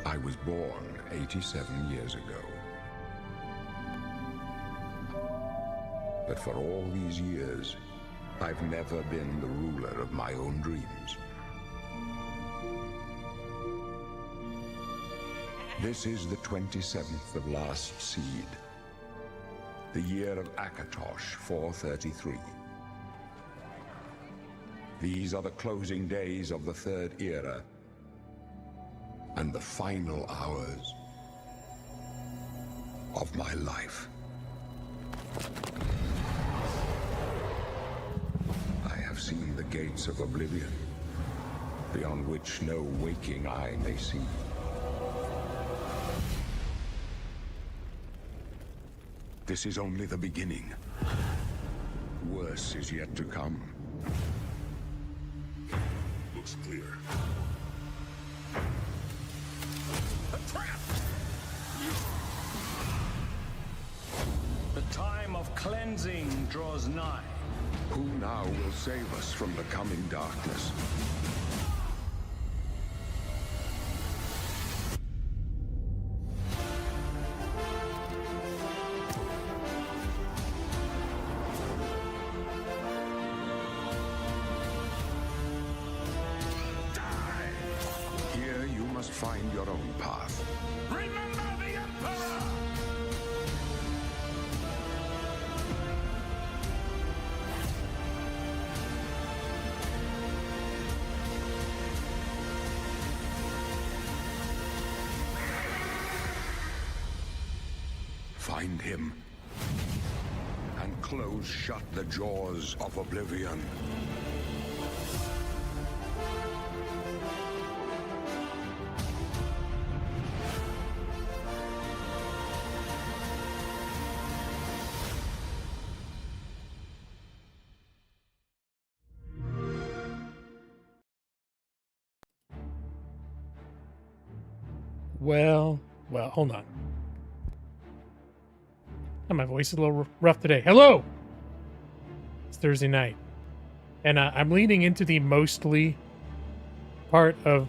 I was born 87 years ago. But for all these years, I've never been the ruler of my own dreams. This is the 27th of last seed, the year of Akatosh 433. These are the closing days of the Third Era, and the final hours of my life. I have seen the gates of Oblivion, beyond which no waking eye may see. This is only the beginning. Worse is yet to come. Looks clear. A trap! The time of cleansing draws nigh. Who now will save us from the coming darkness? Find your own path. Remember the Emperor! Find him, and close shut the jaws of Oblivion. Well, hold on. My voice is a little rough today. Hello! It's Thursday night. And I'm leaning into the mostly part of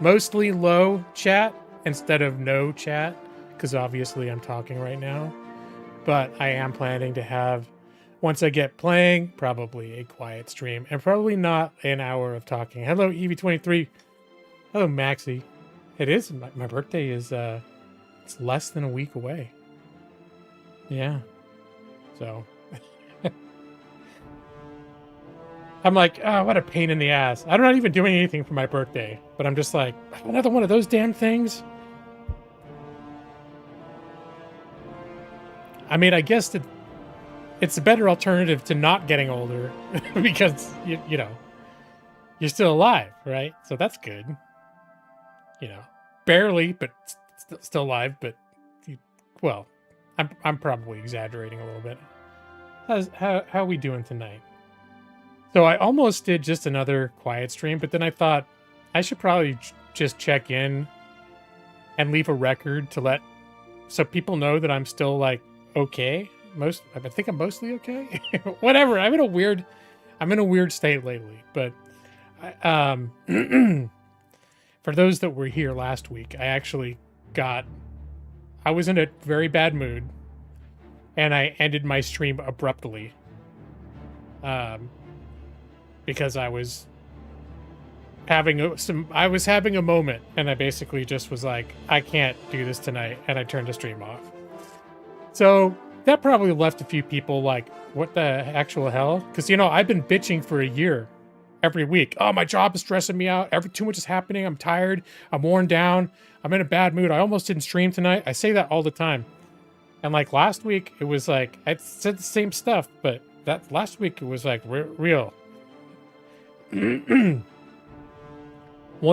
mostly low chat instead of no chat, because obviously I'm talking right now. But I am planning to have, once I get playing, probably a quiet stream, and probably not an hour of talking. Hello, Evie23. Hello, Maxie. It is, my birthday is, it's less than a week away. Yeah. So. I'm like, oh, what a pain in the ass. I'm not even doing anything for my birthday, but I'm just like, another one of those damn things? I mean, I guess that it's a better alternative to not getting older because, you know, you're still alive, right? So that's good. You know, barely, but still alive. But well, I'm probably exaggerating a little bit. How are we doing tonight? So I almost did just another quiet stream, but then I thought I should probably just check in and leave a record to let so people know that I'm still like okay. I think I'm mostly okay. Whatever. I'm in a weird state lately, but for those that were here last week, I was in a very bad mood, and I ended my stream abruptly. Because I was having a moment, and I basically just was like, I can't do this tonight, and I turned the stream off. So that probably left a few people like, what the actual hell? Because, you know, I've been bitching for a year every week. Oh, my job is stressing me out. Too much is happening. I'm tired. I'm worn down. I'm in a bad mood. I almost didn't stream tonight. I say that all the time. And like last week, it was like, I said the same stuff, but that last week it was like real. 1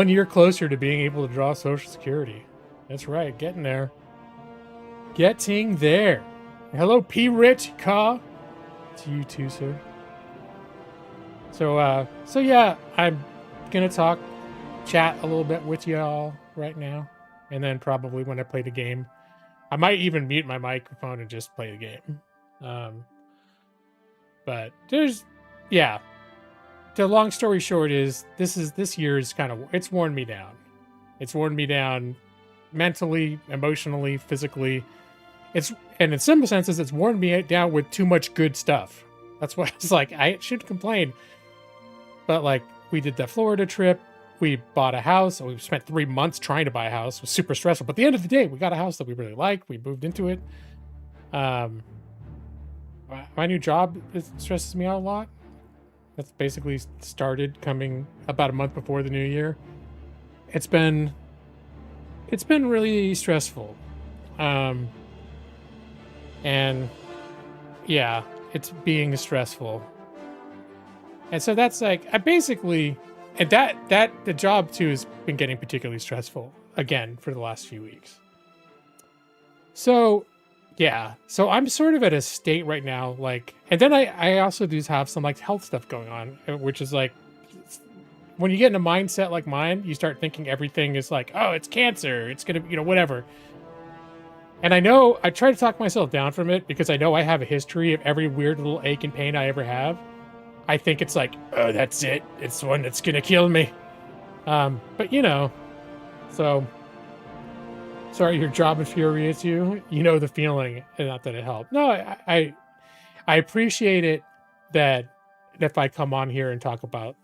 year closer to being able to draw Social Security. That's right, getting there. Getting there. Hello, P. Rich Ka. To you too, sir. So yeah, I'm gonna chat a little bit with y'all right now, and then probably when I play the game, I might even mute my microphone and just play the game. But yeah. the long story short is this year is kind of, it's worn me down. It's worn me down mentally, emotionally, physically. And in some senses, it's worn me down with too much good stuff. That's why it's like, I should complain. But like, we did the Florida trip. We bought a house. We spent 3 months trying to buy a house. It was super stressful. But at the end of the day, we got a house that we really liked. We moved into it. My new job stresses me out a lot. That's basically started coming about a month before the new year. It's been really stressful. And yeah, it's being stressful. And so that's like, I basically, and that the job too has been getting particularly stressful again for the last few weeks. So yeah, so I'm sort of at a state right now, like, and then I also do have some like health stuff going on, which is like, when you get in a mindset like mine, you start thinking everything is like, oh, it's cancer, it's gonna, whatever. And I know I try to talk myself down from it because I know I have a history of every weird little ache and pain I ever have. I think it's like, oh, that's it. It's the one that's gonna kill me. But so sorry your job infuriates you. You know the feeling, and not that it helped. No, I appreciate it that if I come on here and talk about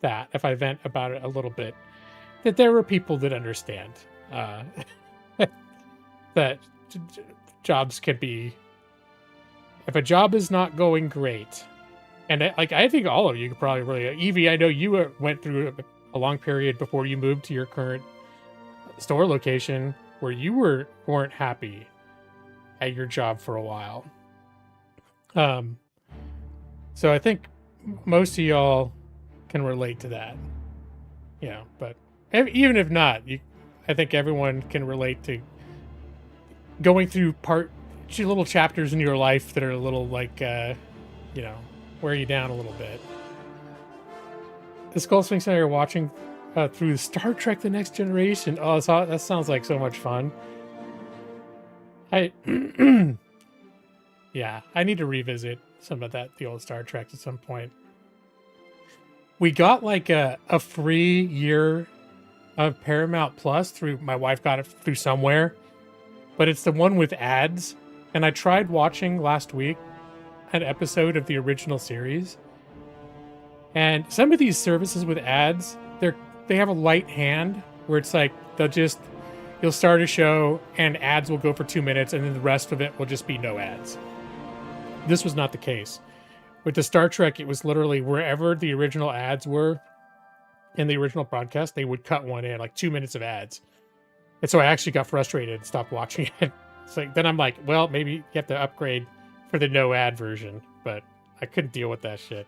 that, if I vent about it a little bit, that there are people that understand that jobs can be, if a job is not going great, and I think all of you could probably really, Evie, I know you went through a long period before you moved to your current store location where you weren't happy at your job for a while. So I think most of y'all can relate to that, but even if not, I think everyone can relate to going through little chapters in your life that are a little like, wear you down a little bit. The Skull Sphinx and I are watching through Star Trek The Next Generation. Oh, that sounds like so much fun. Yeah, I need to revisit some of the old Star Trek at some point. We got like a free year of Paramount Plus through, my wife got it through somewhere, but it's the one with ads. And I tried watching last week an episode of the original series. And some of these services with ads, they have a light hand where it's like you'll start a show and ads will go for 2 minutes and then the rest of it will just be no ads. This was not the case. With the Star Trek, it was literally wherever the original ads were in the original broadcast, they would cut one in, like 2 minutes of ads. And so I actually got frustrated and stopped watching it. Then I'm like, well, maybe you have to upgrade for the no ad version, but I couldn't deal with that shit.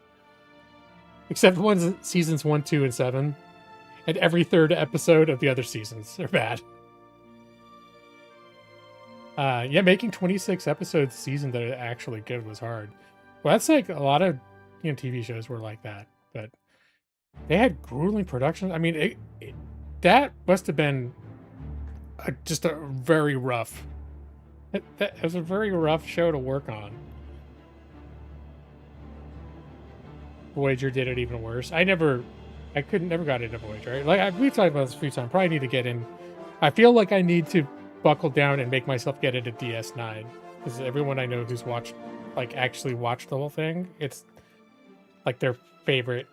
Except the ones seasons 1, 2, and 7. And every third episode of the other seasons. They're bad. Making 26 episodes a season that are actually good was hard. Well, that's like a lot of TV shows were like that. But they had grueling production. I mean, that must have been just a very rough... It was a very rough show to work on. Voyager did it even worse. I never got into Voyager. Like we've talked about this a few times. Probably need to get in. I feel like I need to buckle down and make myself get into DS9 because everyone I know who's actually watched the whole thing, it's like their favorite,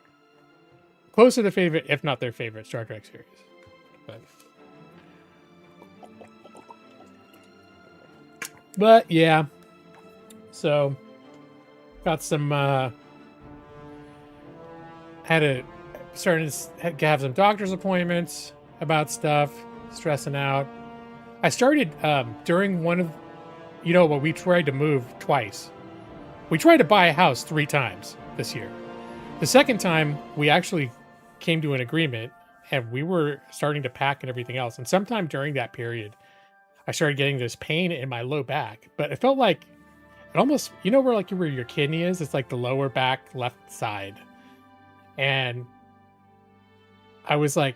close to the favorite, if not their favorite Star Trek series. But yeah, so got some. Starting to have some doctor's appointments about stuff, stressing out. I started during one of, we tried to move twice. We tried to buy a house 3 times this year. The second time, we actually came to an agreement and we were starting to pack and everything else. And sometime during that period, I started getting this pain in my low back. But it felt like it almost, where your kidney is? It's like the lower back left side. And I was like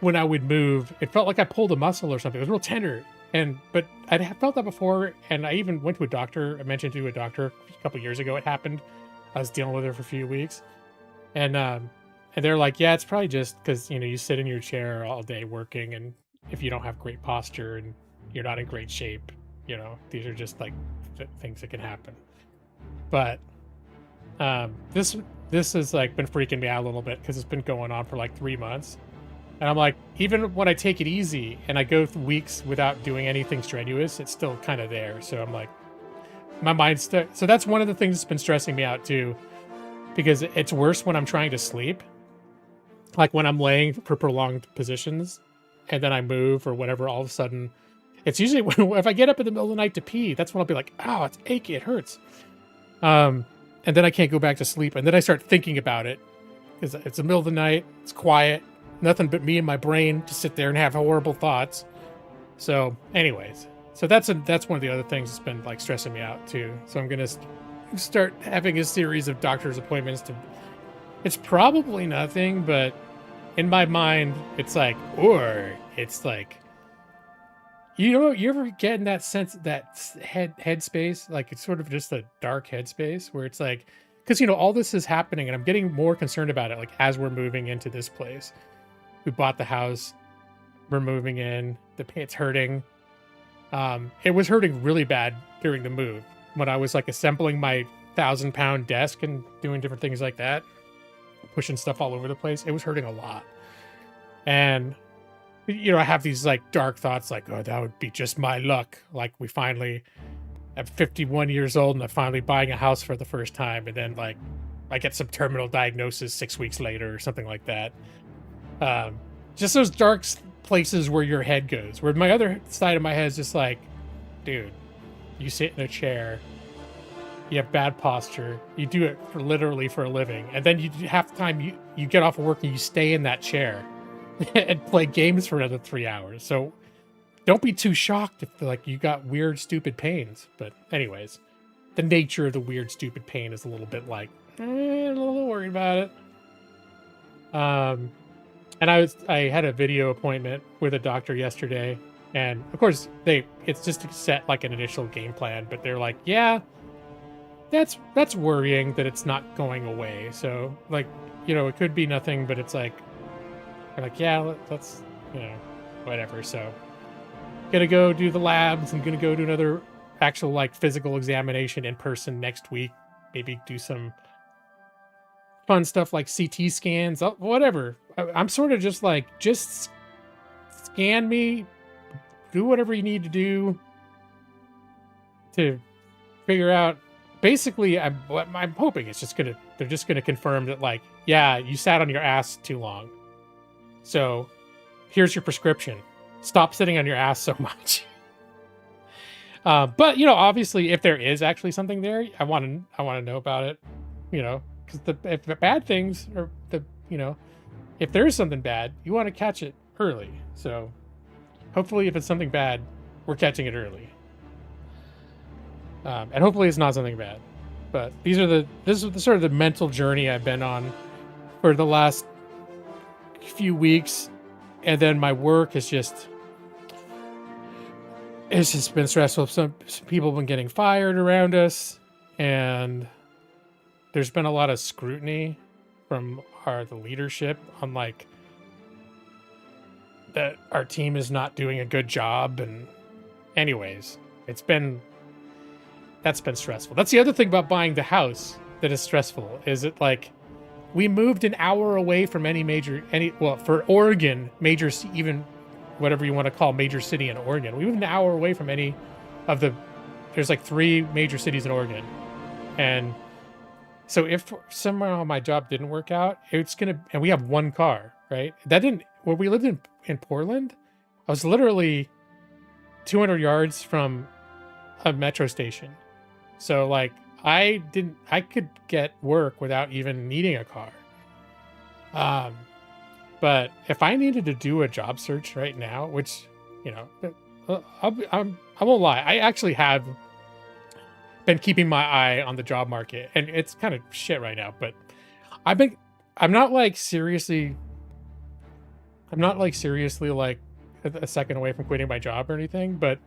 when I would move, it felt like I pulled a muscle or something. It was real tender. But I'd felt that before. And I even went to a doctor. I mentioned to a doctor a couple years ago it happened. I was dealing with it for a few weeks. And And they're like, yeah, it's probably just because, you sit in your chair all day working, and if you don't have great posture and you're not in great shape, these are just like things that can happen. But this has like been freaking me out a little bit because it's been going on for like 3 months. And I'm like, even when I take it easy and I go through weeks without doing anything strenuous, it's still kind of there. So I'm like, my mind's so that's one of the things that's been stressing me out too, because it's worse when I'm trying to sleep. Like when I'm laying for prolonged positions and then I move or whatever, all of a sudden, it's usually if I get up in the middle of the night to pee, that's when I'll be like, oh, it's achy, it hurts. And then I can't go back to sleep. And then I start thinking about it because it's the middle of the night, it's quiet, nothing but me and my brain to sit there and have horrible thoughts. So anyways, so that's one of the other things that's been like stressing me out too. So I'm going to start having a series of doctor's appointments it's probably nothing, but in my mind, it's like, or it's like, you ever get in that sense, that headspace, like it's sort of just a dark headspace where it's like, because all this is happening and I'm getting more concerned about it. Like as we're moving into this place, we bought the house, we're moving in, it's hurting. It was hurting really bad during the move when I was like assembling my 1,000-pound desk and doing different things like that, pushing stuff all over the place. It was hurting a lot. And I have these like dark thoughts like, oh, that would be just my luck. Like we finally, I'm 51 years old and I'm finally buying a house for the first time. And then like I get some terminal diagnosis 6 weeks later or something like that. Just those dark places where your head goes, where my other side of my head is just like, dude, you sit in a chair, you have bad posture, you do it literally for a living, and then half the time you get off of work and you stay in that chair and play games for another 3 hours. So don't be too shocked if like you got weird, stupid pains. But anyways, the nature of the weird, stupid pain is a little bit like, a little worried about it. And I had a video appointment with a doctor yesterday, and of course it's just to set like an initial game plan, but they're like, yeah, that's worrying that it's not going away. So like, it could be nothing, but it's like, they're like, yeah, let's, whatever. So gonna go do the labs. I'm gonna go do another actual like physical examination in person next week. Maybe do some fun stuff like CT scans, whatever. I'm sort of just like, just scan me, do whatever you need to do to figure out. Basically, I'm hoping they're just gonna confirm that like, yeah, you sat on your ass too long. So here's your prescription. Stop sitting on your ass so much. But obviously, if there is actually something there, I want to know about it. Because if the bad things are if there is something bad, you want to catch it early. So hopefully, if it's something bad, we're catching it early. And hopefully, it's not something bad. But this is the sort of the mental journey I've been on for the last few weeks, and then my work is just been stressful. Some people have been getting fired around us, and there's been a lot of scrutiny from the leadership on like that our team is not doing a good job. And anyways, that's been stressful. That's the other thing about buying the house that is stressful, is it like we moved an hour away from for Oregon, even whatever you want to call major city in Oregon. We moved an hour away from any of there's like 3 major cities in Oregon. And so if somehow my job didn't work out, and we have 1 car, right? When we lived in Portland, I was literally 200 yards from a metro station. So like, I could get work without even needing a car. But if I needed to do a job search right now, which, I won't lie, I actually have been keeping my eye on the job market, and it's kind of shit right now, but I'm not like seriously like a second away from quitting my job or anything, but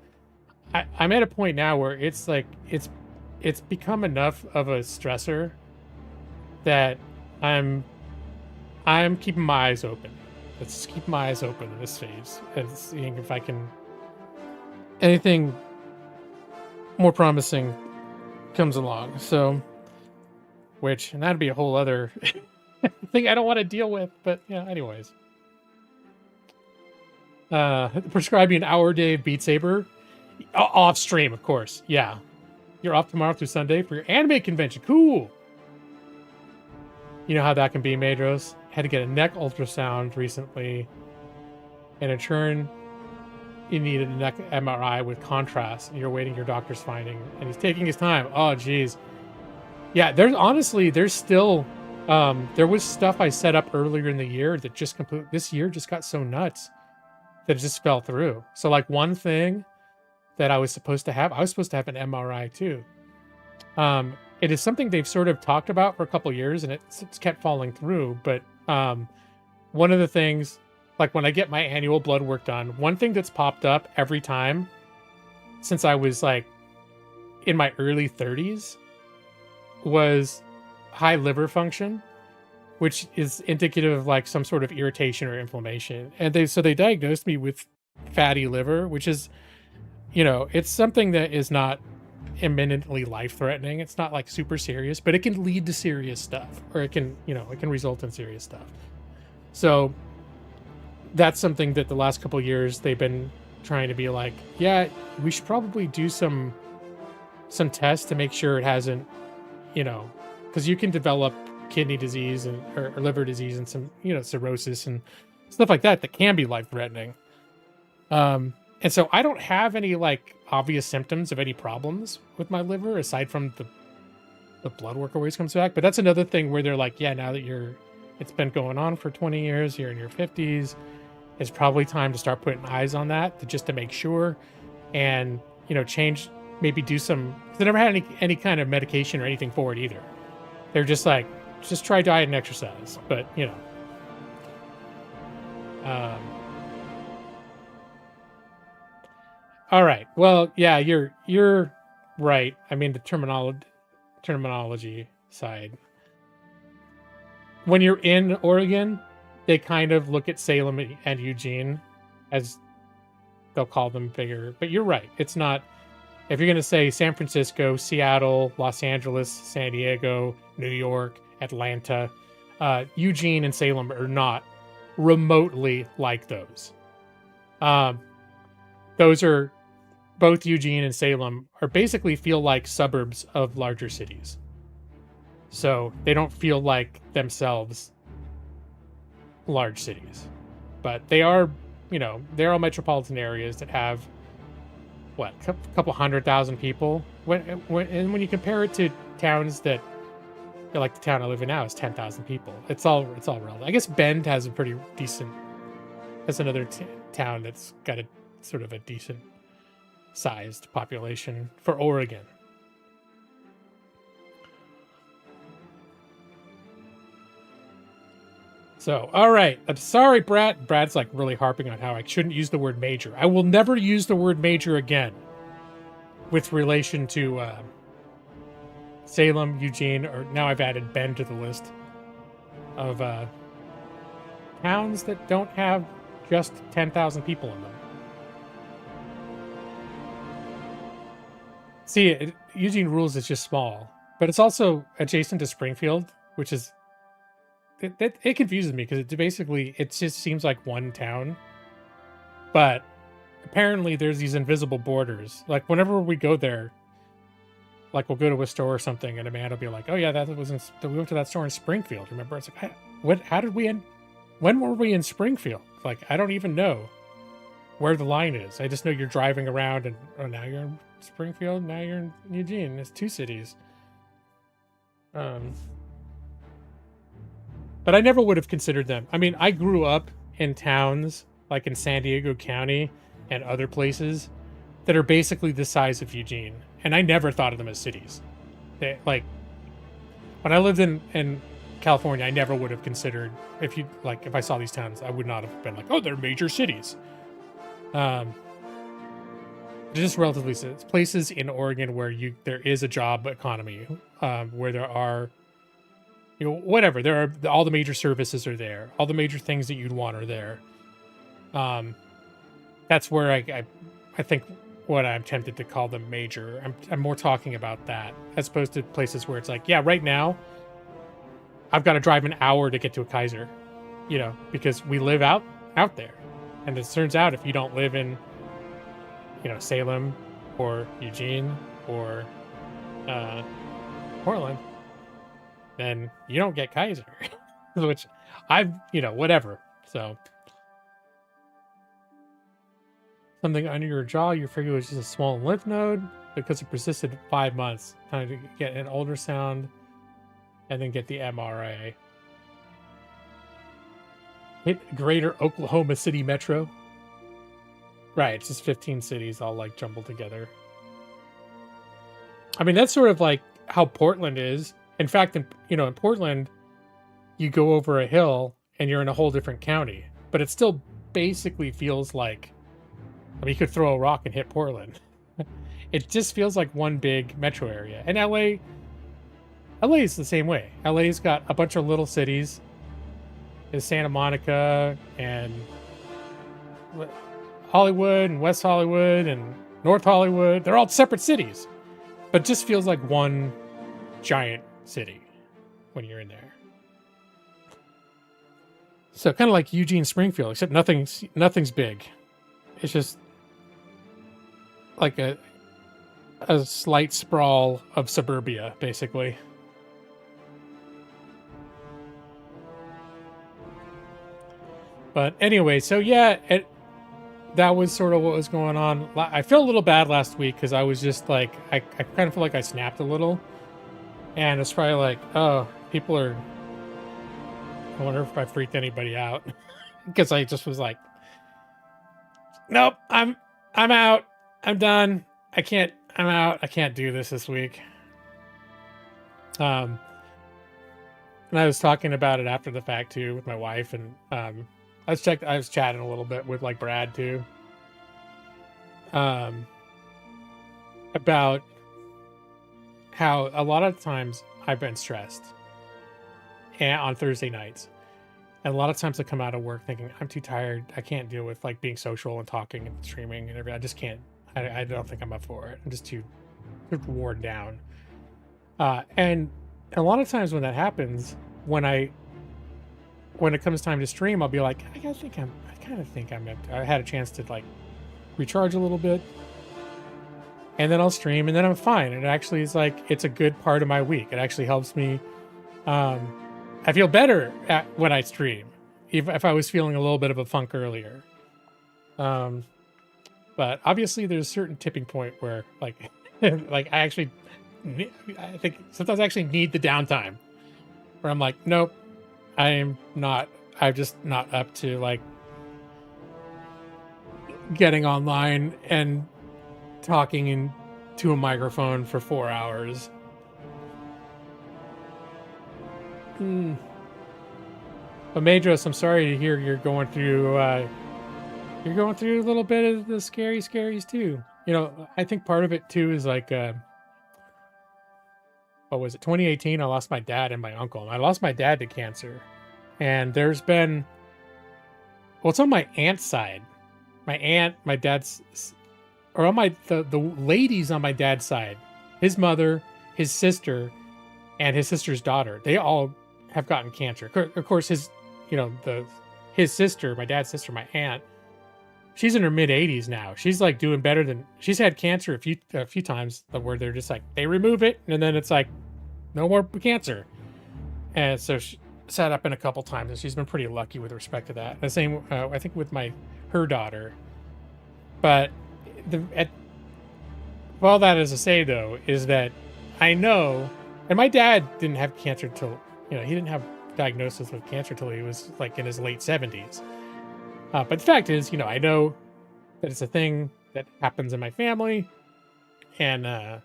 I'm at a point now where it's like, it's become enough of a stressor that I'm I'm keeping my eyes open. Let's keep my eyes open in this phase and seeing if I can anything more promising comes along. So, and that'd be a whole other thing I don't want to deal with. But yeah, anyways. Prescribing an hour a day of Beat Saber off stream, of course. Yeah, you're off tomorrow through Sunday for your anime convention. Cool. You know how that can be, Madros. Had to get a neck ultrasound recently, and in turn, you needed a neck MRI with contrast, and you're waiting your doctor's finding, and he's taking his time. Oh, geez. Yeah, there's still, there was stuff I set up earlier in the year that this year just got so nuts that it just fell through. So like one thing that I was supposed to have an MRI too. It is something they've sort of talked about for a couple years, and it's kept falling through. But one of the things, like when I get my annual blood work done, one thing that's popped up every time since I was like in my early 30s was high liver function, which is indicative of like some sort of irritation or inflammation. And they diagnosed me with fatty liver, which is, it's something that is not imminently life-threatening. It's not like super serious, but it can lead to serious stuff, or it can result in serious stuff. So that's something that the last couple of years they've been trying to be like, yeah, we should probably do some tests to make sure it hasn't, because you can develop kidney disease or liver disease and some, cirrhosis and stuff like that can be life-threatening. And so I don't have any like obvious symptoms of any problems with my liver aside from the blood work always comes back. But that's another thing where they're like, yeah, now that it's been going on for 20 years, you're in your 50s, it's probably time to start putting eyes on that just to make sure and, change, maybe do some, they never had any kind of medication or anything for it either. They're just like, just try diet and exercise. But, all right. Well, yeah, you're right. I mean, the terminology side. When you're in Oregon, they kind of look at Salem and Eugene as they'll call them bigger. But you're right. It's not. If you're going to say San Francisco, Seattle, Los Angeles, San Diego, New York, Atlanta, Eugene and Salem are not remotely like those. Those are both Eugene and Salem are basically feel like suburbs of larger cities. So they don't feel like themselves large cities, but they are, they're all metropolitan areas that have a couple 100,000 people. When you compare it to towns that, like the town I live in now is 10,000 people. It's all relative. I guess Bend has a pretty decent. That's another town that's got a sort of a decent sized population for Oregon. So, all right. I'm sorry, Brad. Brad's like really harping on how I shouldn't use the word major. I will never use the word major again with relation to Salem, Eugene, or now I've added Bend to the list of towns that don't have just 10,000 people in them. See, Eugene Rules is just small, but it's also adjacent to Springfield, which is it confuses me because it just seems like one town, but apparently there's these invisible borders. Like whenever we go there, like we'll go to a store or something, and Amanda will be like, "Oh yeah, we went to that store in Springfield." Remember? It's like, how did we end? When were we in Springfield? Like I don't even know where the line is. I just know you're driving around, and now you're in Springfield, now you're in Eugene. It's two cities. But I never would have considered them. I mean, I grew up in towns like in San Diego County and other places that are basically the size of Eugene, and I never thought of them as cities. Like when I lived in California, I never would have considered if I saw these towns, I would not have been like, oh, they're major cities. Just relatively places in Oregon where there is a job economy, where there are You know, whatever. There are all the major services are there. All the major things that you'd want are there. That's where I think what I'm tempted to call them major. I'm more talking about that as opposed to places where it's like, yeah, right now I've got to drive an hour to get to a Kaiser, you know, because we live out there. And it turns out if you don't live in, you know, Salem or Eugene or Portland, then you don't get Kaiser, which you know, whatever. So something under your jaw, you figure was just a small lymph node because it persisted 5 months. Time to get an ultrasound and then get the MRI. Hit Greater Oklahoma City Metro. Right, it's just 15 cities all like jumbled together. I mean, that's sort of like how Portland is. In fact, in Portland, you go over a hill and you're in a whole different county, but it still basically feels like, I mean, you could throw a rock and hit Portland. It just feels like one big metro area. And LA is the same way. LA's got a bunch of little cities. There's Santa Monica and Hollywood and West Hollywood and North Hollywood. They're all separate cities, but it just feels like one giant city when you're in there. So kind of like Eugene, Springfield, except nothing's big. It's just like a slight sprawl of suburbia, basically. But anyway, so yeah, that was sort of what was going on. I felt a little bad last week because I was just like, I kind of feel like I snapped a little. And it's probably like, oh, people are, I wonder if I freaked anybody out. Because I just was like, nope, I'm out. I'm done. I'm out. I can't do this week. And I was talking about it after the fact too with my wife, and I was chatting a little bit with like Brad too. About how a lot of times I've been stressed and on Thursday nights. And a lot of times I come out of work thinking, I'm too tired. I can't deal with like being social and talking and streaming and everything. I just can't. I don't think I'm up for it. I'm just too worn down. And a lot of times when that happens, when it comes time to stream, I'll be like, I kind of think I'm empty. I had a chance to like recharge a little bit, and then I'll stream, and then I'm fine. And it actually is like, it's a good part of my week. It actually helps me. I feel better when I stream, if I was feeling a little bit of a funk earlier. But obviously there's a certain tipping point where like, like I think sometimes I actually need the downtime where I'm like, nope, I'm just not up to like getting online and talking into a microphone for 4 hours. But Madros, I'm sorry to hear you're going through a little bit of the scaries too. You know, I think part of it too is like, what was it? 2018. I lost my dad and my uncle. I lost my dad to cancer, and there's been, well, it's on my aunt's side. My aunt, my dad's, or on the ladies on my dad's side, his mother, his sister, and his sister's daughter. They all have gotten cancer. Of course, his sister, my dad's sister, my aunt, she's in her mid 80s now. She's like doing better than, she's had cancer a few times where they're just like, they remove it and then it's like no more cancer. And so she sat up in a couple times, and she's been pretty lucky with respect to that. The same, I think, with her daughter. But all that is to say though is that I know, and my dad didn't have cancer till, he didn't have diagnosis with cancer till he was like in his late 70s. But the fact is, I know that it's a thing that happens in my family. And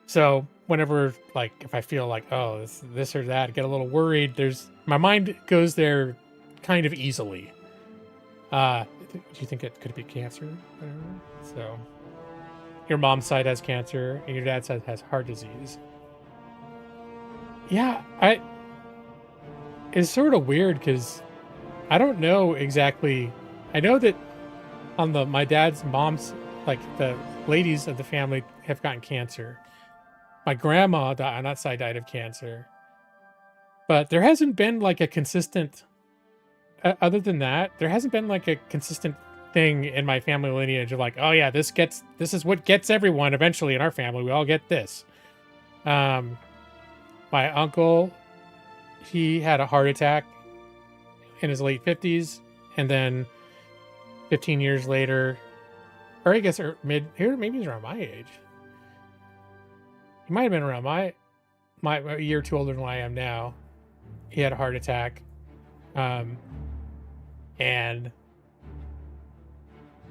so whenever, like, if I feel like, oh, this or that, get a little worried, my mind goes there kind of easily. Do you think it could be cancer? So your mom's side has cancer and your dad's side has heart disease. Yeah, it's sort of weird because I don't know exactly. I know that on my dad's mom's, like the ladies of the family have gotten cancer. My grandma on that side died of cancer, but there hasn't been like a consistent. Other than that, there hasn't been like a consistent thing in my family lineage of like, oh yeah, this is what gets everyone eventually in our family. We all get this. Um, my uncle, he had a heart attack in his late 50s, and then 15 years later, or I guess maybe he's around my age. He might have been around my a year or two older than I am now. He had a heart attack, and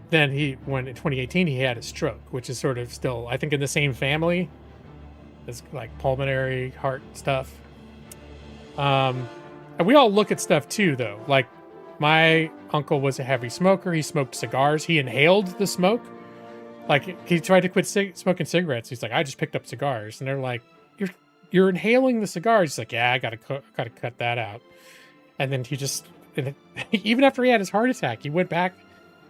then when in 2018 he had a stroke, which is sort of still, I think, in the same family. It's like pulmonary heart stuff. And we all look at stuff too, though. Like my uncle was a heavy smoker. He smoked cigars. He inhaled the smoke. Like he tried to quit smoking cigarettes. He's like, I just picked up cigars, and they're like, you're inhaling the cigars. He's like, yeah, I gotta cut that out. And then even after he had his heart attack, he went back.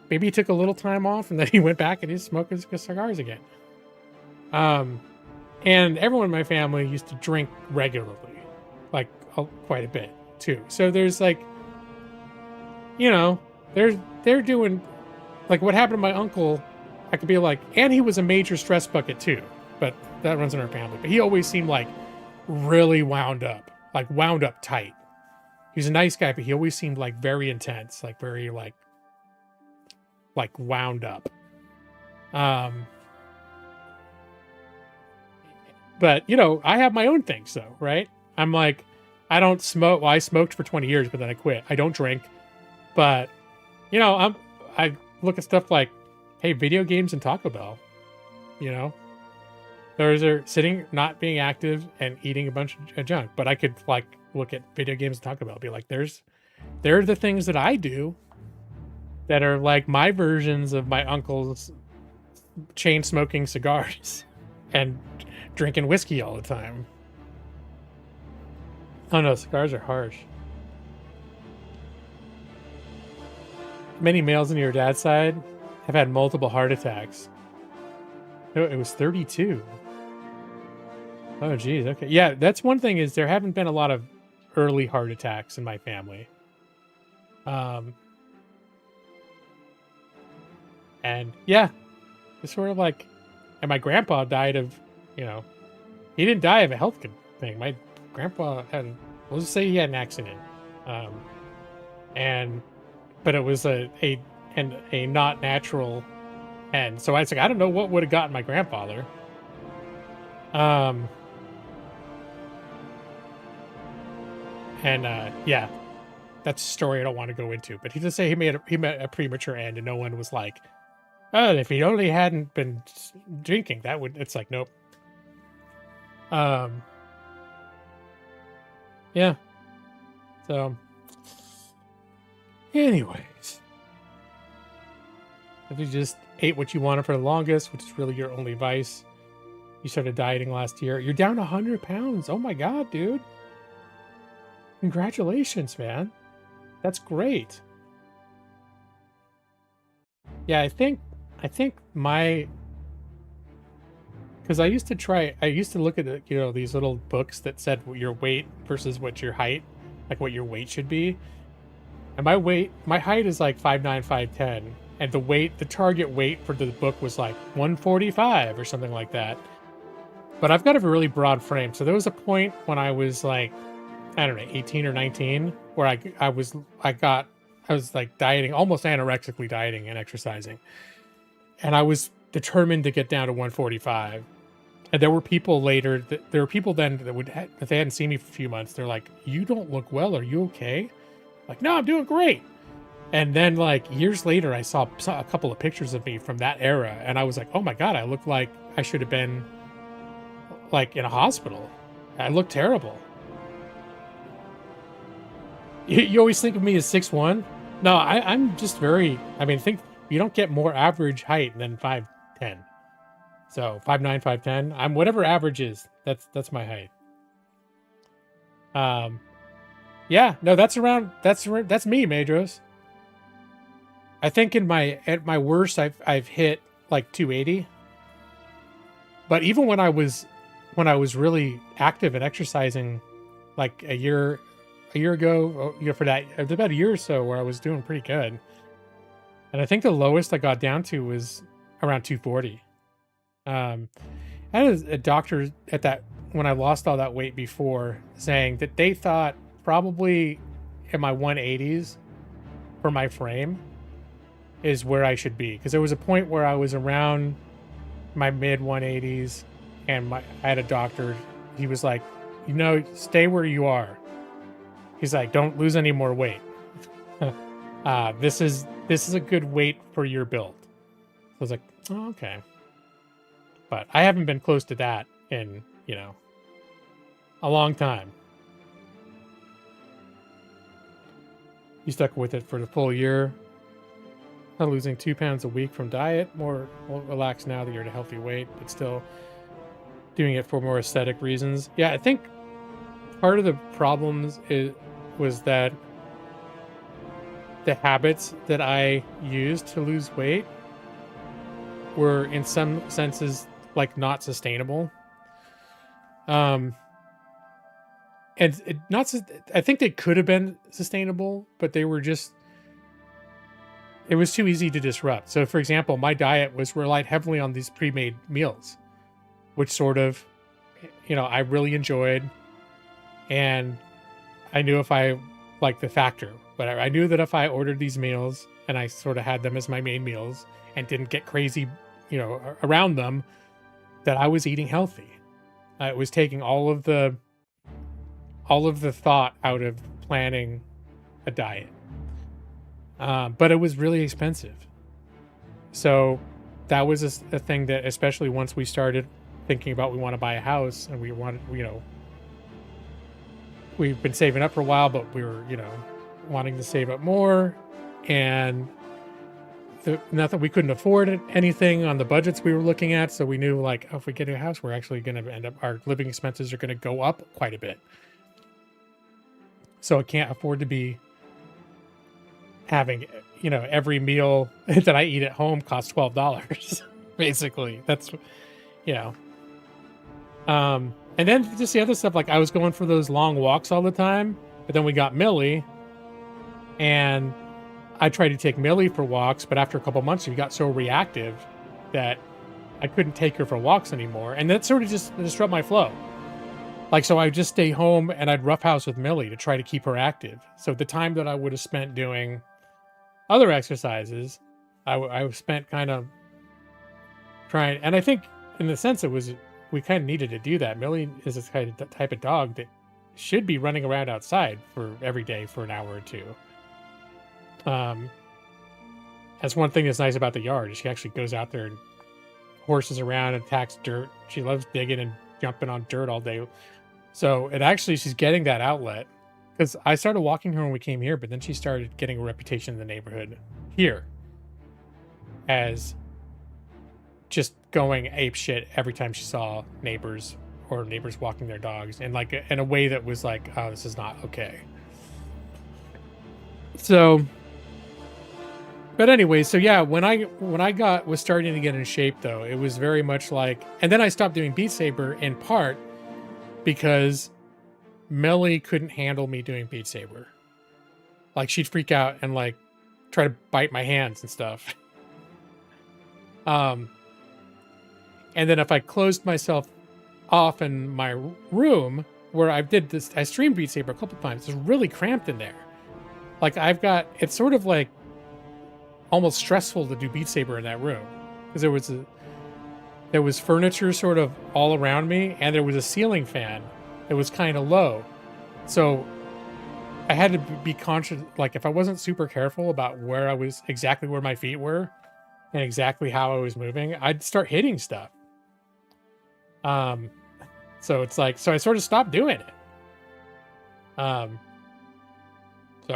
Maybe he took a little time off, and then he went back and he's smoking cigars again. And everyone in my family used to drink regularly, like quite a bit too. So there's like, they're doing like what happened to my uncle. I could be like, and he was a major stress bucket too, but that runs in our family. But he always seemed like really wound up tight. He was a nice guy, but he always seemed like very intense, like very like wound up. But I have my own things though, right? I'm like, I don't smoke. Well, I smoked for 20 years, but then I quit. I don't drink, but I look at stuff like, hey, video games and Taco Bell. Those are sitting, not being active, and eating a bunch of junk. But I could like look at video games and Taco Bell, and be like, they're the things that I do that are like my versions of my uncle's chain smoking cigars and drinking whiskey all the time. Oh no, cigars are harsh. Many males on your dad's side have had multiple heart attacks. No, it was 32. Oh geez, okay. Yeah, that's one thing, is there haven't been a lot of early heart attacks in my family. And yeah, it's sort of like, and my grandpa died of, he didn't die of a health thing. My grandpa we'll just say he had an accident. But it was a not natural end. So I was like, I don't know what would have gotten my grandfather. Yeah, that's a story I don't want to go into. But he did say he met a premature end, and no one was like, oh, if he only hadn't been drinking, it's like, nope. Yeah. So, anyways, if you just ate what you wanted for the longest, which is really your only vice, you started dieting last year, you're down 100 pounds. Oh my God, dude. Congratulations, man. That's great. Yeah, I think because I used to look at these little books that said your weight versus what your height, like what your weight should be. And my height is like 5'9", 5'10", and the target weight for the book was like 145 or something like that. But I've got a really broad frame, so there was a point when I was like, I don't know, 18 or 19, where I was like dieting, almost anorexically dieting and exercising, and I was determined to get down to 145. And there were people then that if they hadn't seen me for a few months, they're like, "You don't look well. Are you okay?" Like, "No, I'm doing great." And then like years later, I saw a couple of pictures of me from that era, and I was like, "Oh my God, I look like I should have been like in a hospital. I look terrible." You always think of me as 6'1". No, I'm just think you don't get more average height than 5'10". So 5'9", 5'10". I'm whatever average is. That's my height. Yeah, no, that's me, Madros. I think at my worst, I've hit like 280. But even when I was really active and exercising, like a year ago, for that, it was about a year or so where I was doing pretty good. And I think the lowest I got down to was around 240. I had a doctor at that when I lost all that weight before saying that they thought probably in my 180s for my frame is where I should be, because there was a point where I was around my mid 180s, and I had a doctor. He was like, stay where you are. He's like, don't lose any more weight. This is a good weight for your build. So I was like, oh, okay. But I haven't been close to that in, a long time. You stuck with it for the full year. Not losing 2 pounds a week from diet. More relaxed now that you're at a healthy weight, but still doing it for more aesthetic reasons. Yeah, I think part of the problems was that the habits that I used to lose weight were in some senses like not sustainable. And I think they could have been sustainable, but they were just, it was too easy to disrupt. So for example, my diet relied heavily on these pre-made meals, which sort of, I really enjoyed. And I knew if I liked the factor, but I knew that if I ordered these meals and I sort of had them as my main meals and didn't get crazy, around them, that I was eating healthy. It was taking all of the thought out of planning a diet. But it was really expensive. So that was a thing that, especially once we started thinking about we want to buy a house and we wanted, we've been saving up for a while, but we were, wanting to save up more, and not that we couldn't afford anything on the budgets we were looking at. So we knew, like, if we get a house, we're actually going to end up, our living expenses are going to go up quite a bit. So I can't afford to be having, every meal that I eat at home costs $12, basically. That's, and then just the other stuff, like I was going for those long walks all the time, but then we got Millie, and I tried to take Millie for walks, but after a couple months, she got so reactive that I couldn't take her for walks anymore. And that sort of just disrupted my flow. Like, so I would just stay home and I'd roughhouse with Millie to try to keep her active. So the time that I would have spent doing other exercises, I spent kind of trying. And I think in the sense we kind of needed to do that. Millie is this kind of type of dog that should be running around outside for every day for an hour or two. That's one thing that's nice about the yard. She actually goes out there and horses around and attacks dirt. She loves digging and jumping on dirt all day. So she's getting that outlet, because I started walking her when we came here, but then she started getting a reputation in the neighborhood here as just going ape shit every time she saw neighbors walking their dogs, and like in a way that was like, oh, this is not okay. So, but anyway, so yeah, when I was starting to get in shape though, it was very much like, and then I stopped doing Beat Saber in part because Millie couldn't handle me doing Beat Saber. Like, she'd freak out and like try to bite my hands and stuff. And then if I closed myself off in my room where I streamed Beat Saber a couple times, it's really cramped in there. Like, it's sort of like almost stressful to do Beat Saber in that room, because there was furniture sort of all around me, and there was a ceiling fan that was kind of low. So I had to be conscious, like if I wasn't super careful about exactly where my feet were and exactly how I was moving, I'd start hitting stuff. So it's like, so I sort of stopped doing it. So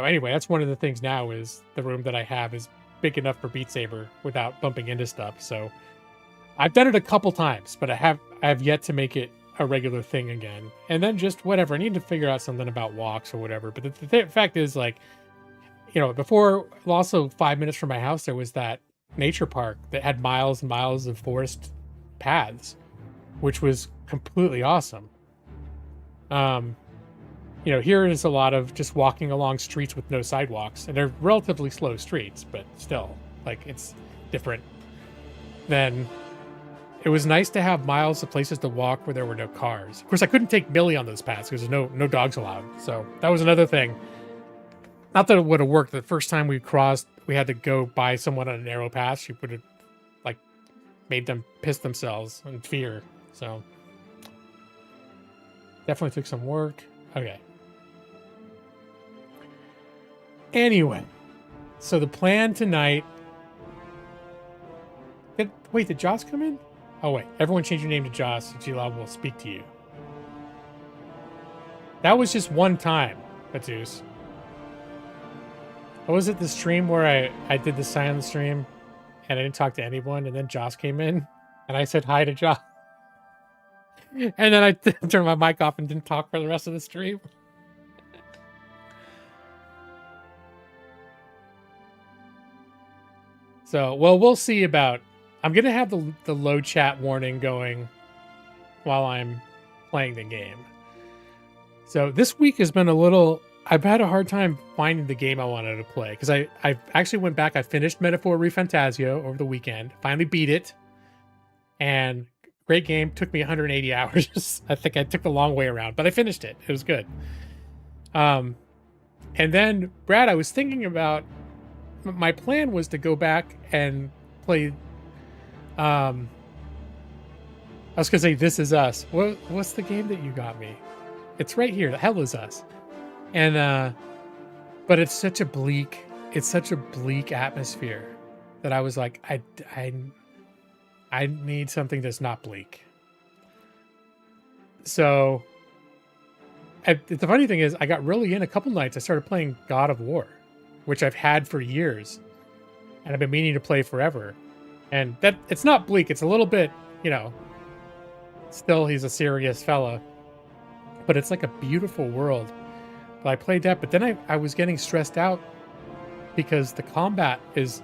anyway, that's one of the things now, is the room that I have is big enough for Beat Saber without bumping into stuff. So I've done it a couple times, but I have yet to make it a regular thing again. And then just whatever. I need to figure out something about walks or whatever. But the fact is, like, you know, before, also 5 minutes from my house, there was that nature park that had miles and miles of forest paths, which was completely awesome. You know, here is a lot of just walking along streets with no sidewalks, and they're relatively slow streets, but still, like, it's different. Then it was nice to have miles of places to walk where there were no cars. Of course, I couldn't take Millie on those paths because there's no dogs allowed. So that was another thing. Not that it would have worked. The first time we crossed, we had to go by someone on a narrow path. She would have, like, made them piss themselves in fear. So definitely took some work. Okay. Anyway, so the plan tonight. Wait, did Joss come in? Oh, wait. Everyone change your name to Joss. G-Lob will speak to you. That was just one time, Batus. What was it, the stream where I did the silent stream and I didn't talk to anyone, and then Joss came in and I said hi to Joss. And then I turned my mic off and didn't talk for the rest of the stream. So, well, we'll see about... I'm going to have the low chat warning going while I'm playing the game. So this week has been a little... I've had a hard time finding the game I wanted to play, because I actually went back. I finished Metaphor ReFantazio over the weekend. Finally beat it. And great game. Took me 180 hours. I think I took the long way around, but I finished it. It was good. And then, Brad, I was thinking about... My plan was to go back and play... I was going to say This Is Us. What's the game that you got me? It's right here. The Hell Is Us. And, but it's such a bleak atmosphere that I was like, I need something that's not bleak. So, the funny thing is, I got really in a couple nights. I started playing God of War, which I've had for years, and I've been meaning to play forever. And that it's not bleak. It's a little bit, you know, still he's a serious fella, but it's like a beautiful world. But I played that, but then I was getting stressed out because the combat is,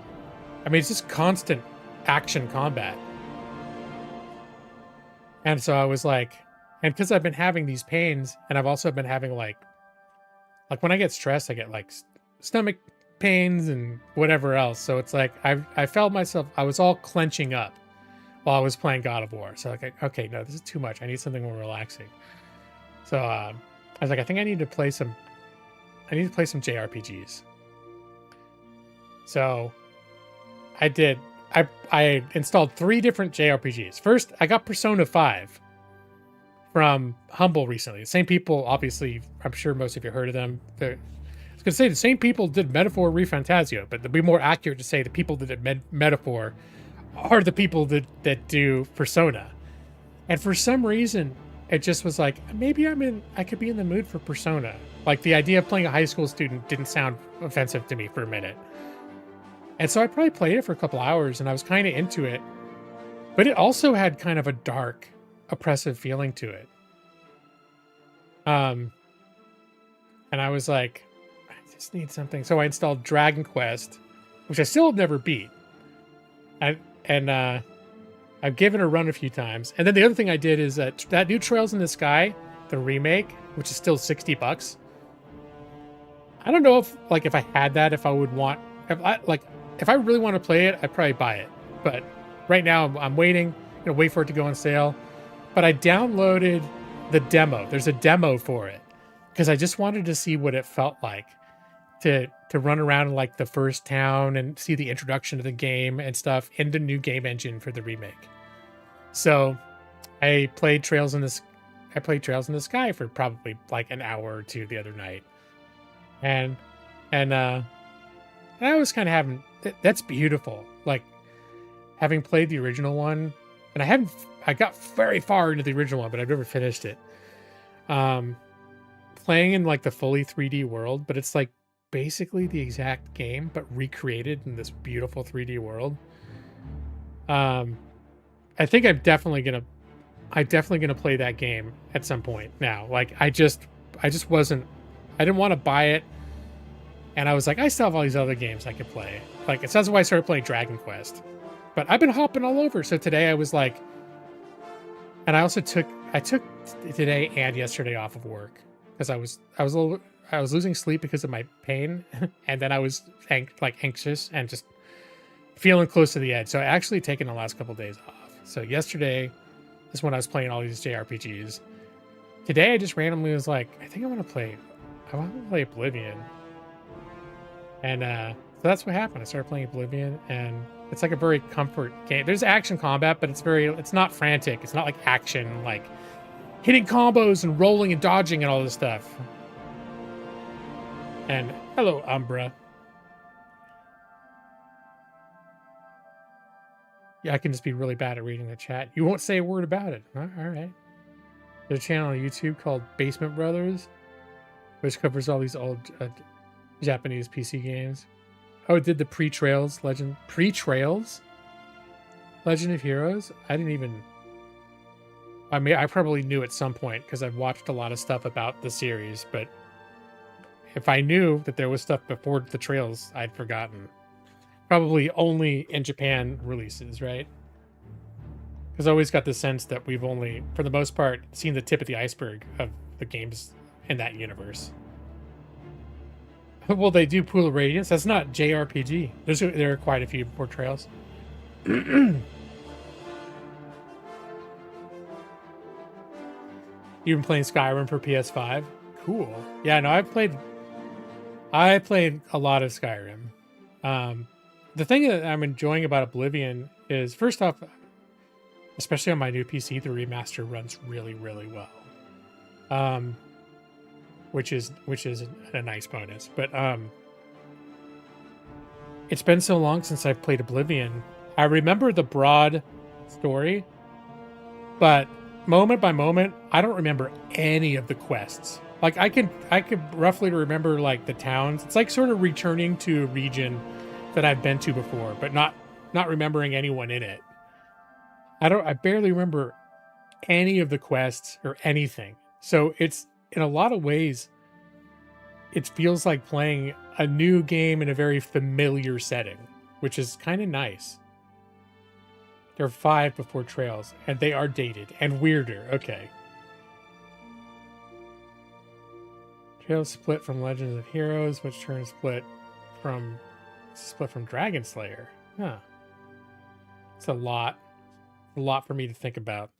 I mean, it's just constant action combat. And so I was like, and because I've been having these pains, and I've also been having like when I get stressed, I get like stomach pains and whatever else. So it's like I felt myself, I was all clenching up while I was playing God of War. So like, okay, no, this is too much. I need something more relaxing. So I was like, I think I need to play some JRPGs. So I did. I installed 3 different JRPGs. First, I got Persona 5 from Humble recently. The same people, obviously, I'm sure most of you heard of them. I was going to say the same people did Metaphor ReFantazio, but to be more accurate to say the people that did Metaphor are the people that do Persona. And for some reason, it just was like, maybe I could be in the mood for Persona. Like, the idea of playing a high school student didn't sound offensive to me for a minute. And so I probably played it for a couple hours, and I was kind of into it. But it also had kind of a dark, oppressive feeling to it. And I was like, I just need something. So I installed Dragon Quest, which I still have never beat. I've given it a run a few times. And then the other thing I did is that new Trails in the Sky, the remake, which is still $60. I don't know if I had that, if I would want, if I really want to play it, I'd probably buy it. But right now I'm waiting, wait for it to go on sale. But I downloaded the demo. There's a demo for it because I just wanted to see what it felt like to run around in like the first town and see the introduction of the game and stuff in the new game engine for the remake. So I played Trails in the Sky for probably like an hour or two the other night. And I was kind of having, that's beautiful. Like, having played the original one, and I got very far into the original one, but I've never finished it. Playing in like the fully 3D world, but it's like basically the exact game, but recreated in this beautiful 3D world. I think I'm definitely going to I'm definitely gonna play that game at some point now. Like I just wasn't. I didn't want to buy it, and I was like, I still have all these other games I could play. Like it's that's why I started playing Dragon Quest. But I've been hopping all over. So today I was like, and I took today and yesterday off of work because I was losing sleep because of my pain, and then I was anxious and just feeling close to the edge. So I actually taken the last couple of days off. So yesterday is when I was playing all these JRPGs. Today I just randomly was like, I think I want to play Oblivion. And so that's what happened. I started playing Oblivion, and it's like a very comfort game. There's action combat, but it's not frantic. It's not like action, like hitting combos and rolling and dodging and all this stuff. And hello, Umbra. Yeah, I can just be really bad at reading the chat. You won't say a word about it. All right. There's a channel on YouTube called Basement Brothers, which covers all these old Japanese PC games. Oh, it did the pre-trails Legend of Heroes? I didn't even... I mean, I probably knew at some point because I've watched a lot of stuff about the series, but if I knew that there was stuff before the trails, I'd forgotten. Probably only in Japan releases, right? Because I always got the sense that we've only, for the most part, seen the tip of the iceberg of the games in that universe. Well, they do Pool of Radiance. That's not JRPG. There are quite a few portrayals. You've been playing Skyrim for PS5? Cool. Yeah, no, I played a lot of Skyrim. The thing that I'm enjoying about Oblivion is, first off, especially on my new PC, the remaster runs really, really well. Which is a nice bonus. But it's been so long since I've played Oblivion. I remember the broad story, but moment by moment, I don't remember any of the quests. Like I could roughly remember like the towns. It's like sort of returning to a region that I've been to before, but not remembering anyone in it. I barely remember any of the quests or anything. So it's, in a lot of ways, it feels like playing a new game in a very familiar setting, which is kind of nice. There are 5 before trails, and they are dated and weirder. Okay. Trails split from Legends of Heroes, which turns split from Dragon Slayer. Huh. It's a lot for me to think about.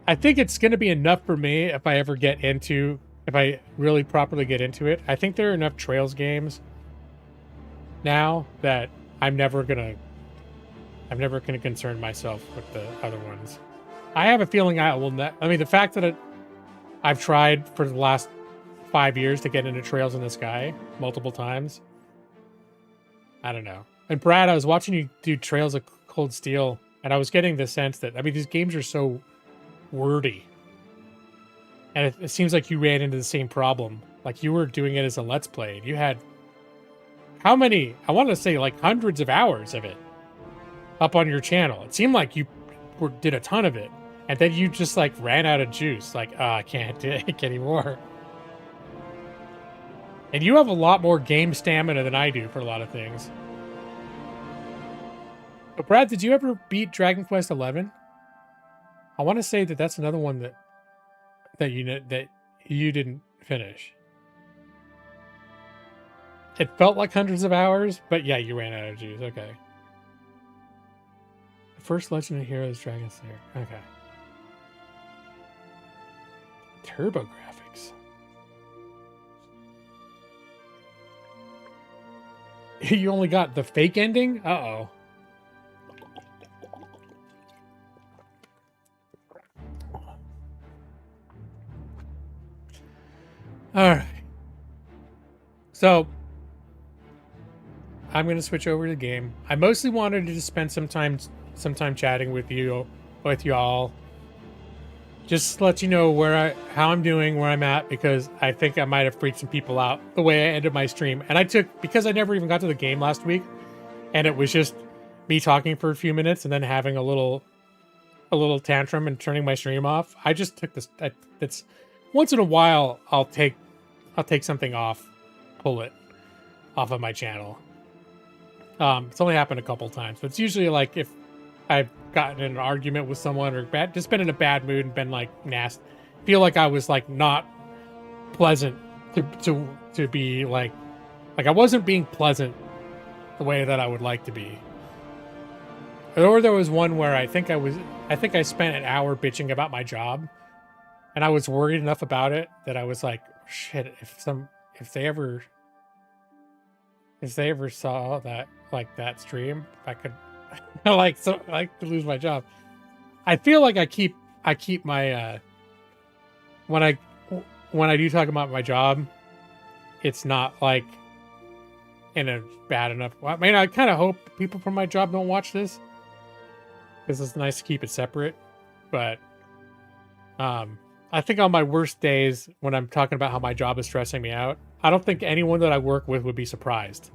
I think it's going to be enough for me if I really properly get into it. I think there are enough Trails games now that I'm never gonna concern myself with the other ones. I have a feeling I will not. I mean, the fact that I've tried for the last 5 years to get into Trails in the Sky multiple times. I don't know. And Brad, I was watching you do Trails of Cold Steel, and I was getting the sense that, I mean, these games are so wordy. And it seems like you ran into the same problem. Like you were doing it as a Let's Play. And you had how many? I want to say like hundreds of hours of it up on your channel. It seemed like you did a ton of it. And then you just like ran out of juice. Like, I can't take anymore. And you have a lot more game stamina than I do for a lot of things. But Brad, did you ever beat Dragon Quest XI? I want to say that that's another one that you didn't finish. It felt like hundreds of hours, but yeah, you ran out of juice. Okay. The first Legend of Heroes Dragon Slayer. Okay. Turbo graphics. You only got the fake ending? Uh-oh. All right. So I'm going to switch over to the game. I mostly wanted to just spend some time chatting with y'all. Just to let you know how I'm doing, where I'm at, because I think I might have freaked some people out the way I ended my stream. And because I never even got to the game last week, and it was just me talking for a few minutes and then having a little tantrum and turning my stream off. I just took this. It's once in a while I'll take something off, pull it off of my channel. It's only happened a couple times, but it's usually like if I've gotten in an argument with someone or just been in a bad mood and been like nasty, feel like I was like not pleasant to be like I wasn't being pleasant the way that I would like to be. Or there was one where I think I spent an hour bitching about my job, and I was worried enough about it that I was like, shit, if they ever saw that that stream, I could I could lose my job. I feel like I keep my when I do talk about my job, it's not like in a bad enough. I mean, I kind of hope people from my job don't watch this, because it's nice to keep it separate. But I think on my worst days, when I'm talking about how my job is stressing me out, I don't think anyone that I work with would be surprised.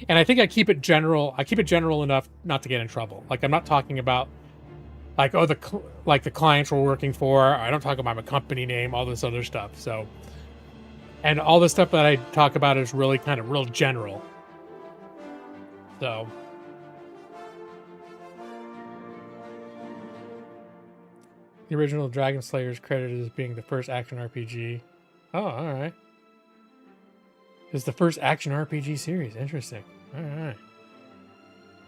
And I think I keep it general. I keep it general enough not to get in trouble. Like, I'm not talking about like, oh, the clients we're working for. I don't talk about my company name, all this other stuff. So, and all the stuff that I talk about is really kind of real general. So, the original Dragon Slayer is credited as being the first action RPG. Oh, all right. It's the first action RPG series. Interesting. All right.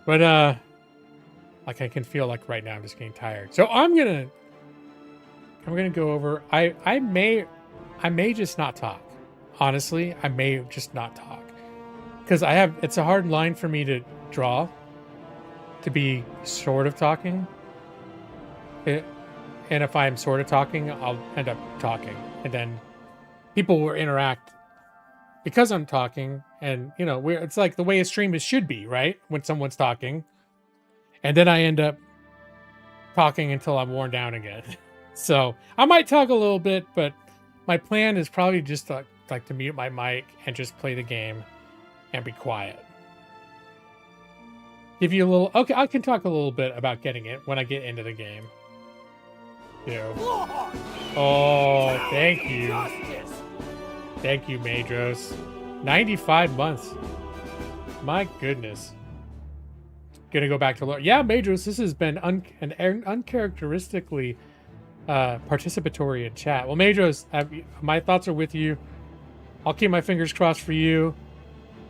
But like, I can feel like right now I'm just getting tired. So I'm gonna go over. I may just not talk. Honestly, I may just not talk, because it's a hard line for me to draw to be sort of talking. And if I'm sort of talking, I'll end up talking, and then people will interact because I'm talking, and it's like the way a stream should be, right? When someone's talking, and then I end up talking until I'm worn down again. So I might talk a little bit, but my plan is probably just to mute my mic and just play the game and be quiet. Give you a little. Okay, I can talk a little bit about getting it when I get into the game. Oh, thank you. Thank you, Madros. 95 months. My goodness. Gonna go back to Lord. Yeah, Madros, this has been uncharacteristically participatory in chat. Well, Madros, my thoughts are with you. I'll keep my fingers crossed for you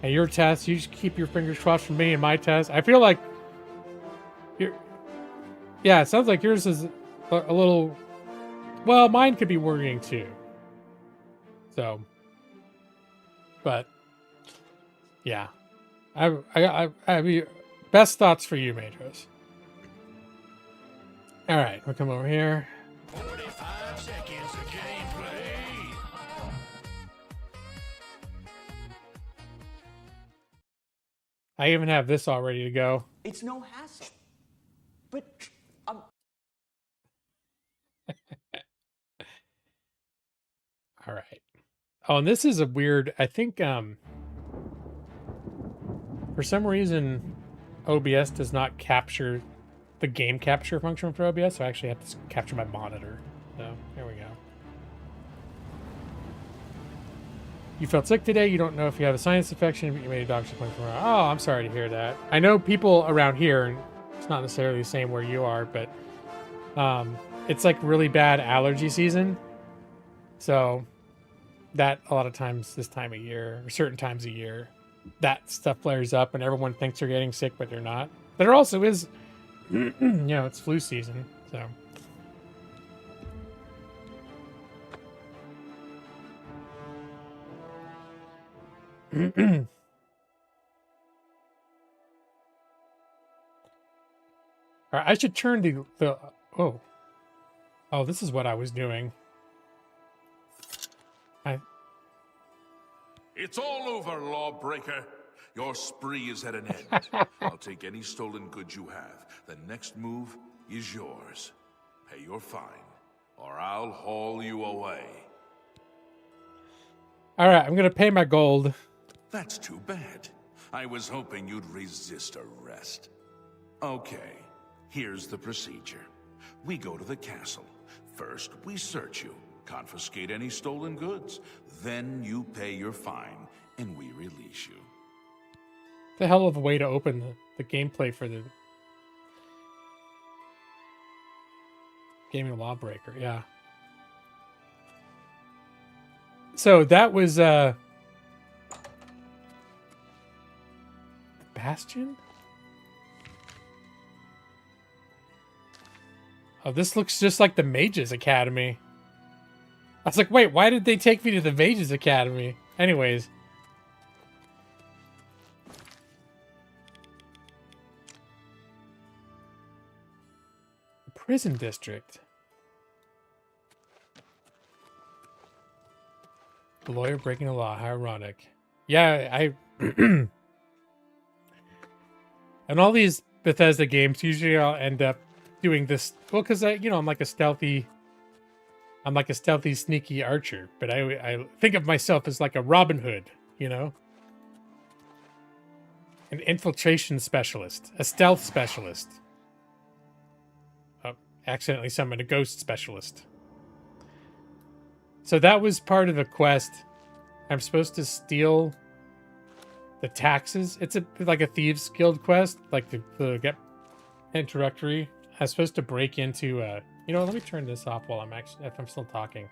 and your test. You just keep your fingers crossed for me and my test. I feel like yeah, it sounds like yours is a little, well, mine could be worrying too. So, but yeah, I best thoughts for you, Madros. All right, we'll come over here. 45 seconds of gameplay. I even have this all ready to go. It's no hassle. But All right. Oh, and this is a weird, I think for some reason OBS does not capture the game capture function for OBS, so I actually have to capture my monitor. So here we go. You felt sick today. You don't know if you have a sinus infection, but you made a doctor's appointment tomorrow. Oh, I'm sorry to hear that. I know people around here, and it's not necessarily the same where you are, but it's like really bad allergy season. So that a lot of times this time of year, or certain times of year, that stuff flares up and everyone thinks they're getting sick, but they're not. There also is, it's flu season, so. All right, I should turn the oh, this is what I was doing. It's all over, lawbreaker. Your spree is at an end. I'll take any stolen goods you have. The next move is yours. Pay your fine, or I'll haul you away. All right, I'm gonna pay my gold. That's too bad. I was hoping you'd resist arrest. Okay, here's the procedure. We go to the castle. First, we search you, confiscate any stolen goods. Then you pay your fine, and we release you. The hell of a way to open the gameplay for the gaming lawbreaker, yeah. So that was Bastion? Oh, this looks just like the Mages Academy. I was like, wait, why did they take me to the Mages Academy? Anyways. Prison district. The lawyer breaking the law. How ironic. Yeah, I... And all these Bethesda games, usually I'll end up doing this. Well, because I'm like a stealthy... I'm like a stealthy, sneaky archer. But I think of myself as like a Robin Hood, you know? An infiltration specialist. A stealth specialist. Oh, accidentally summoned a ghost specialist. So that was part of a quest. I'm supposed to steal the taxes. It's like a Thieves Guild quest, like the get introductory. I'm supposed to break into let me turn this off while if I'm still talking.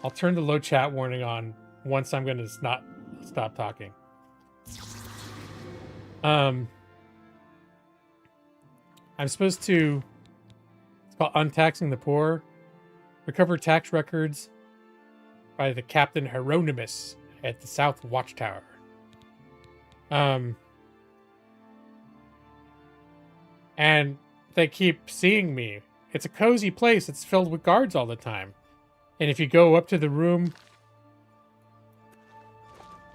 I'll turn the low chat warning on once I'm gonna not stop talking. I'm supposed to, it's called Untaxing the Poor. Recover tax records by the Captain Hieronymus at the South Watchtower. And they keep seeing me. It's a cozy place. It's filled with guards all the time. And if you go up to the room,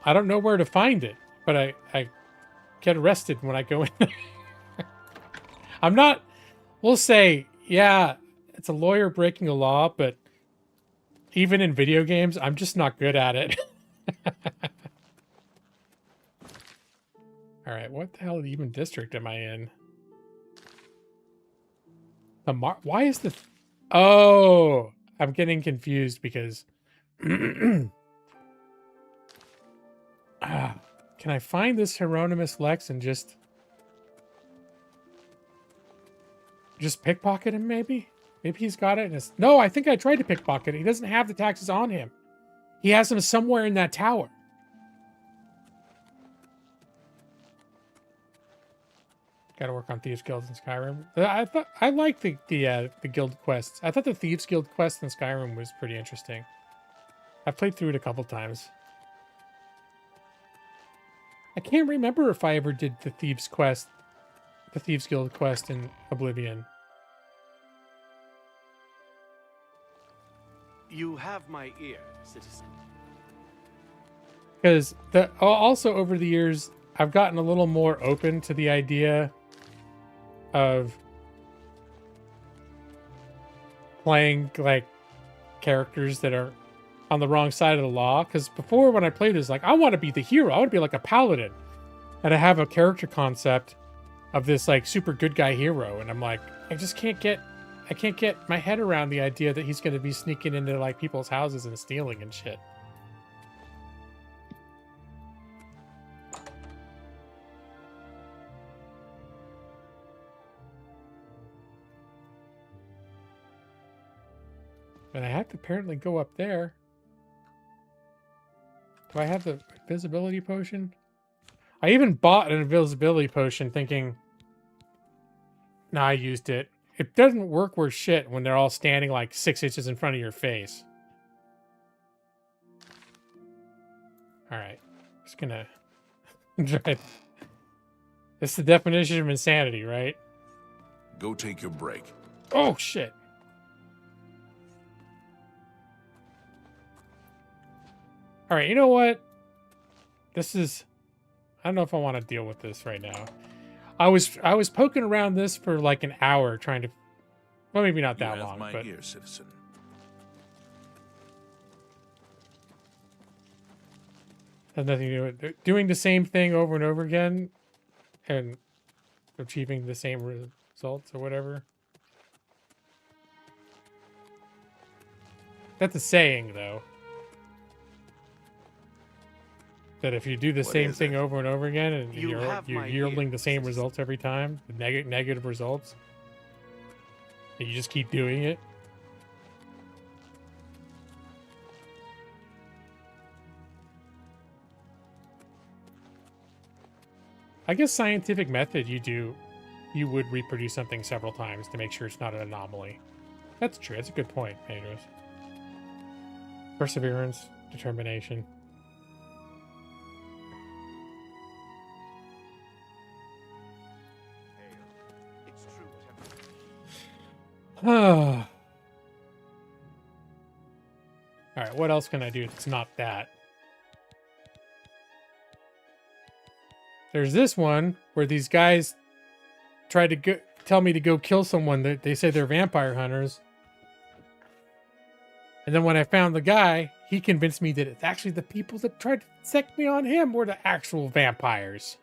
I don't know where to find it, but I get arrested when I go in. I'm not, we'll say, yeah, it's a lawyer breaking a law, but even in video games, I'm just not good at it. All right, what the hell even district am I in? Why is the... Oh, I'm getting confused because... Can I find this Hieronymus Lex and just pickpocket him, maybe? Maybe he's got it. No, I think I tried to pickpocket it. He doesn't have the taxes on him. He has them somewhere in that tower. Got to work on Thieves Guilds in Skyrim. I like the guild quests. I thought the Thieves Guild quest in Skyrim was pretty interesting. I've played through it a couple times. I can't remember if I ever did the Thieves Guild quest in Oblivion. You have my ear, citizen. Because also over the years, I've gotten a little more open to the idea of playing like characters that are on the wrong side of the law. Because before, when I played this, like, I want to be the hero. I want to be like a paladin, and I have a character concept of this like super good guy hero, and I'm like, I can't get my head around the idea that he's going to be sneaking into like people's houses and stealing and shit. And I have to apparently go up there. Do I have the invisibility potion? I even bought an invisibility potion thinking, nah, I used it. It doesn't work worth shit when they're all standing like 6 inches in front of your face. All right. Just gonna try. It's the definition of insanity, right? Go take your break. Oh, shit. All right, you know what? This is... I don't know if I want to deal with this right now. I was poking around this for like an hour trying to... Well, maybe not that long, my but... ear, citizen. Has nothing to do with it. Doing the same thing over and over again. And achieving the same results or whatever. That's a saying, though. That if you do the same thing over and over again, and you're yielding the same results every time, the negative results, and you just keep doing it. I guess scientific method, you would reproduce something several times to make sure it's not an anomaly. That's true. That's a good point, Pedros. Perseverance, determination. All right, what else can I do that's not that? There's this one where these guys tried to tell me to go kill someone that they say they're vampire hunters. And then when I found the guy, he convinced me that it's actually the people that tried to set me on him were the actual vampires.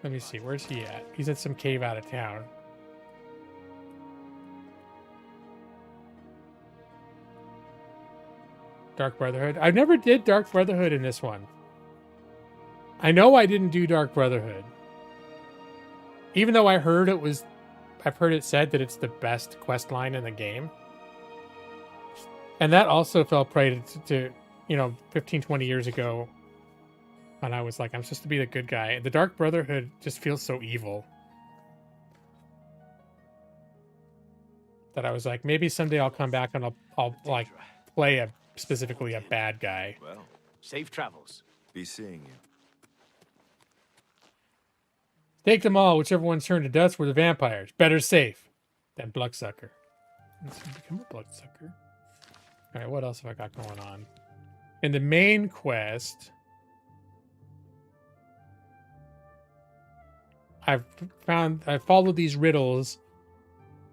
Let me see, where's he at? He's at some cave out of town. Dark Brotherhood. I never did Dark Brotherhood in this one. I know I didn't do Dark Brotherhood. Even though I've heard it said that it's the best quest line in the game. And that also fell prey to 15, 20 years ago. And I was like, I'm supposed to be the good guy. The Dark Brotherhood just feels so evil. That I was like, maybe someday I'll come back and I'll like play specifically a bad guy. Well, safe travels. Be seeing you. Take them all, whichever one's turned to dust were the vampires. Better safe than bloodsucker. Let's become a bloodsucker. All right, what else have I got going on? In the main quest, I followed these riddles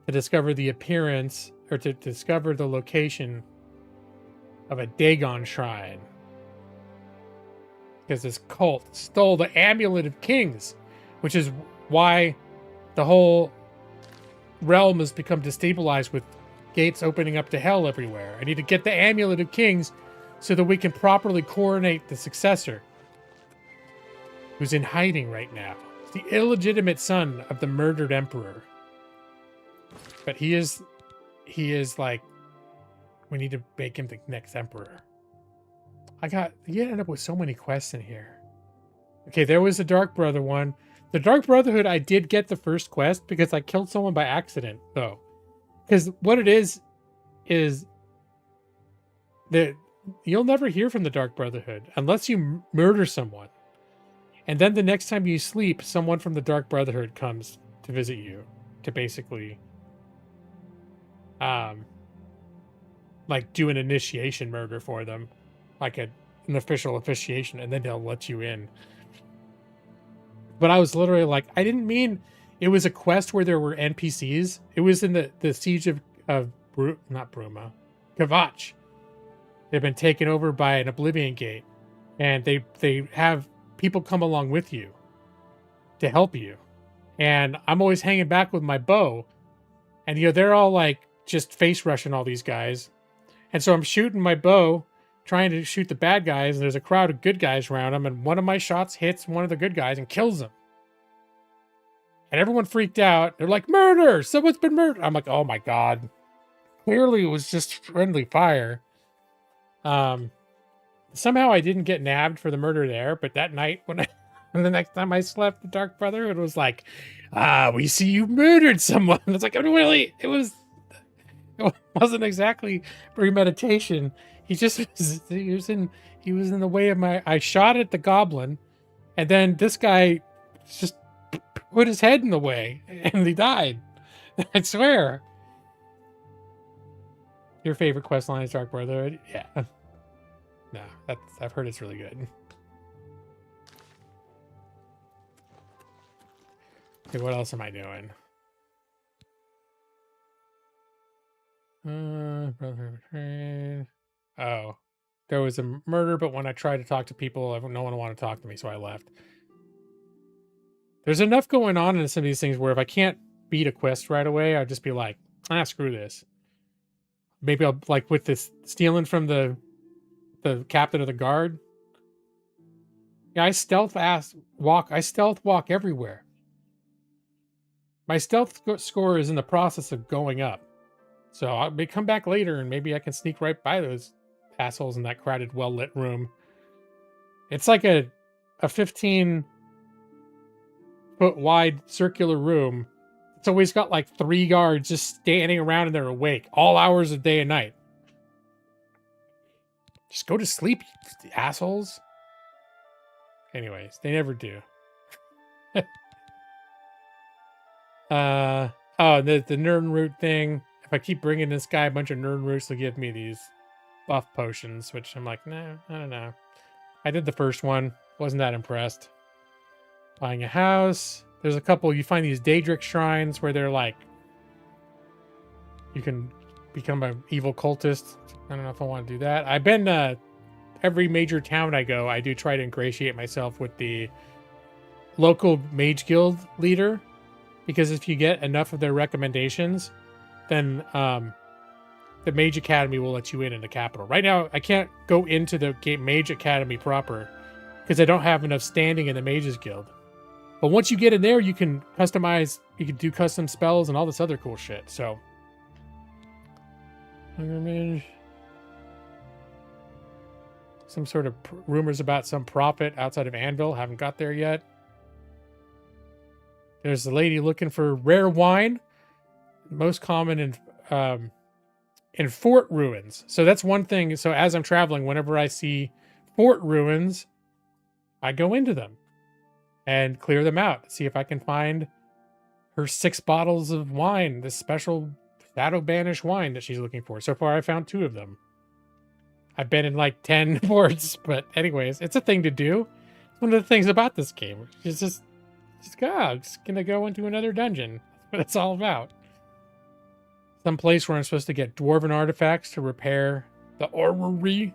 to discover the appearance, or to discover the location of a Dagon shrine. Because this cult stole the Amulet of Kings, which is why the whole realm has become destabilized with gates opening up to hell everywhere. I need to get the Amulet of Kings so that we can properly coronate the successor, who's in hiding right now. The illegitimate son of the murdered emperor. But he is like, we need to make him the next emperor. You end up with so many quests in here. Okay, there was the Dark Brother one. The Dark Brotherhood, I did get the first quest because I killed someone by accident, though. Because what it is that you'll never hear from the Dark Brotherhood unless you murder someone. And then the next time you sleep, someone from the Dark Brotherhood comes to visit you to basically like do an initiation murder for them, like an official officiation, and then they'll let you in. But I was literally like, I didn't mean it was a quest where there were NPCs. It was in the siege of not Bruma, Kavach. They've been taken over by an Oblivion gate, and they have people come along with you to help you. And I'm always hanging back with my bow, and they're all like just face rushing all these guys. And so I'm shooting my bow, trying to shoot the bad guys, and there's a crowd of good guys around them, and one of my shots hits one of the good guys and kills him. And everyone freaked out. They're like, murder! Someone's been murdered! I'm like, oh my god. Clearly it was just friendly fire. Somehow I didn't get nabbed for the murder there, but that night, when the next time I slept, the Dark Brotherhood was like, we see you murdered someone. It's like, really? It wasn't exactly premeditation. He was in the way of I shot at the goblin, and then this guy just put his head in the way, and he died. I swear. Your favorite quest line is Dark Brotherhood? Yeah. No, I've heard it's really good. Okay, what else am I doing? Oh, there was a murder, but when I tried to talk to people, no one wanted to talk to me, so I left. There's enough going on in some of these things where if I can't beat a quest right away, I'll just be like, screw this. Maybe I'll, like with this stealing from the captain of the guard. Yeah, I stealth walk everywhere. My stealth score is in the process of going up. So I may come back later and maybe I can sneak right by those assholes in that crowded, well-lit room. It's like a 15-foot wide circular room. It's always got like 3 guards just standing around and they're awake all hours of day and night. Just go to sleep, you assholes. Anyways, they never do. The Nirnroot thing. If I keep bringing this guy a bunch of Nirnroots, he'll give me these buff potions, which I'm like, nah, I don't know. I did the first one. Wasn't that impressed. Buying a house. There's a couple, you find these Daedric shrines where they're like, you can become an evil cultist. I don't know if I want to do that. I've been, every major town I go, I do try to ingratiate myself with the local mage guild leader. Because if you get enough of their recommendations, then the Mage Academy will let you in the capital. Right now, I can't go into the Mage Academy proper because I don't have enough standing in the Mages Guild. But once you get in there, you can customize, you can do custom spells and all this other cool shit. So, some sort of rumors about some prophet outside of Anvil. Haven't got there yet. There's a lady looking for rare wine, most common in fort ruins. So that's one thing. So as I'm traveling, whenever I see fort ruins, I go into them and clear them out. See if I can find her 6 bottles of wine, this special Shadow Banish wine that she's looking for. So far, I found 2 of them. I've been in like 10 forts, but anyways, it's a thing to do. It's one of the things about this game. It's just gonna go into another dungeon. That's what it's all about. Some place where I'm supposed to get dwarven artifacts to repair the orrery.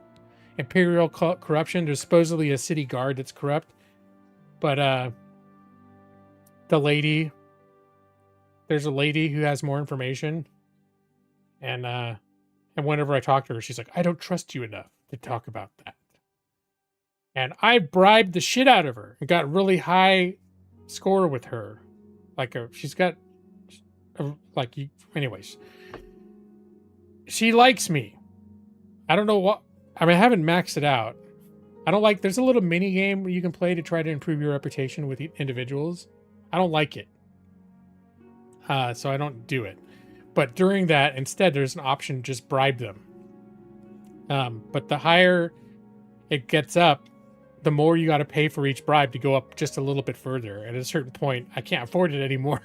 Imperial corruption. There's supposedly a city guard that's corrupt. But there's a lady who has more information. And whenever I talk to her, she's like, I don't trust you enough to talk about that. And I bribed the shit out of her and got really high score with her. Anyways. She likes me. I don't know what, I haven't maxed it out. There's a little mini game where you can play to try to improve your reputation with individuals. I don't like it. So I don't do it. But during that, instead, there's an option, just bribe them. But the higher it gets up, the more you got to pay for each bribe to go up just a little bit further. And at a certain point, I can't afford it anymore.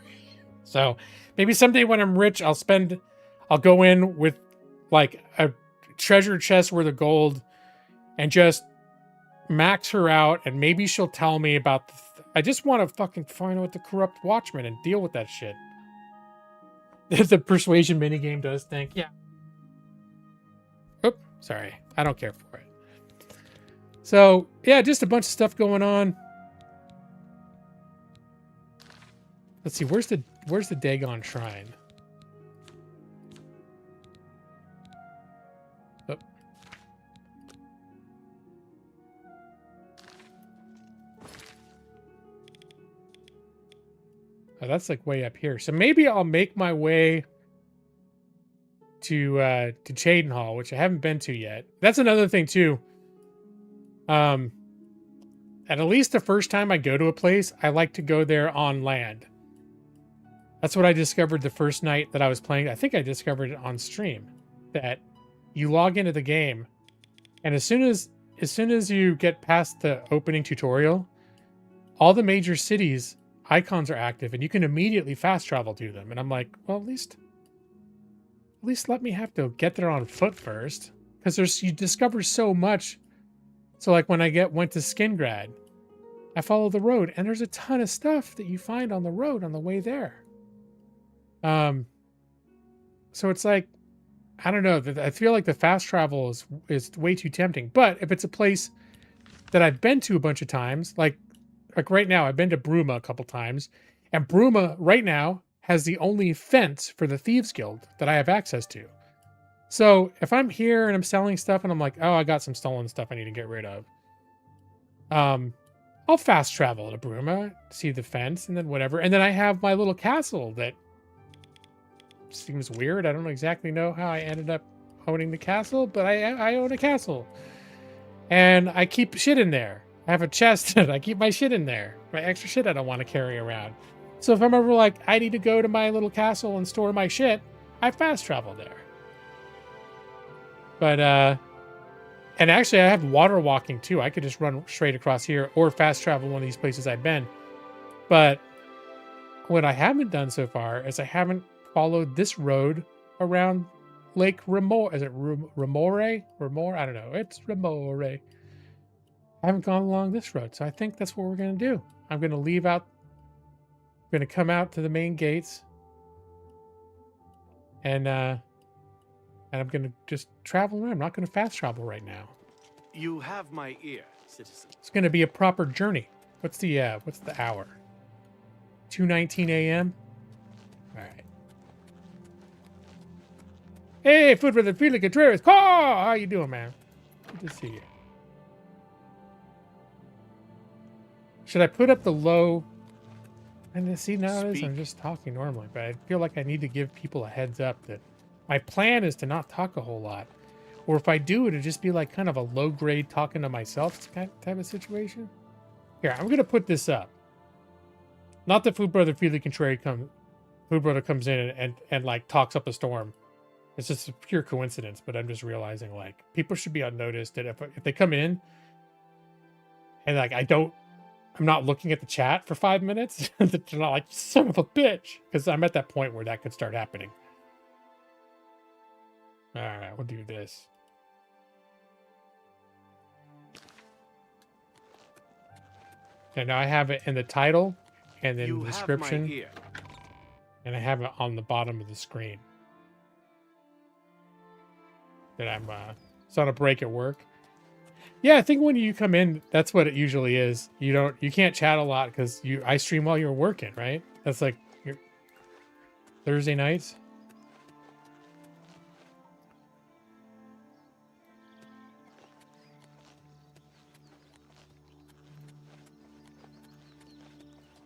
So maybe someday when I'm rich, I'll go in with like a treasure chest worth of gold and just max her out. And maybe she'll tell me about I just want to fucking find out the corrupt watchman and deal with that shit. The persuasion minigame does think, yeah. Oop, sorry. I don't care for it. So, yeah, just a bunch of stuff going on. Let's see, where's the Dagon Shrine? Oh. Oh, that's like way up here. So maybe I'll make my way to Cheydinhal, which I haven't been to yet. That's another thing too. At least the first time I go to a place, I like to go there on land. That's what I discovered the first night that I was playing. I think I discovered it on stream, that you log into the game, and as soon as you get past the opening tutorial, all the major cities icons are active, and you can immediately fast travel to them. And I'm like, well, at least let me have to get there on foot first, because you discover so much. So like when I went to Skingrad, I followed the road, and there's a ton of stuff that you find on the road on the way there. So it's like, I don't know, I feel like the fast travel is way too tempting. But if it's a place that I've been to a bunch of times, like like right now, I've been to Bruma a couple times, and Bruma right now has the only fence for the Thieves Guild that I have access to. So if I'm here and I'm selling stuff and I'm like, oh, I got some stolen stuff I need to get rid of, I'll fast travel to Bruma, see the fence, and then whatever. And then I have my little castle that seems weird. I don't exactly know how I ended up owning the castle, but I own a castle. And I keep shit in there. I have a chest and I keep my shit in there. My extra shit I don't want to carry around. So if I'm ever like, I need to go to my little castle and store my shit, I fast travel there. But, and actually I have water walking too. I could just run straight across here or fast travel one of these places I've been. But what I haven't done so far is I haven't followed this road around Lake Remore. Is it Remore? Remore? I don't know. It's Remore. I haven't gone along this road. So I think that's what we're going to do. I'm going to leave out. I'm going to come out to the main gates. And I'm going to just travel around. I'm not going to fast travel right now. You have my ear, citizen. It's going to be a proper journey. What's the hour? 2:19 a.m. All right. Hey, food for the Felix Contreras. Caw! How you doing, man? Good to see you. Should I put up the low? And see, nowadays I'm just talking normally, but I feel like I need to give people a heads up that my plan is to not talk a whole lot. Or if I do, it'll just be like kind of a low grade talking to myself type of situation. Here, I'm going to put this up. Not that Food Brother Felix Contreras Food Brother comes in and like talks up a storm. It's just a pure coincidence, but I'm just realizing like people should be on notice that if they come in and like I'm not looking at the chat for 5 minutes, that they're not like, son of a bitch, because I'm at that point where that could start happening. All right, we'll do this. And now I have it in the title and in the description, and I have it on the bottom of the screen. That I'm it's on a break at work. Yeah, I think when you come in, that's what it usually is. You can't chat a lot because I stream while you're working, right? That's like your Thursday nights.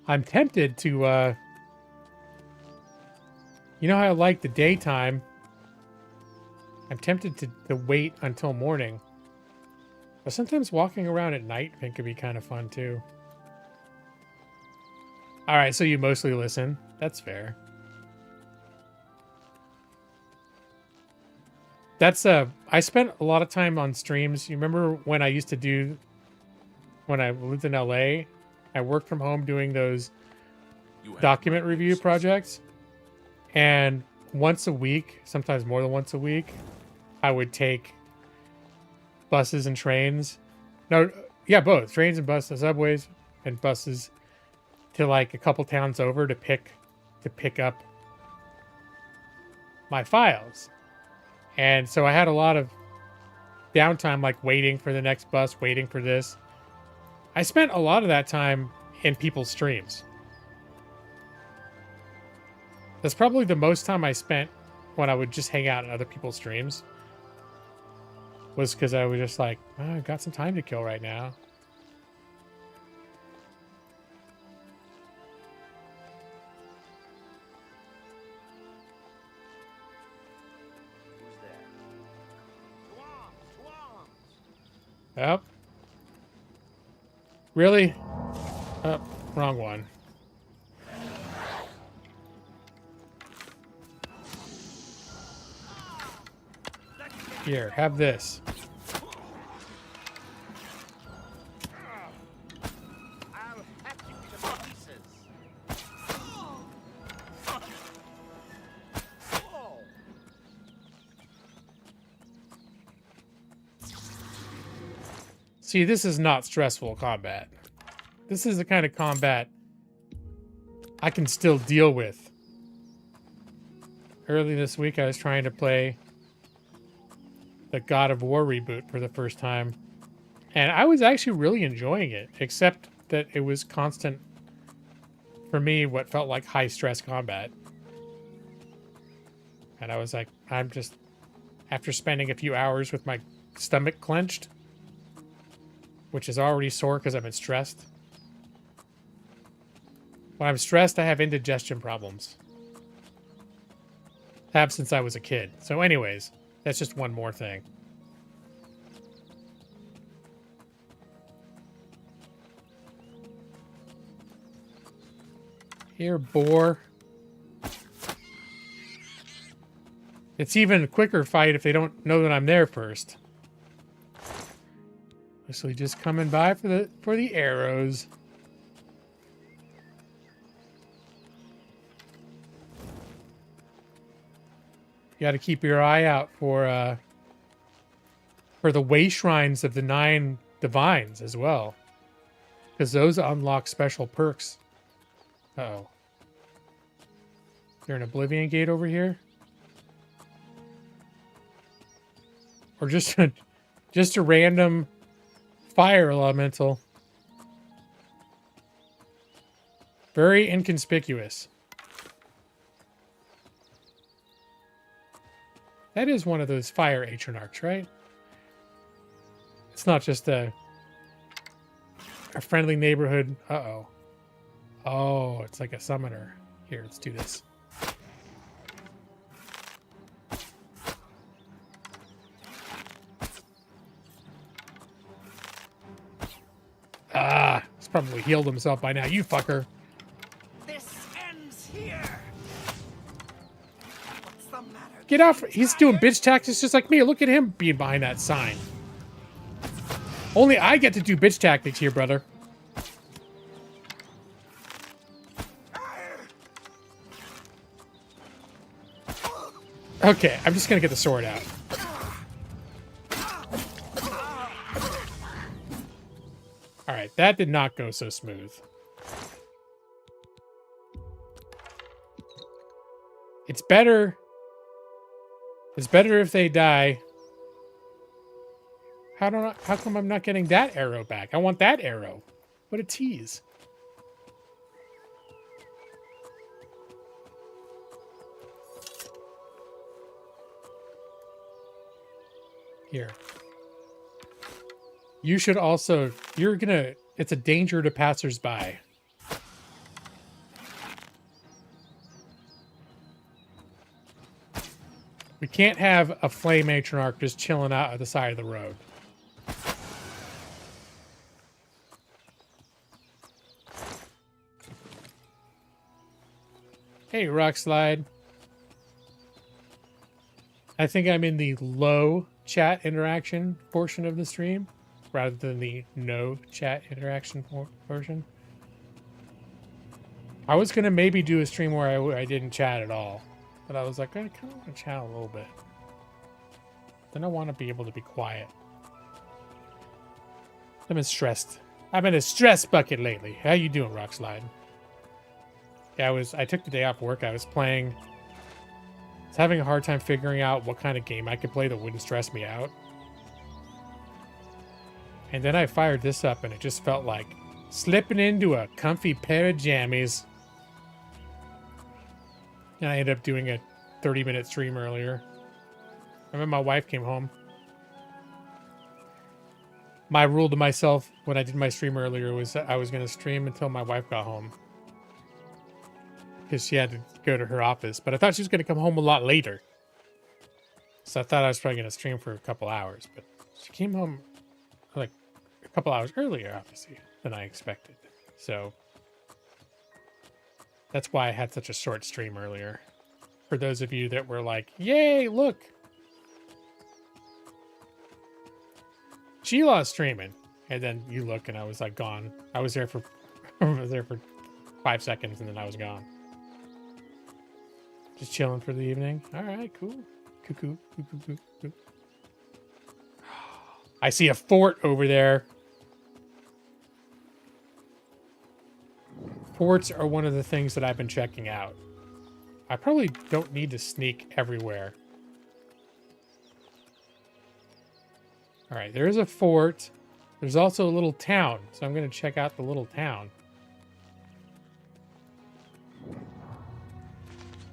I'm tempted to you know how I like the daytime. I'm tempted to wait until morning. But sometimes walking around at night I think could be kind of fun too. All right, so you mostly listen. That's fair. That's I spent a lot of time on streams. You remember when I used to do when I lived in LA? I worked from home doing those document review projects. And once a week, sometimes more than once a week, I would take buses and trains. No, yeah, both. Trains and buses, subways and buses to like a couple towns over to pick up my files. And so I had a lot of downtime, like waiting for the next bus, waiting for this. I spent a lot of that time in people's streams. That's probably the most time I spent when I would just hang out in other people's streams. Was because I was just like, oh, I've got some time to kill right now. Yep. Really? Oh, wrong one. Here, have this. See, this is not stressful combat. This is the kind of combat I can still deal with. Early this week, I was trying to play the God of War reboot for the first time. And I was actually really enjoying it, except that it was constant, for me, what felt like high stress combat. And I was like, I'm just, after spending a few hours with my stomach clenched, which is already sore because I've been stressed. When I'm stressed, I have indigestion problems. Have since I was a kid. So anyways, that's just one more thing. Here, boar. It's even a quicker fight if they don't know that I'm there first. Mostly just coming by for the arrows. You got to keep your eye out for the way shrines of the 9 divines as well, because those unlock special perks. Uh-oh. Is there an Oblivion gate over here? Or just a random fire elemental. Very inconspicuous. That is one of those fire Atronarchs, right? It's not just a friendly neighborhood. Uh-oh. Oh, it's like a summoner. Here, let's do this. Ah, he's probably healed himself by now. You fucker. This ends here. What's the matter? Get off. He's doing bitch tactics just like me. Look at him being behind that sign. Only I get to do bitch tactics here, brother. Okay, I'm just gonna get the sword out. Alright, that did not go so smooth. It's better. It's better if they die. How come I'm not getting that arrow back? I want that arrow. What a tease. Here. You should also, it's a danger to passersby. We can't have a flame Atronarch just chilling out at the side of the road. Hey, Rock Slide. I think I'm in the low chat interaction portion of the stream rather than the no chat interaction portion. I was going to maybe do a stream where I didn't chat at all, but I was like, I kind of want to chat a little bit. Then I want to be able to be quiet. I'm stressed. I've been a stress bucket lately. How you doing, Rock Slide? Yeah, I took the day off work. I was having a hard time figuring out what kind of game I could play that wouldn't stress me out. And then I fired this up and it just felt like slipping into a comfy pair of jammies. And I ended up doing a 30-minute stream earlier. I remember my wife came home. My rule to myself when I did my stream earlier was that I was going to stream until my wife got home. Because she had to go to her office. But I thought she was going to come home a lot later. So I thought I was probably going to stream for a couple hours. But she came home like a couple hours earlier, obviously, than I expected. So that's why I had such a short stream earlier. For those of you that were like, yay, look. Sheila's streaming. And then you look and I was like gone. I was there for 5 seconds and then I was gone. Just chilling for the evening. All right, cool. Cuckoo. I see a fort over there. Forts are one of the things that I've been checking out. I probably don't need to sneak everywhere. All right, there's a fort. There's also a little town, so I'm going to check out the little town.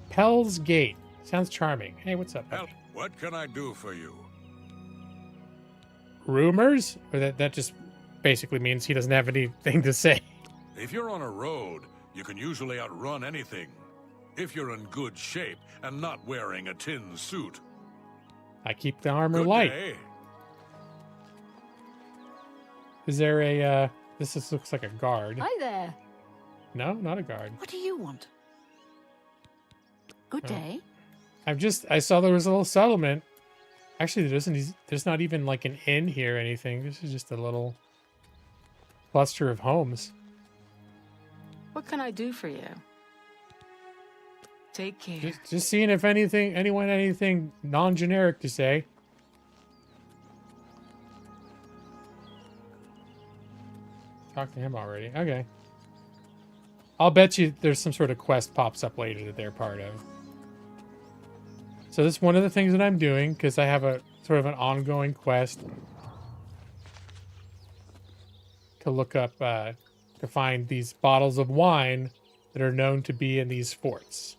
Pell's Gate. Sounds charming. Hey, what's up? Help. What can I do for you? Rumors? Or that just basically means he doesn't have anything to say. If you're on a road, you can usually outrun anything. If you're in good shape and not wearing a tin suit. I keep the armor Good light. day. Is there a, looks like a guard. Hi there. No, not a guard. What do you want? Good day. I saw there was a little settlement. Actually, there's not even like an inn here or anything. This is just a little cluster of homes. What can I do for you? Take care. Just seeing if anyone had anything non-generic to say. Talked to him already. Okay. I'll bet you there's some sort of quest pops up later that they're part of. So this is one of the things that I'm doing because I have a sort of an ongoing quest to look up, to find these bottles of wine that are known to be in these forts.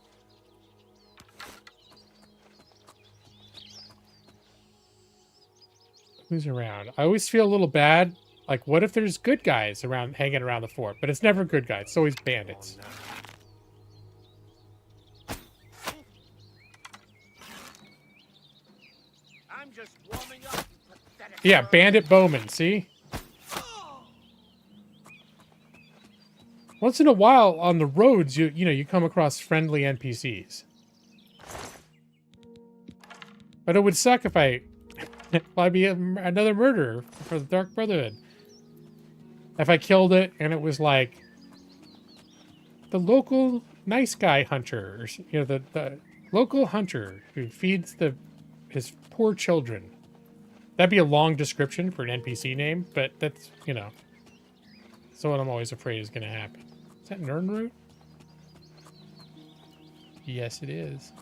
Who's around? I always feel a little bad. Like, what if there's good guys around, hanging around the fort? But it's never good guys. It's always bandits. I'm just warming up, you pathetic Yeah, bird. bandit bowmen, see? Once in a while on the roads, you come across friendly NPCs. But it would suck if I'd be another murderer for the Dark Brotherhood. If I killed it and it was like the local nice guy hunter, or, the local hunter who feeds his poor children. That'd be a long description for an NPC name, but that's, so what I'm always afraid is going to happen. Is that Nernroot? Yes, it is.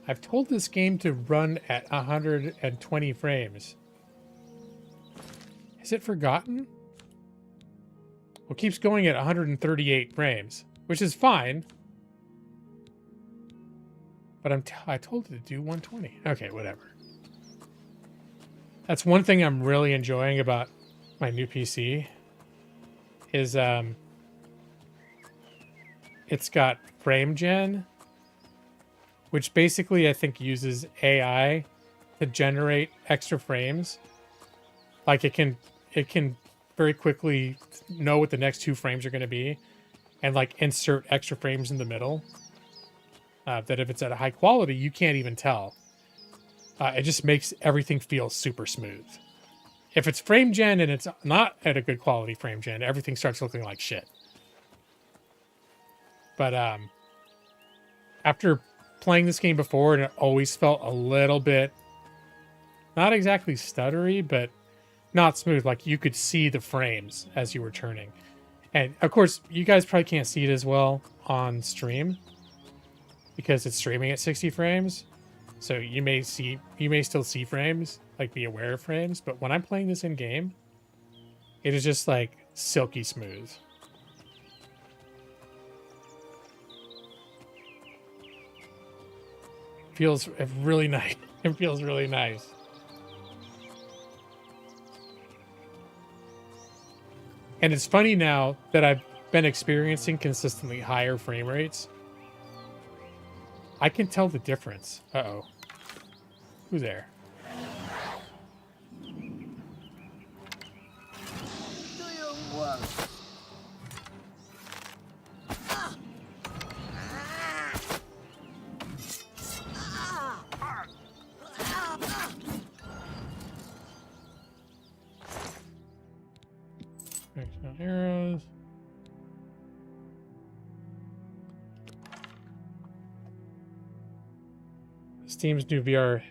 I've told this game to run at 120 frames. Is it forgotten? Well, it keeps going at 138 frames, which is fine. But I told it to do 120. Okay, whatever. That's one thing I'm really enjoying about my new PC is it's got frame gen, which basically I think uses AI to generate extra frames. Like it can very quickly know what the next 2 frames are going to be and like insert extra frames in the middle. That if it's at a high quality, you can't even tell. It just makes everything feel super smooth. If it's frame gen and it's not at a good quality frame gen, everything starts looking like shit. But after playing this game before, and it always felt a little bit, not exactly stuttery, but not smooth. Like you could see the frames as you were turning. And of course, you guys probably can't see it as well on stream because it's streaming at 60 frames. So you may still see frames, like be aware of frames. But when I'm playing this in game, it is just like silky smooth. Feels really nice. It feels really nice. And it's funny now that I've been experiencing consistently higher frame rates. I can tell the difference. Uh-oh. Who's there? Do your work. Extra arrows. Steam's new VR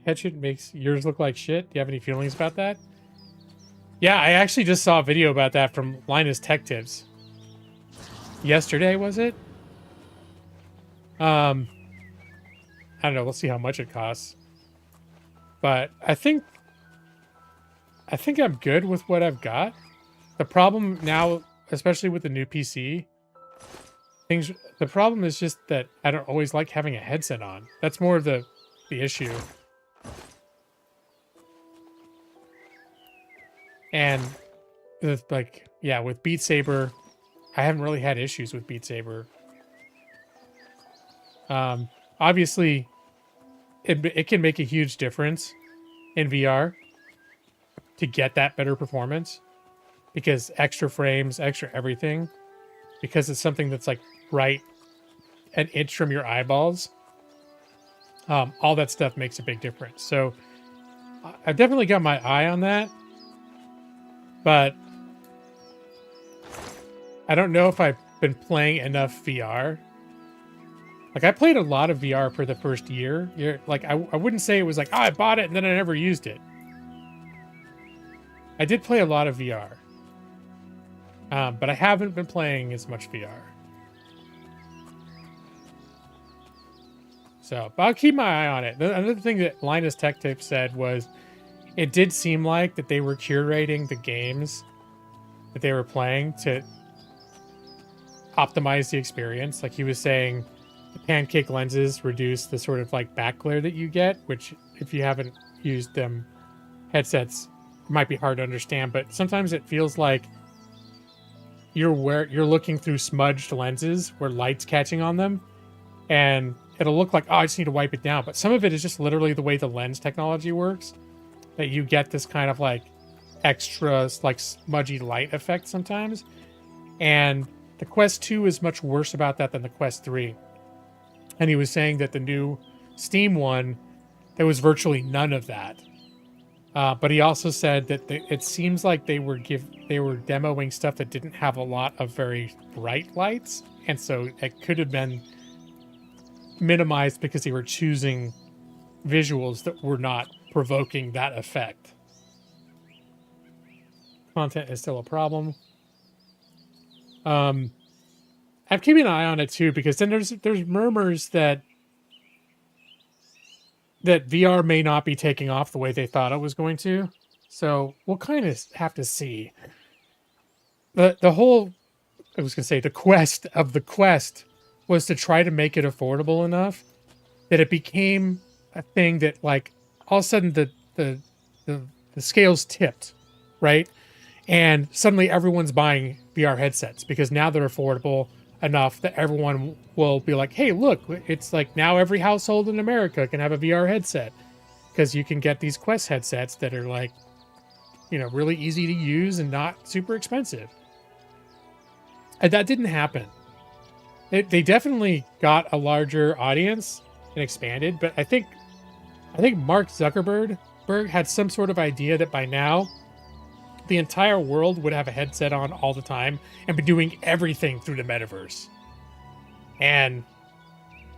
headshot makes yours look like shit. Do you have any feelings about that? Yeah, I actually just saw a video about that from Linus Tech Tips. yesterday, was it? I don't know. We'll see how much it costs. But I think I'm good with what I've got. The problem now, especially with the new PC, the problem is just that I don't always like having a headset on. That's more of the issue. And with with Beat Saber, I haven't really had issues with Beat Saber. Obviously, it can make a huge difference in VR to get that better performance, because extra frames, extra everything, because it's something that's like right an inch from your eyeballs. All that stuff makes a big difference. So I've definitely got my eye on that, but I don't know if I've been playing enough VR. Like, I played a lot of VR for the first year. Like, I wouldn't say it was like, oh, I bought it and then I never used it. I did play a lot of VR. But I haven't been playing as much VR. So, but I'll keep my eye on it. Another thing that Linus Tech Tip said was, it did seem like that they were curating the games that they were playing to optimize the experience. Like, he was saying, the pancake lenses reduce the sort of like back glare that you get, which if you haven't used them headsets, it might be hard to understand, but sometimes it feels like you're looking through smudged lenses where light's catching on them, and it'll look like, oh, I just need to wipe it down. But some of it is just literally the way the lens technology works, that you get this kind of like extra like smudgy light effect sometimes. And the Quest 2 is much worse about that than the Quest 3. And he was saying that the new Steam one, there was virtually none of that. But he also said that it seems like they were demoing stuff that didn't have a lot of very bright lights, and so it could have been minimized because they were choosing visuals that were not provoking that effect. Content is still a problem. I'm keeping an eye on it too, because then there's murmurs that VR may not be taking off the way they thought it was going to. So we'll kind of have to see. The quest of the Quest was to try to make it affordable enough that it became a thing that, like, all of a sudden the scales tipped, right? And suddenly everyone's buying VR headsets because now they're affordable enough that everyone will be like, hey, look, it's like now every household in America can have a VR headset, because you can get these Quest headsets that are like, really easy to use and not super expensive. And that didn't happen. They definitely got a larger audience and expanded, but I think Mark Zuckerberg had some sort of idea that by now the entire world would have a headset on all the time and be doing everything through the metaverse. And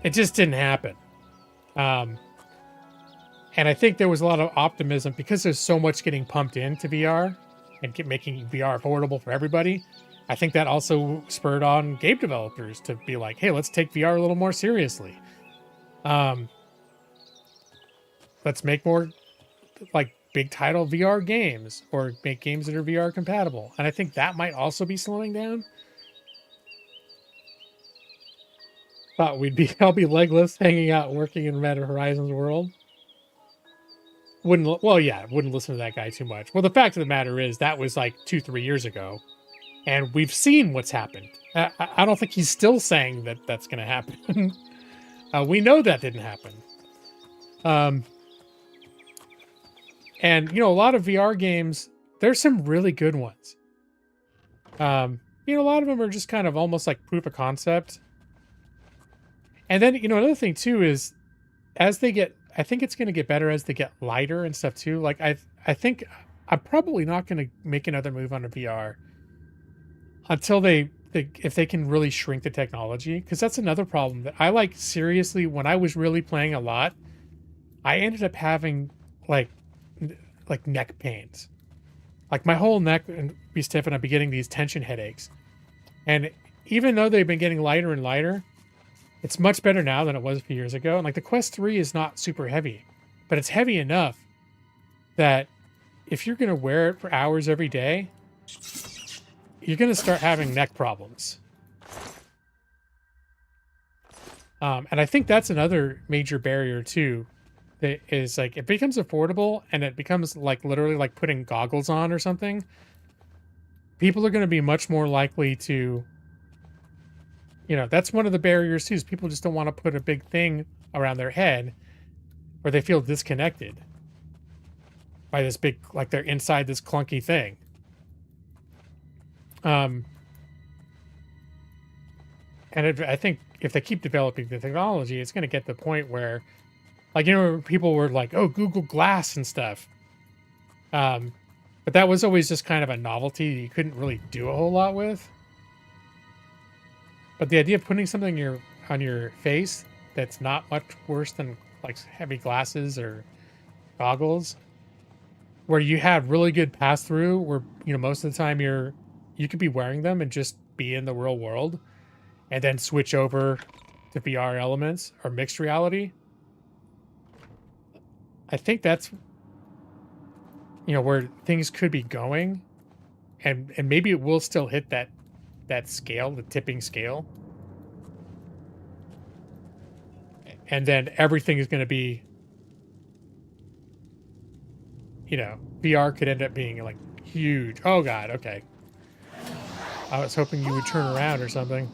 it just didn't happen. And I think there was a lot of optimism because there's so much getting pumped into VR and making VR affordable for everybody. I think that also spurred on game developers to be like, hey, let's take VR a little more seriously. Let's make more like big title VR games, or make games that are VR compatible. And I think that might also be slowing down. Thought I'll be legless, hanging out, working in Meta Horizons world. Wouldn't listen to that guy too much. Well, the fact of the matter is that was like 2-3 years ago, and we've seen what's happened. I don't think he's still saying that that's going to happen. We know that didn't happen. And, a lot of VR games, there's some really good ones. A lot of them are just kind of almost like proof of concept. And then, another thing too is, I think it's going to get better as they get lighter and stuff too. Like, I think I'm probably not going to make another move on a VR until if they can really shrink the technology. Because that's another problem that I seriously, when I was really playing a lot, I ended up having like neck pains. Like, my whole neck would be stiff and I'd be getting these tension headaches. And even though they've been getting lighter and lighter, it's much better now than it was a few years ago. And like the Quest 3 is not super heavy, but it's heavy enough that if you're going to wear it for hours every day, you're going to start having neck problems. And I think that's another major barrier too. That is like, it becomes affordable and it becomes like literally like putting goggles on or something. People are going to be much more likely to, you know, that's one of the barriers too, is people just don't want to put a big thing around their head where they feel disconnected by this big, like they're inside this clunky thing. And I think if they keep developing the technology, it's going to get to the point where, like, you know, people were like, oh, Google Glass and stuff. But that was always just kind of a novelty you couldn't really do a whole lot with. But the idea of putting something on your face that's not much worse than like heavy glasses or goggles, where you have really good pass through, where, you know, most of the time you could be wearing them and just be in the real world, and then switch over to VR elements or mixed reality. I think that's, you know, where things could be going, and maybe it will still hit that scale, the tipping scale. And then everything is going to be, you know, VR could end up being like huge. Oh God, okay. I was hoping you would turn around or something.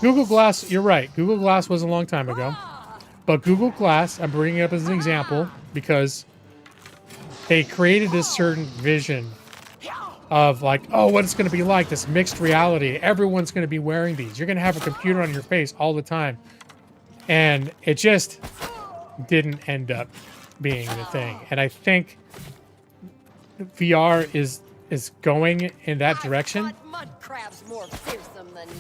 Google Glass, you're right. Google Glass was a long time ago. But Google Glass, I'm bringing it up as an example because they created this certain vision of like, oh, what it's going to be like, this mixed reality. Everyone's going to be wearing these. You're going to have a computer on your face all the time. And it just didn't end up being the thing. And I think VR is going in that direction.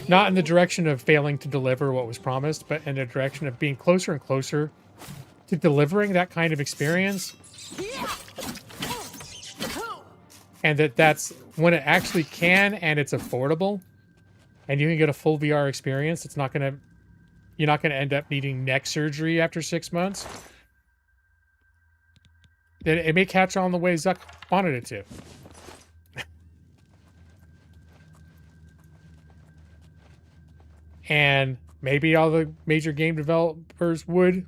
Not in the direction of failing to deliver what was promised, but in the direction of being closer and closer to delivering that kind of experience. And that's when it actually can, and it's affordable, and you can get a full VR experience. You're not gonna end up needing neck surgery after 6 months. Then it may catch on the way Zuck wanted it to. And maybe all the major game developers would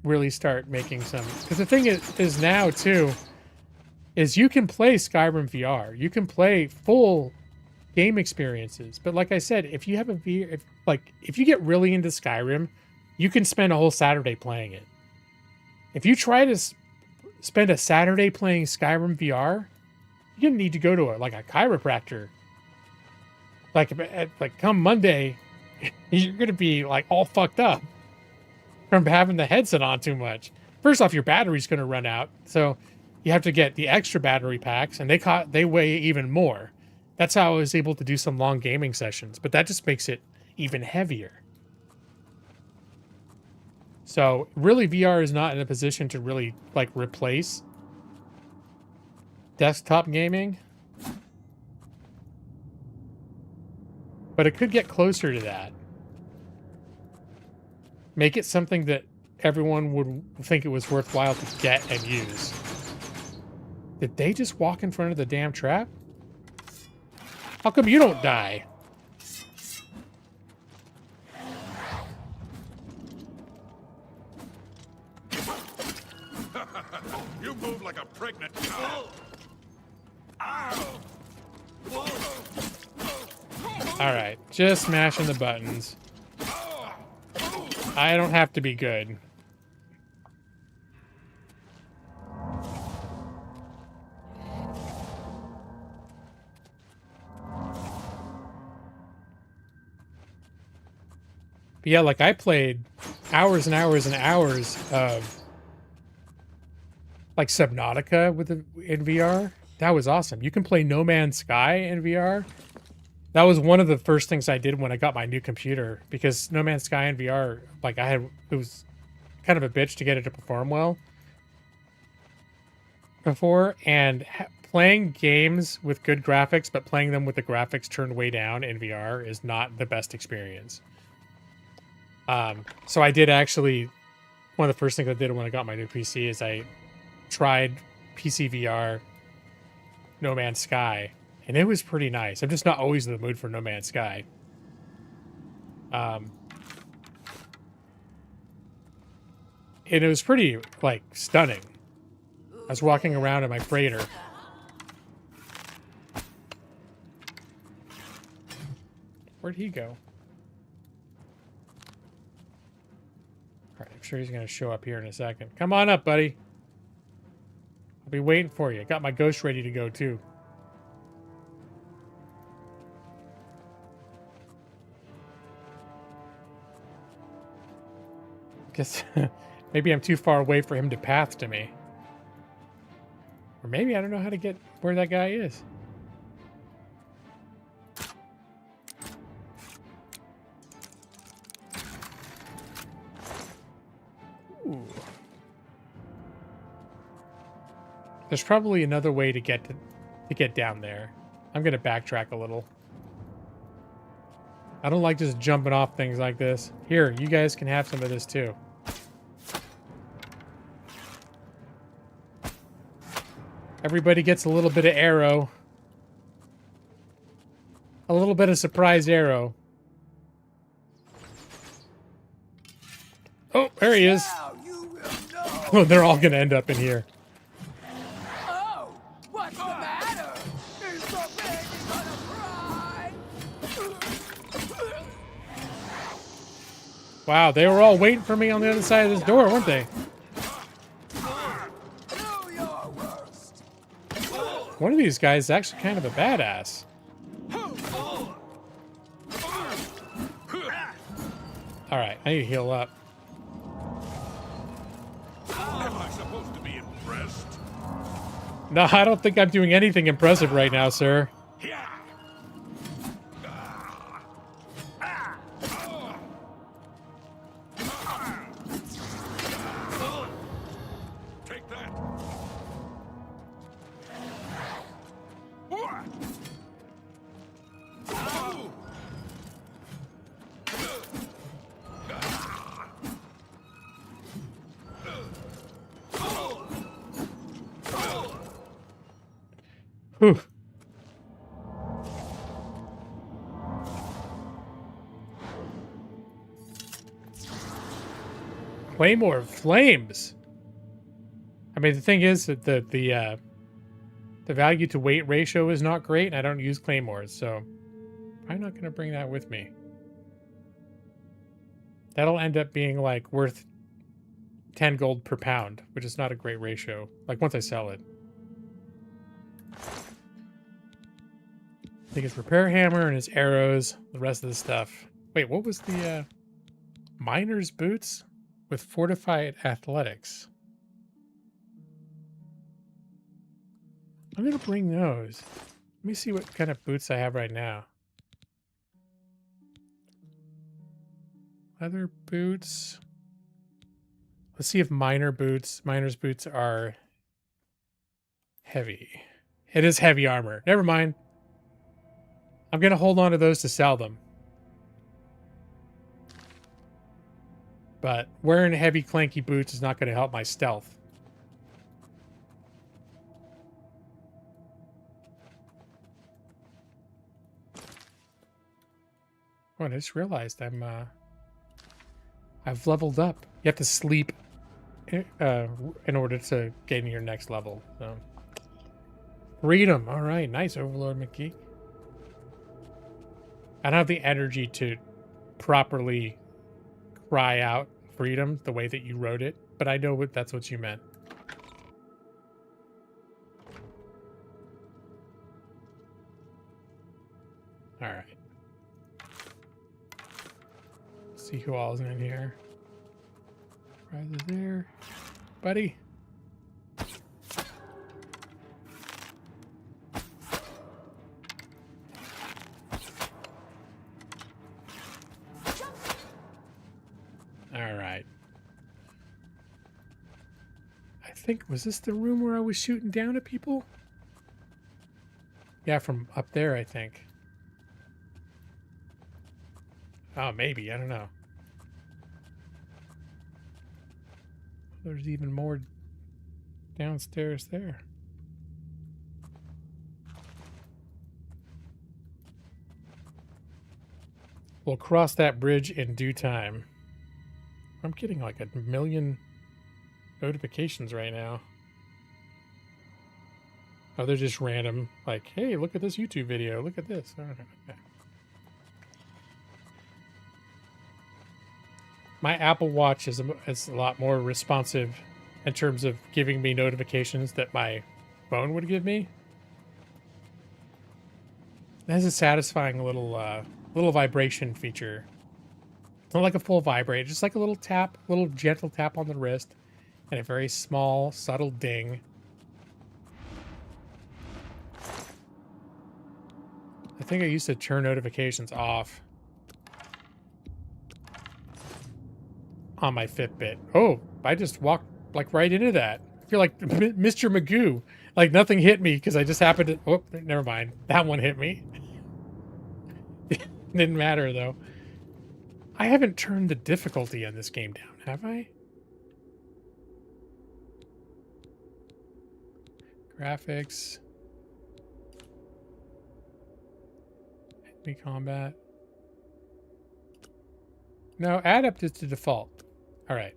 really start making some. Because the thing is now, too, is you can play Skyrim VR. You can play full game experiences. But like I said, if you have a VR, if you get really into Skyrim, you can spend a whole Saturday playing it. If you try to spend a Saturday playing Skyrim VR, you're going to need to go to a chiropractor. Like come Monday, you're going to be like all fucked up from having the headset on too much. First off, your battery's going to run out. So you have to get the extra battery packs, and they weigh even more. That's how I was able to do some long gaming sessions, but that just makes it even heavier. So really, VR is not in a position to really replace desktop gaming, but it could get closer to that. Make it something that everyone would think it was worthwhile to get and use. Did they just walk in front of the damn trap? How come you don't die? You move like a pregnant cow. Alright, just smashing the buttons. I don't have to be good. But yeah, I played hours and hours and hours of Subnautica in VR. That was awesome. You can play No Man's Sky in VR. That was one of the first things I did when I got my new computer, because No Man's Sky in VR, it was kind of a bitch to get it to perform well before, and playing games with good graphics, but playing them with the graphics turned way down in VR is not the best experience. So I did actually, one of the first things I did when I got my new PC is I tried PC VR No Man's Sky, and it was pretty nice. I'm just not always in the mood for No Man's Sky. And it was pretty, like, stunning. I was walking around in my freighter. Where'd he go? Alright, I'm sure he's going to show up here in a second. Come on up, buddy. I'll be waiting for you. Got my ghost ready to go, too. Guess maybe I'm too far away for him to path to me. Or maybe I don't know how to get where that guy is. Ooh. There's probably another way to get down there. I'm gonna backtrack a little. I don't like just jumping off things like this. Here, you guys can have some of this too. Everybody gets a little bit of arrow. A little bit of surprise arrow. Oh, there he is. Now you will know. Oh, they're all gonna end up in here. Oh, what's the matter? Is the baby gonna cry? Wow, they were all waiting for me on the other side of this door, weren't they? Do your worst. One of these guys is actually kind of a badass. Alright, I need to heal up. Am I supposed to be impressed? No, I don't think I'm doing anything impressive right now, sir. Take that. Whew. Claymore flames. I mean, the thing is that the value to weight ratio is not great, and I don't use claymores, so I'm not going to bring that with me. That'll end up being like worth 10 gold per pound, which is not a great ratio. Like once I sell it. I think his repair hammer and his arrows, the rest of the stuff. Wait, what was the miner's boots with fortified athletics? I'm gonna bring those. Let me see what kind of boots I have right now. Leather boots. Let's see if miner's boots are heavy. It is heavy armor. Never mind. I'm going to hold on to those to sell them. But wearing heavy clanky boots is not going to help my stealth. Oh, I just realized I've leveled up. You have to sleep in order to gain your next level. So. Freedom. All right. Nice, Overlord McGee. I don't have the energy to properly cry out freedom the way that you wrote it, but I know that's what you meant. All right. See who all's in here. Right there, buddy. All right. I think, was this the room where I was shooting down at people? Yeah, from up there, I think. Oh, maybe. I don't know. There's even more downstairs there. We'll cross that bridge in due time. I'm getting like 1,000,000 notifications right now. Oh, they're just random. Like, hey, look at this YouTube video. Look at this. Oh, okay. My Apple Watch is a lot more responsive in terms of giving me notifications that my phone would give me. It has a satisfying little vibration feature. Not like a full vibrate, just like a little tap, little gentle tap on the wrist, and a very small, subtle ding. I think I used to turn notifications off on my Fitbit. Oh, I just walked like right into that. I feel like Mr. Magoo. Like nothing hit me because I just happened to. Oh, never mind. That one hit me. Didn't matter though. I haven't turned the difficulty on this game down, have I? Graphics. Enemy combat. No, adept is the default. All right.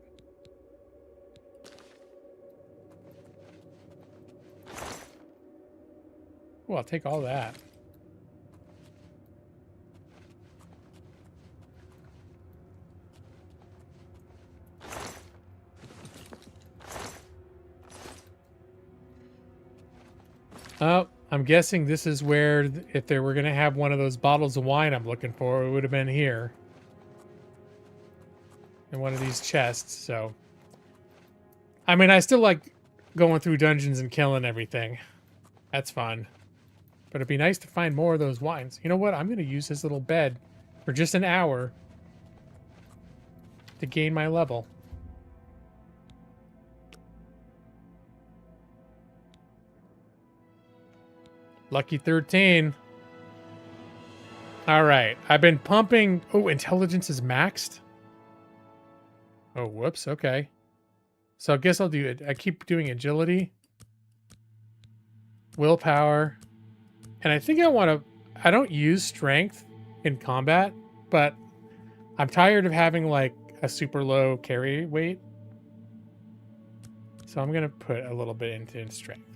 Well, I'll take all that. Oh, I'm guessing this is where, if they were going to have one of those bottles of wine I'm looking for, it would have been here. In one of these chests, so. I mean, I still like going through dungeons and killing everything. That's fun. But it'd be nice to find more of those wines. You know what? I'm going to use this little bed for just an hour to gain my level. Lucky 13. All right. I've been pumping. Oh, intelligence is maxed. Oh, whoops. Okay. So I guess I'll do it. I keep doing agility, willpower, and I think I want to. I don't use strength in combat, but I'm tired of having like a super low carry weight. So I'm going to put a little bit into strength.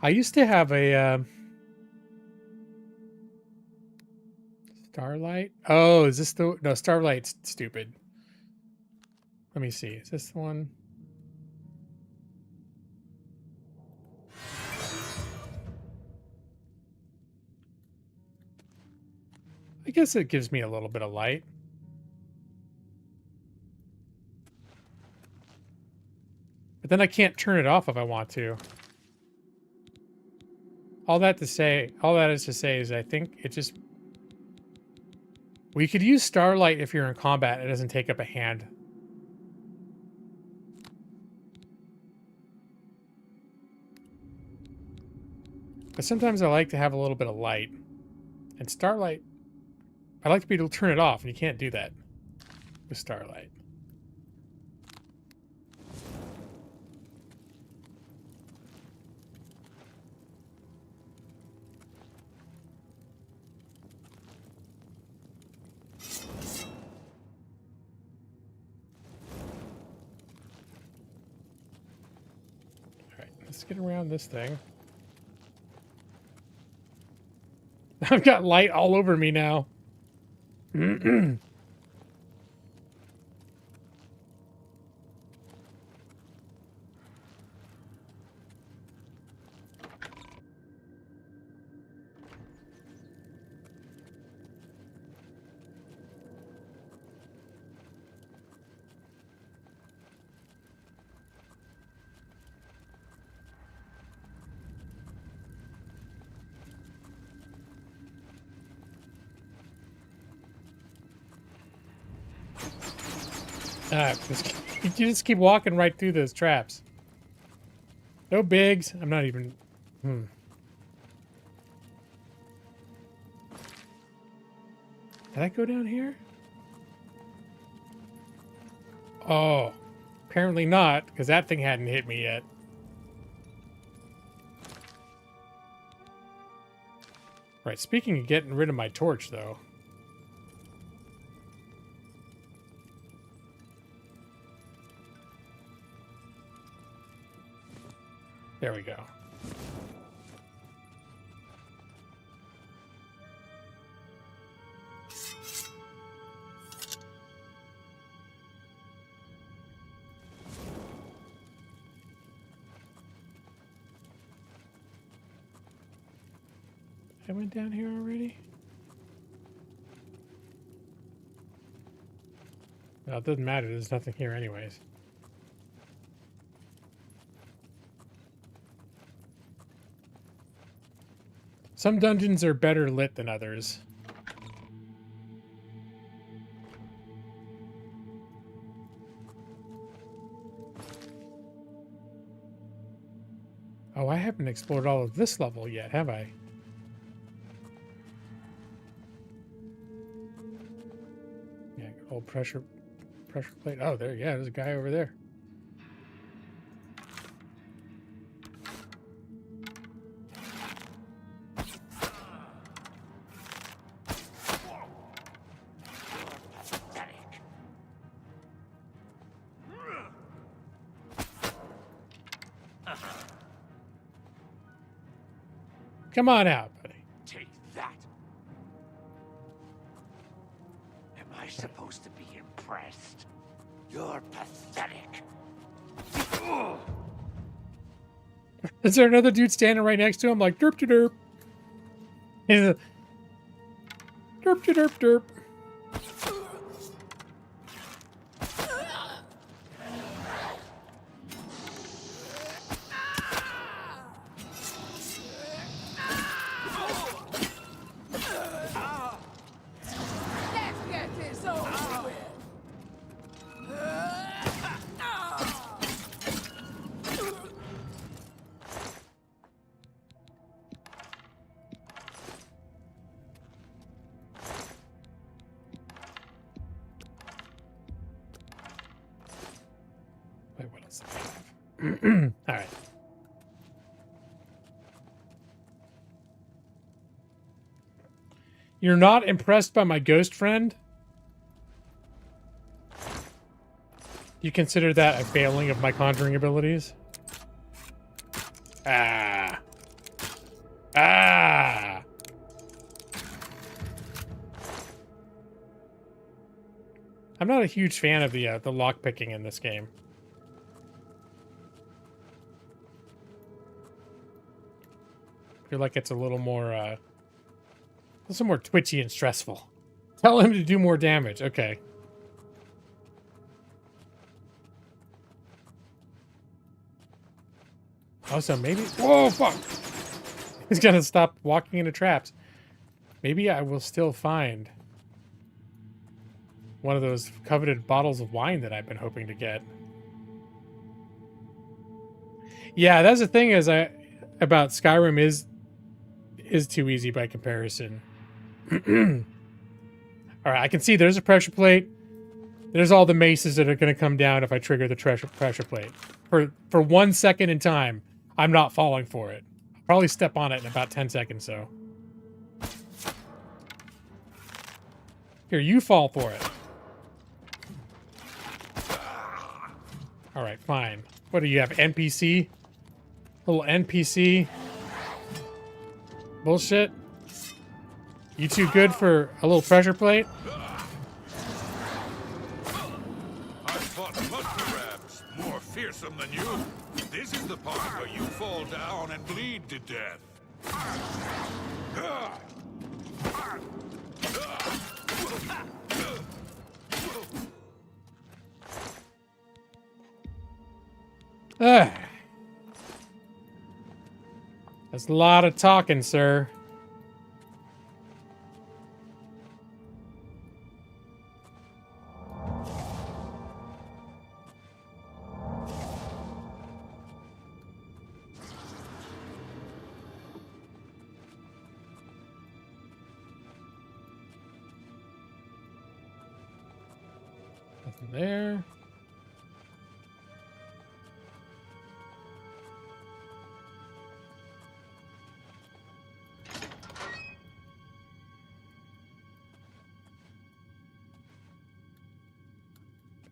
I used to have a Starlight. Oh, is this the no? Starlight's stupid. Let me see. Is this the one? I guess it gives me a little bit of light. But then I can't turn it off if I want to. All that is to say is I think it just... We could use Starlight if you're in combat. It doesn't take up a hand. But sometimes I like to have a little bit of light. And Starlight... I like to be able to turn it off, and you can't do that with Starlight. Let's get around this thing. I've got light all over me now. You just keep walking right through those traps. No bigs. I'm not even... Did I go down here? Oh, apparently not, because that thing hadn't hit me yet. Right, speaking of getting rid of my torch, though. There we go. I went down here already? Well, it doesn't matter. There's nothing here anyways. Some dungeons are better lit than others. Oh, I haven't explored all of this level yet, have I? Yeah, old pressure plate. Oh, there, yeah, there's a guy over there. Come on out, buddy. Take that. Am I supposed to be impressed? You're pathetic. Is there another dude standing right next to him like derp to derp? He's a derp to derp derp. Let's get this over with. Wait, what else do I have? All right. You're not impressed by my ghost friend? You consider that a failing of my conjuring abilities? Ah. Ah. I'm not a huge fan of the lockpicking in this game. I feel like it's a little more twitchy and stressful. Tell him to do more damage. Okay. Also, maybe... Whoa, fuck! He's gonna stop walking into traps. Maybe I will still find one of those coveted bottles of wine that I've been hoping to get. Yeah, that's the thing about Skyrim is too easy by comparison. All right, I can see there's a pressure plate. There's all the maces that are going to come down if I trigger the pressure plate. For 1 second in time, I'm not falling for it. I'll probably step on it in about 10 seconds, so. Here, you fall for it. All right, fine. What do you have, NPC? Little NPC? Bullshit? You too good for a little pressure plate? I fought much crabs, more fearsome than you. This is the part where you fall down and bleed to death. That's a lot of talking, sir. Nothing there.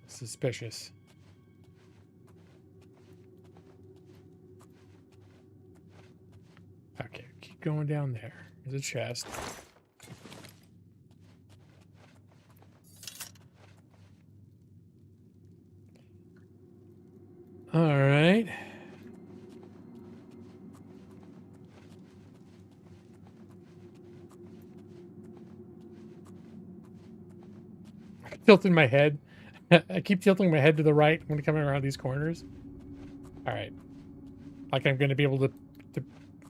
Suspicious. Okay, keep going down there. There's a chest. All right. Tilting my head. I keep tilting my head to the right when coming around these corners. All right. Like I'm going to be able to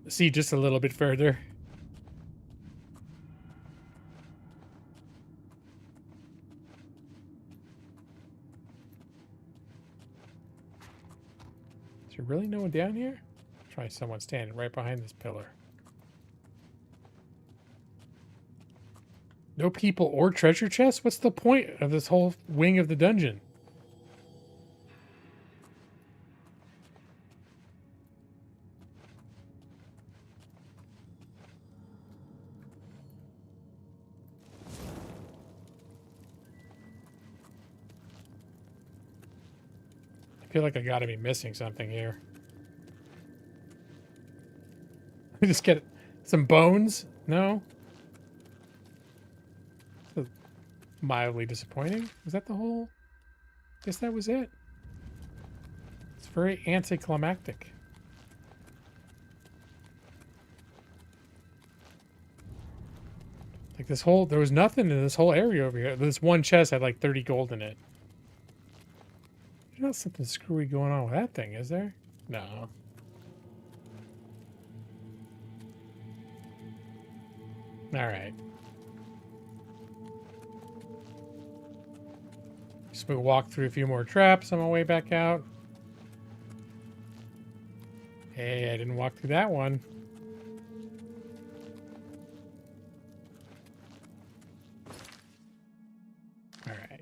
see just a little bit further. Is there really no one down here? Try someone standing right behind this pillar. No people or treasure chests? What's the point of this whole wing of the dungeon? I feel like I gotta be missing something here. Just get some bones? No? Mildly disappointing. Was that the whole? Guess that was it. It's very anticlimactic. Like this whole, there was nothing in this whole area over here. This one chest had like 30 gold in it. There's not something screwy going on with that thing, is there? No. All right. Just walk through a few more traps on my way back out. Hey, I didn't walk through that one. All right.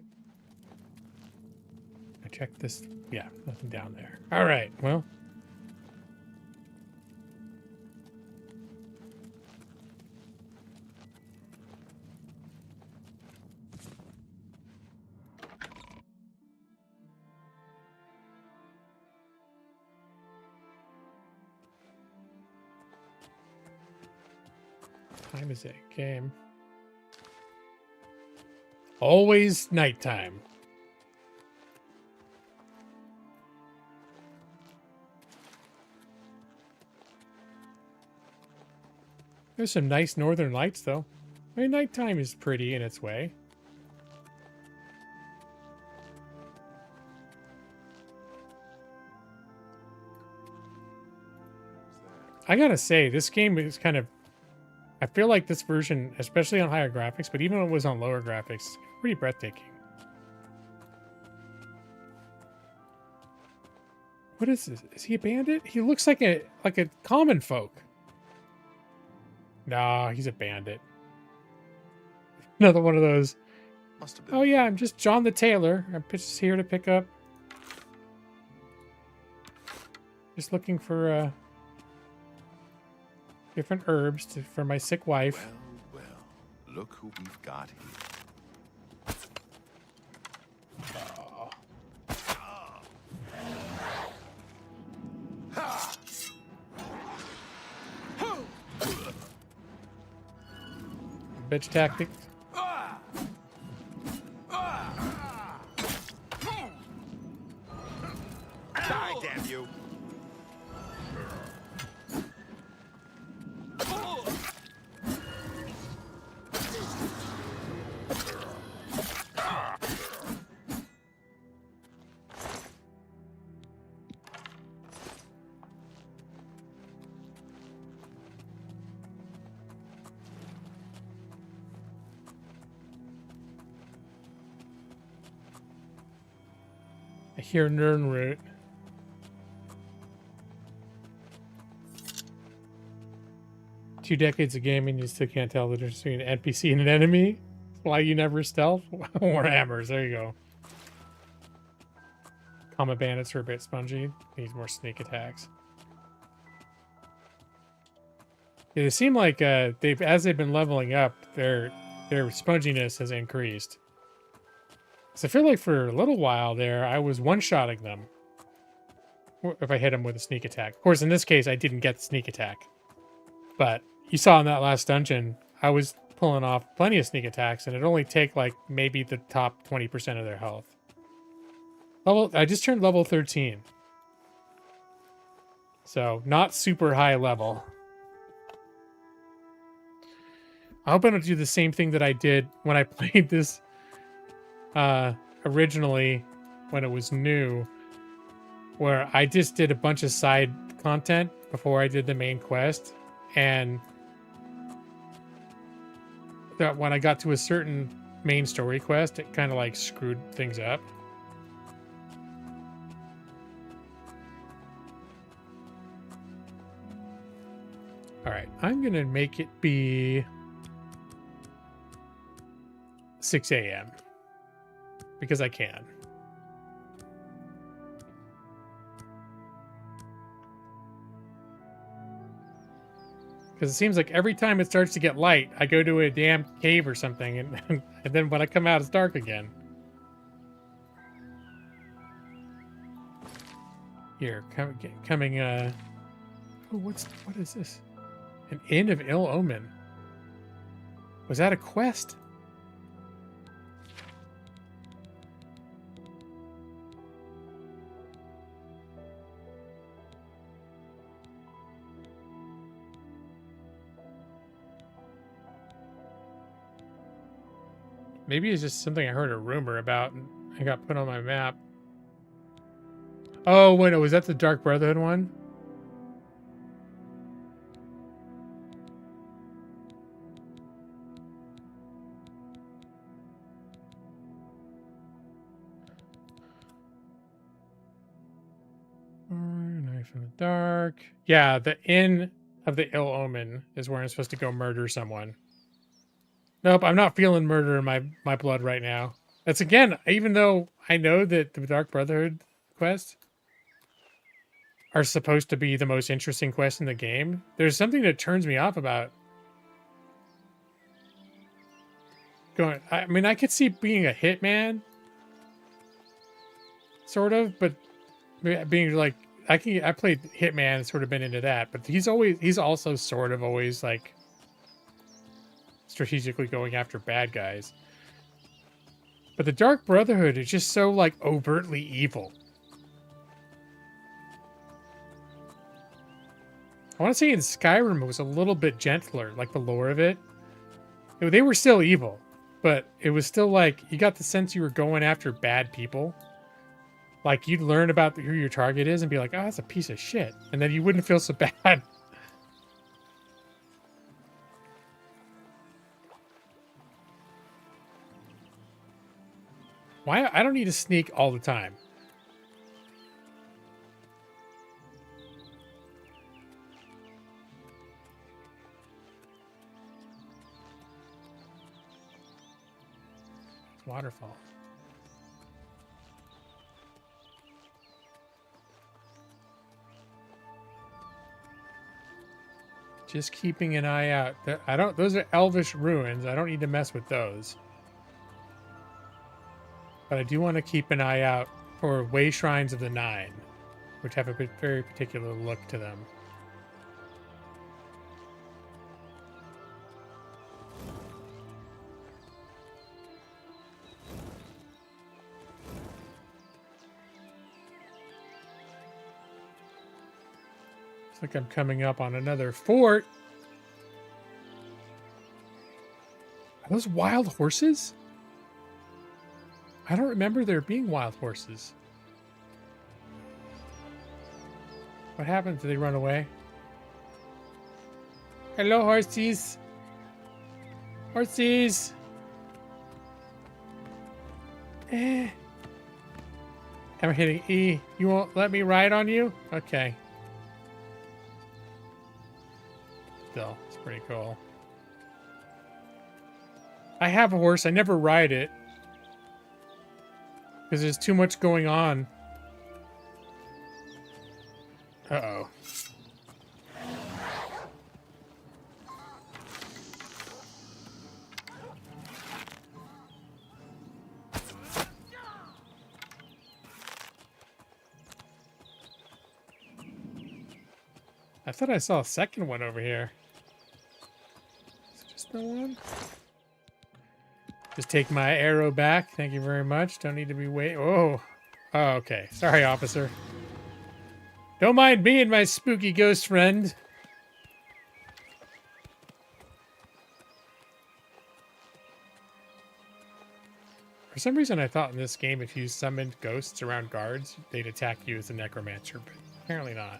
I checked this. Yeah, nothing down there. All right, well. Time is it? Game. Always nighttime. There's some nice northern lights, though. I mean, nighttime is pretty in its way. I gotta say, this game is kind of... I feel like this version, especially on higher graphics, but even when it was on lower graphics, pretty breathtaking. What is this? Is he a bandit? He looks like a common folk. Nah, he's a bandit. Another one of those. Must have been. Oh yeah, I'm just John the Tailor. I'm just here to pick up. Just looking for different herbs for my sick wife. Well, well. Look who we've got here. Oh. Bitch tactics. Die, damn you! I hear Nernroot. Two decades of gaming, you still can't tell the difference between an NPC and an enemy. Why you never stealth? Warhammers, there you go. Combat bandits are a bit spongy. Needs more sneak attacks. Yeah, they seem like as they've been leveling up, their sponginess has increased. So I feel like for a little while there, I was one-shotting them if I hit them with a sneak attack. Of course, in this case, I didn't get the sneak attack. But you saw in that last dungeon, I was pulling off plenty of sneak attacks, and it only take like maybe the top 20% of their health. I just turned level 13. So, not super high level. I hope I don't do the same thing that I did when I played this originally when it was new, where I just did a bunch of side content before I did the main quest, and that when I got to a certain main story quest, it kind of like screwed things up. All right, I'm gonna make it be 6 a.m. because I can. Because it seems like every time it starts to get light, I go to a damn cave or something, and then when I come out, it's dark again. Here, coming. Oh, what is this? An Inn of Ill Omen. Was that a quest? Maybe it's just something I heard a rumor about and I got put on my map. Oh, wait, was that the Dark Brotherhood one? Knife in the dark. Yeah, the Inn of the Ill Omen is where I'm supposed to go murder someone. Nope, I'm not feeling murder in my blood right now. That's again, even though I know that the Dark Brotherhood quests are supposed to be the most interesting quest in the game, there's something that turns me off about going. I mean, I could see being a hitman, sort of, but being like I played Hitman and sort of been into that, but he's also sort of always like strategically going after bad guys. But the Dark Brotherhood is just so like overtly evil. I want to say in Skyrim it was a little bit gentler, like the lore of it. They were still evil, but it was still like you got the sense you were going after bad people. Like you'd learn about who your target is and be like, oh, that's a piece of shit. And then you wouldn't feel so bad. Why? I don't need to sneak all the time. Waterfall. Just keeping an eye out. Those are elvish ruins. I don't need to mess with those. But I do want to keep an eye out for way shrines of the Nine, which have a very particular look to them. Looks like I'm coming up on another fort. Are those wild horses? I don't remember there being wild horses. What happened? Did they run away? Hello, horsies. Horsies. I'm hitting E. You won't let me ride on you? Okay. Still, it's pretty cool. I have a horse. I never ride it. Because there's too much going on Uh-oh. I thought I saw a second one over here. Is it just the one? Just take my arrow back. Thank you very much. Don't need to be wait. Oh. Oh, okay. Sorry, officer. Don't mind me and my spooky ghost friend. For some reason, I thought in this game, if you summoned ghosts around guards, they'd attack you as a necromancer, but apparently not.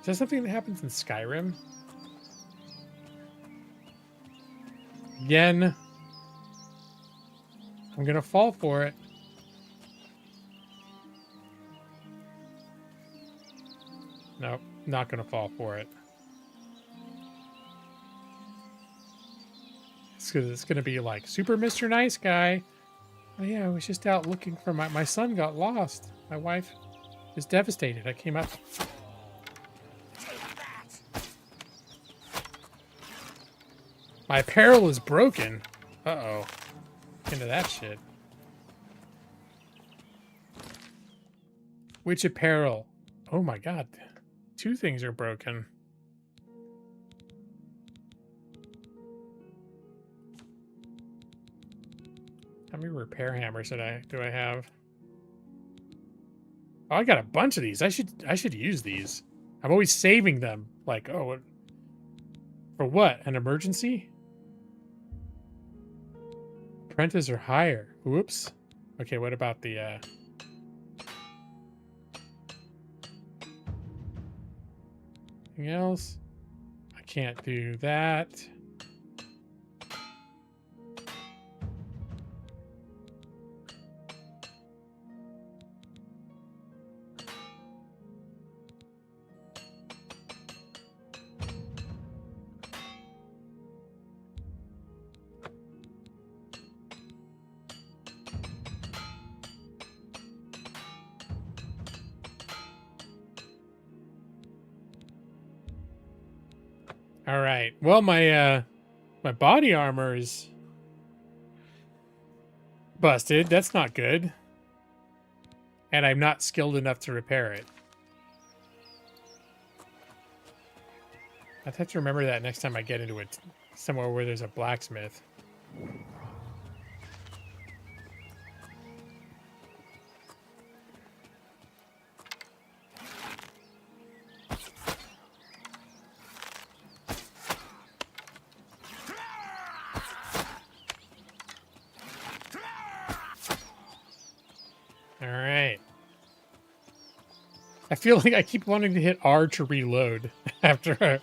Is that something that happens in Skyrim? Again. I'm gonna fall for it. Nope, not gonna fall for it. It's gonna be like, Super Mr. Nice Guy. Oh yeah, I was just out looking for my son got lost. My wife is devastated. I came up. My apparel is broken. Uh-oh. Into that shit. Which apparel? Oh my god. 2 things are broken. How many repair hammers do I have? Oh, I got a bunch of these. I should use these. I'm always saving them. Like, oh, for what? An emergency? Apprentice or higher. Whoops. Okay, what about the anything else? I can't do that. All right. Well, my body armor is busted. That's not good. And I'm not skilled enough to repair it. I'd have to remember that next time I get into it somewhere where there's a blacksmith. I feel like I keep wanting to hit R to reload after.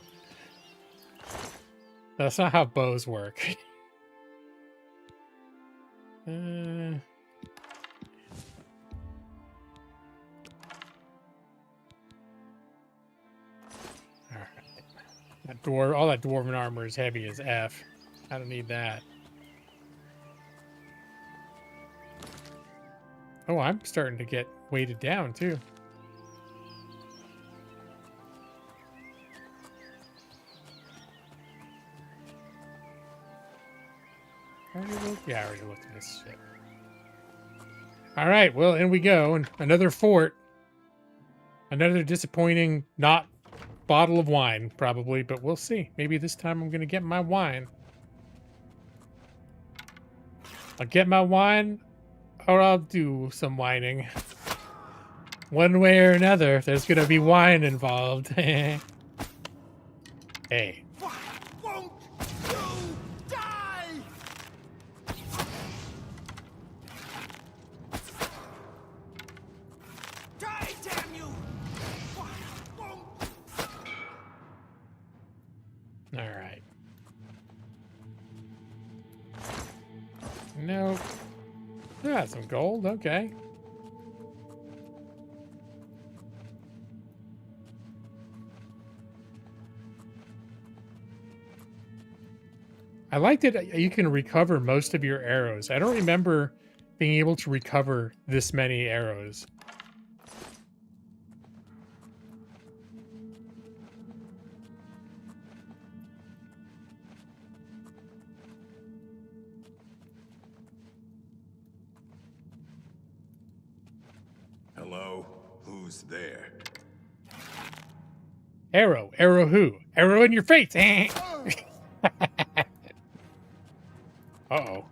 That's not how bows work. All right. All that dwarven armor is heavy as F. I don't need that. Oh, I'm starting to get weighted down too. Yeah, I already looked at this shit. All right, well, in we go. And another fort. Another disappointing, not bottle of wine, probably, but we'll see. Maybe this time I'm going to get my wine. I'll get my wine, or I'll do some whining. One way or another, there's going to be wine involved. Hey. Why won't you die? Die, damn you! Why won't... All right. Nope. Ah, some gold. Okay. I like that you can recover most of your arrows. I don't remember being able to recover this many arrows. Hello? Who's there? Arrow. Arrow who? Arrow in your face. Uh-oh.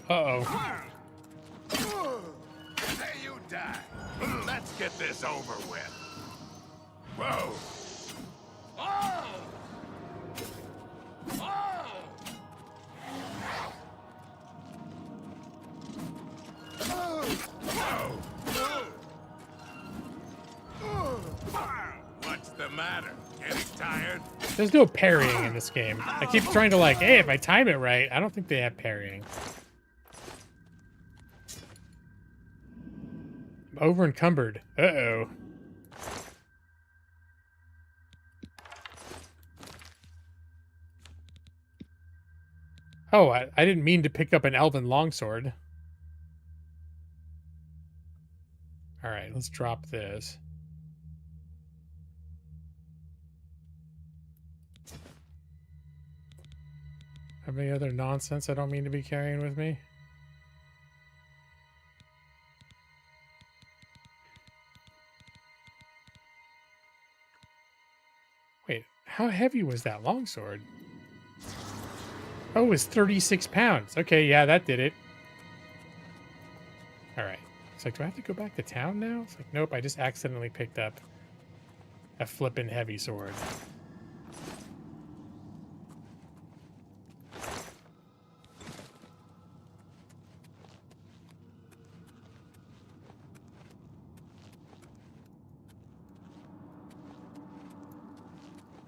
Uh-oh. There you die. Let's get this over with. Whoa! Oh! Oh! What's the matter? Getting tired? There's no parrying in this game. I keep trying to like, hey, if I time it right, I don't think they have parrying. I'm over encumbered. Uh-oh. Oh, I didn't mean to pick up an elven longsword. All right, let's drop this. Have any other nonsense I don't mean to be carrying with me? Wait, how heavy was that longsword? Oh, it was 36 pounds. Okay, yeah, that did it. All right. It's like, do I have to go back to town now? It's like, nope, I just accidentally picked up a flippin' heavy sword.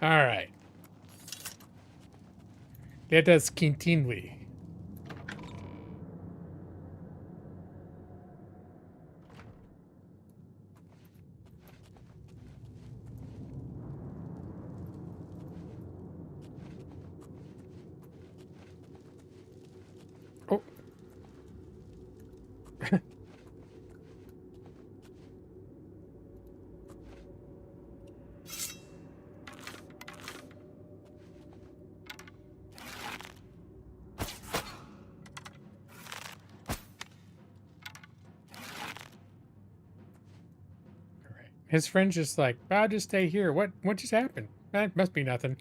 All right. Let us continue. Oh. His friend's just like, I'll just stay here. What just happened? That must be nothing.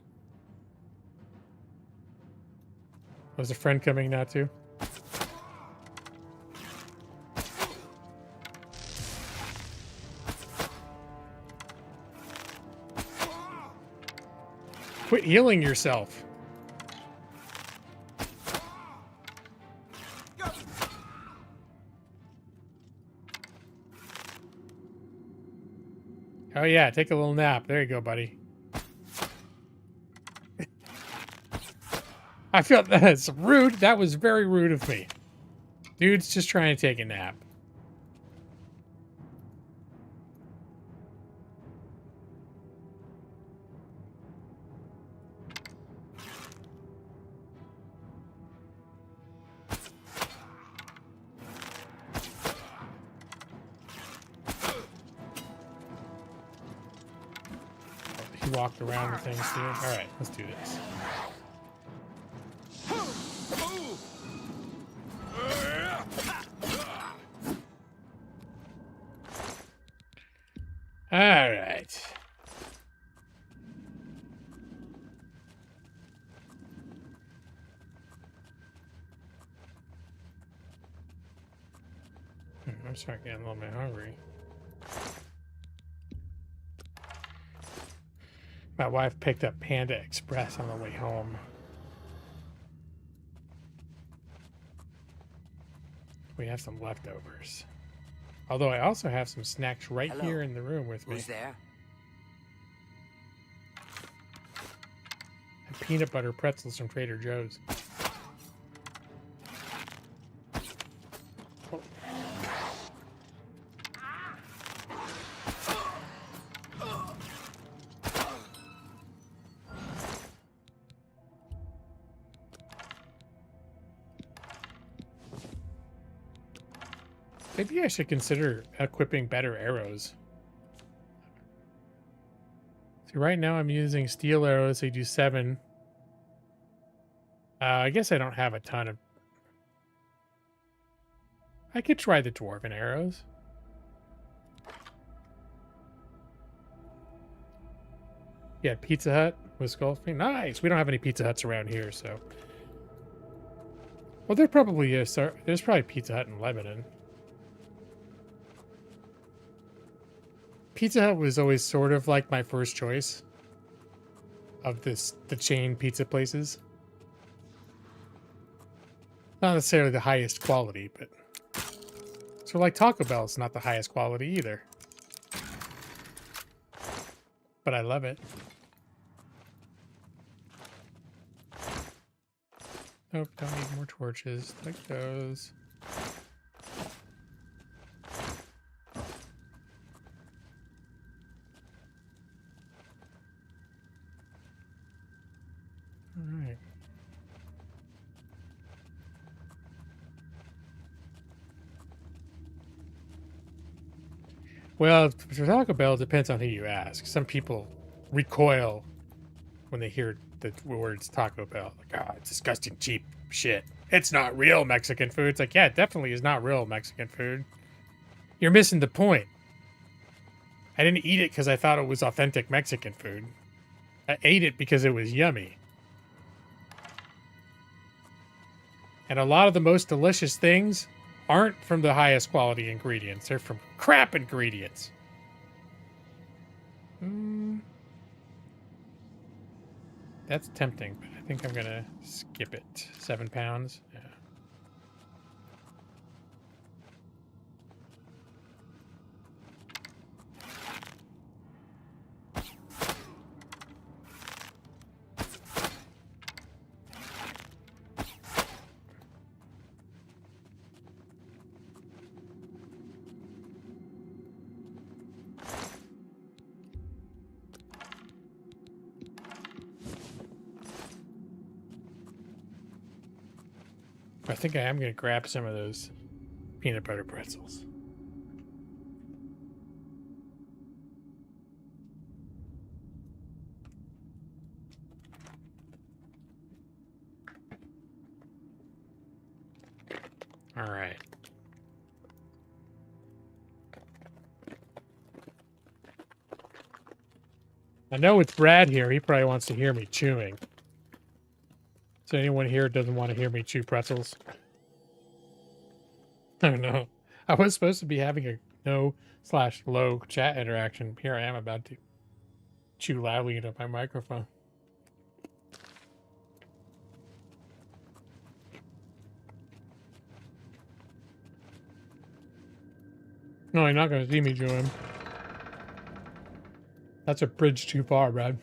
Was a friend coming now too? Quit healing yourself. Oh yeah, take a little nap. There you go, buddy. I felt that's rude. That was very rude of me. Dude's just trying to take a nap. He walked around the things too. All right, let's do this. All right. I'm starting getting a little bit hungry. My wife picked up Panda Express on the way home. We have some leftovers. Although I also have some snacks right Hello. here in the room with me. Who's there? And peanut butter pretzels from Trader Joe's. Oh. Maybe I should consider equipping better arrows. See, right now I'm using steel arrows. They do 7. I guess I don't have a ton of... I could try the dwarven arrows. Yeah, Pizza Hut with Skullfing. Nice! We don't have any Pizza Huts around here, so... Well, there probably is. There's probably Pizza Hut in Lebanon. Pizza Hut was always sort of like my first choice of the chain pizza places. Not necessarily the highest quality, but... So like Taco Bell's not the highest quality either. But I love it. Nope, don't need more torches. Like those. Alright. Well, for Taco Bell, it depends on who you ask. Some people recoil when they hear the words Taco Bell. Like, oh, it's disgusting, cheap shit. It's not real Mexican food. It's like, yeah, it definitely is not real Mexican food. You're missing the point. I didn't eat it because I thought it was authentic Mexican food. I ate it because it was yummy. And a lot of the most delicious things aren't from the highest quality ingredients. They're from crap ingredients. That's tempting, but I think I'm gonna skip it. 7 pounds. Yeah. I think I am going to grab some of those peanut butter pretzels. All right. I know it's Brad here. He probably wants to hear me chewing. So anyone here doesn't want to hear me chew pretzels? Oh no. I was supposed to be having a no/low chat interaction. Here I am about to chew loudly into my microphone. No, you're not going to see me chewing. That's a bridge too far, Brad.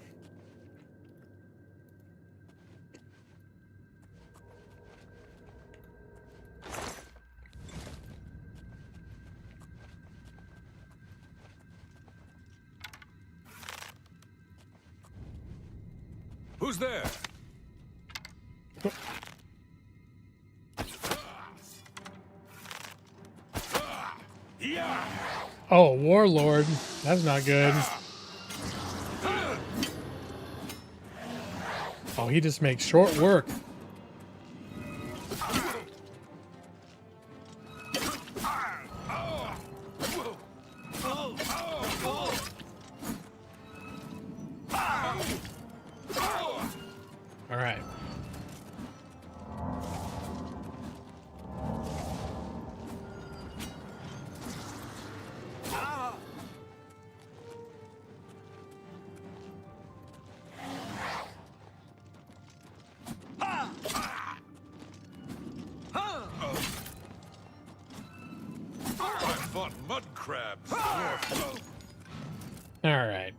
Who's there? Oh, Warlord. That's not good. Oh, he just makes short work. All right. I fought mud crabs. All right.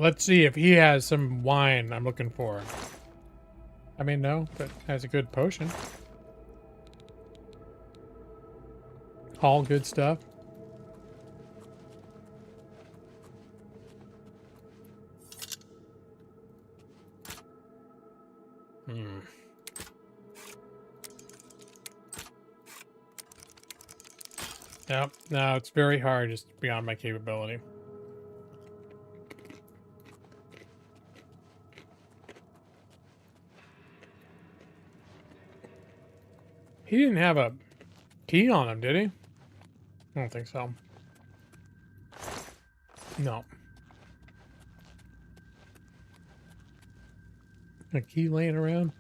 Let's see if he has some wine I'm looking for. I mean, no, but has a good potion. All good stuff. Yep, no, it's very hard. It's beyond my capability. He didn't have a key on him, did he? I don't think so. No. A key laying around?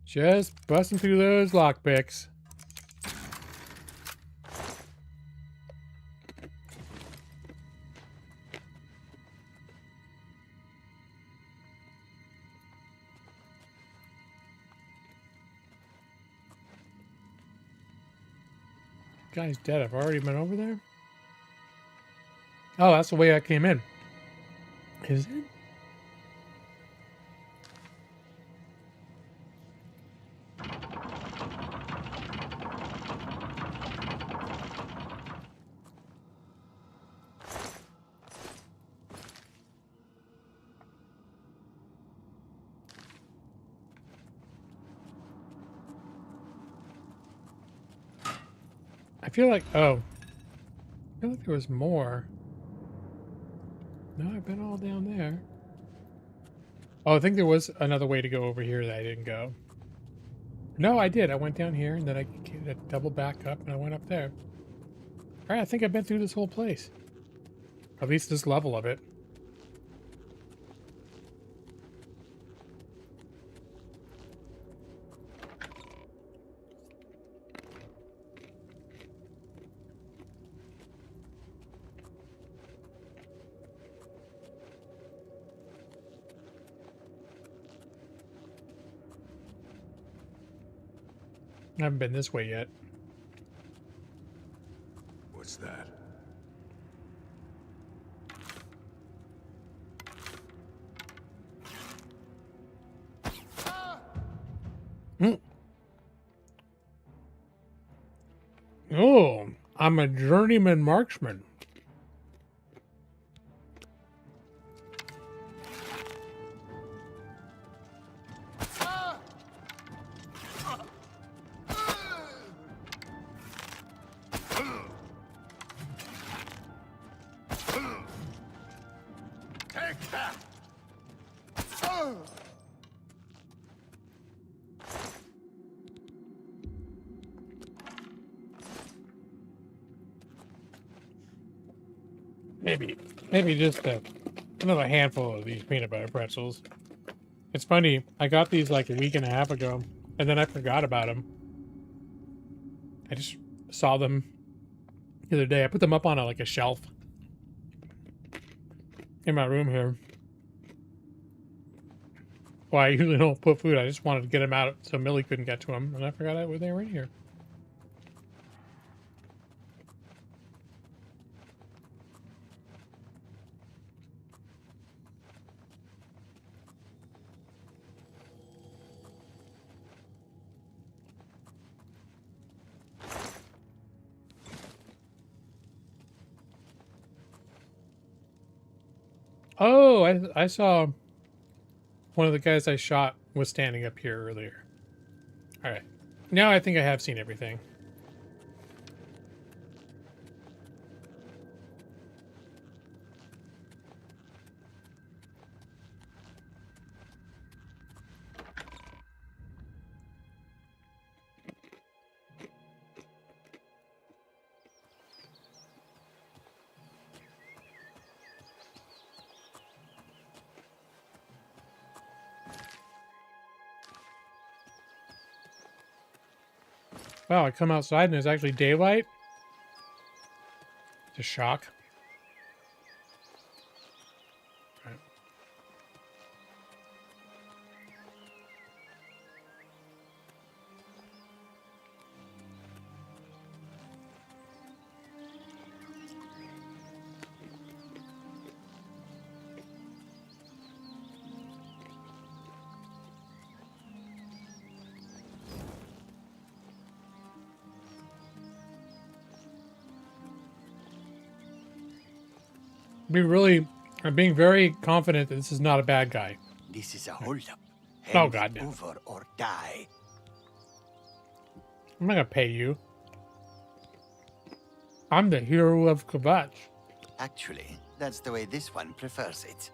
Just busting through those lockpicks. Guy's dead. I've already been over there. Oh, that's the way I came in. Is it? I feel like, oh, I feel like there was more. No, I've been all down there. Oh, I think there was another way to go over here that I didn't go. No, I did. I went down here and then I double back up and I went up there. All right, I think I've been through this whole place. At least this level of it. I haven't been this way yet. What's that? Oh, I'm a journeyman marksman. Take that! Maybe just another handful of these peanut butter pretzels. It's funny, I got these like a week and a half ago, and then I forgot about them. I just saw them the other day. I put them up on like a shelf in my room here. Well, I usually don't put food. I just wanted to get them out so Millie couldn't get to them, and I forgot they were in here. Oh, I saw one of the guys I shot was standing up here earlier. All right. Now I think I have seen everything. Wow, I come outside and there's actually daylight. It's a shock. All right. I'm being very confident that this is not a bad guy. This is a holdup. Oh, Hand God, it no. over or die. I'm not gonna pay you. I'm the hero of Kvatch. Actually, that's the way this one prefers it.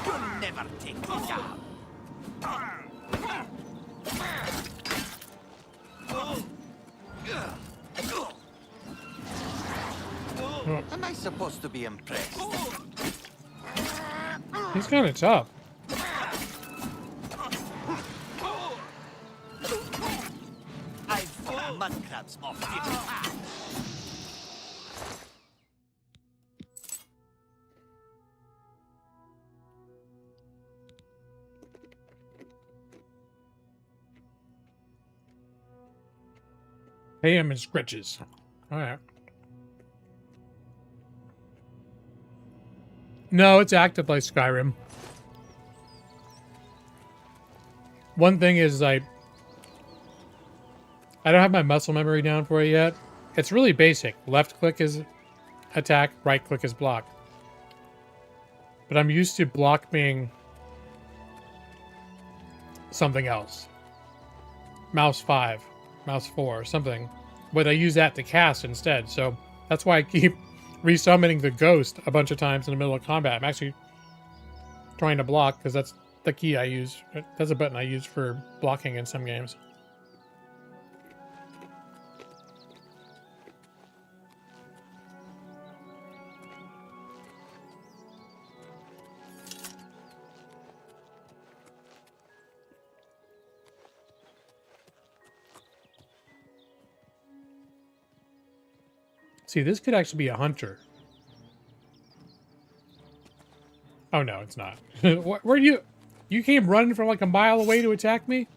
You'll never take me down. Am I supposed to be impressed? He's kind of tough. I've fought mud crabs more fearful. Pay him in scritches. All right. No, it's active like Skyrim. One thing is I don't have my muscle memory down for it yet. It's really basic. Left click is attack, right click is block. But I'm used to block being something else. Mouse 5, mouse 4, something. But I use that to cast instead. So that's why I keep resummoning the ghost a bunch of times in the middle of combat. I'm actually trying to block because that's the key I use. That's a button I use for blocking in some games. See, this could actually be a hunter. Oh, no, it's not. Where do you came running from like a mile away to attack me?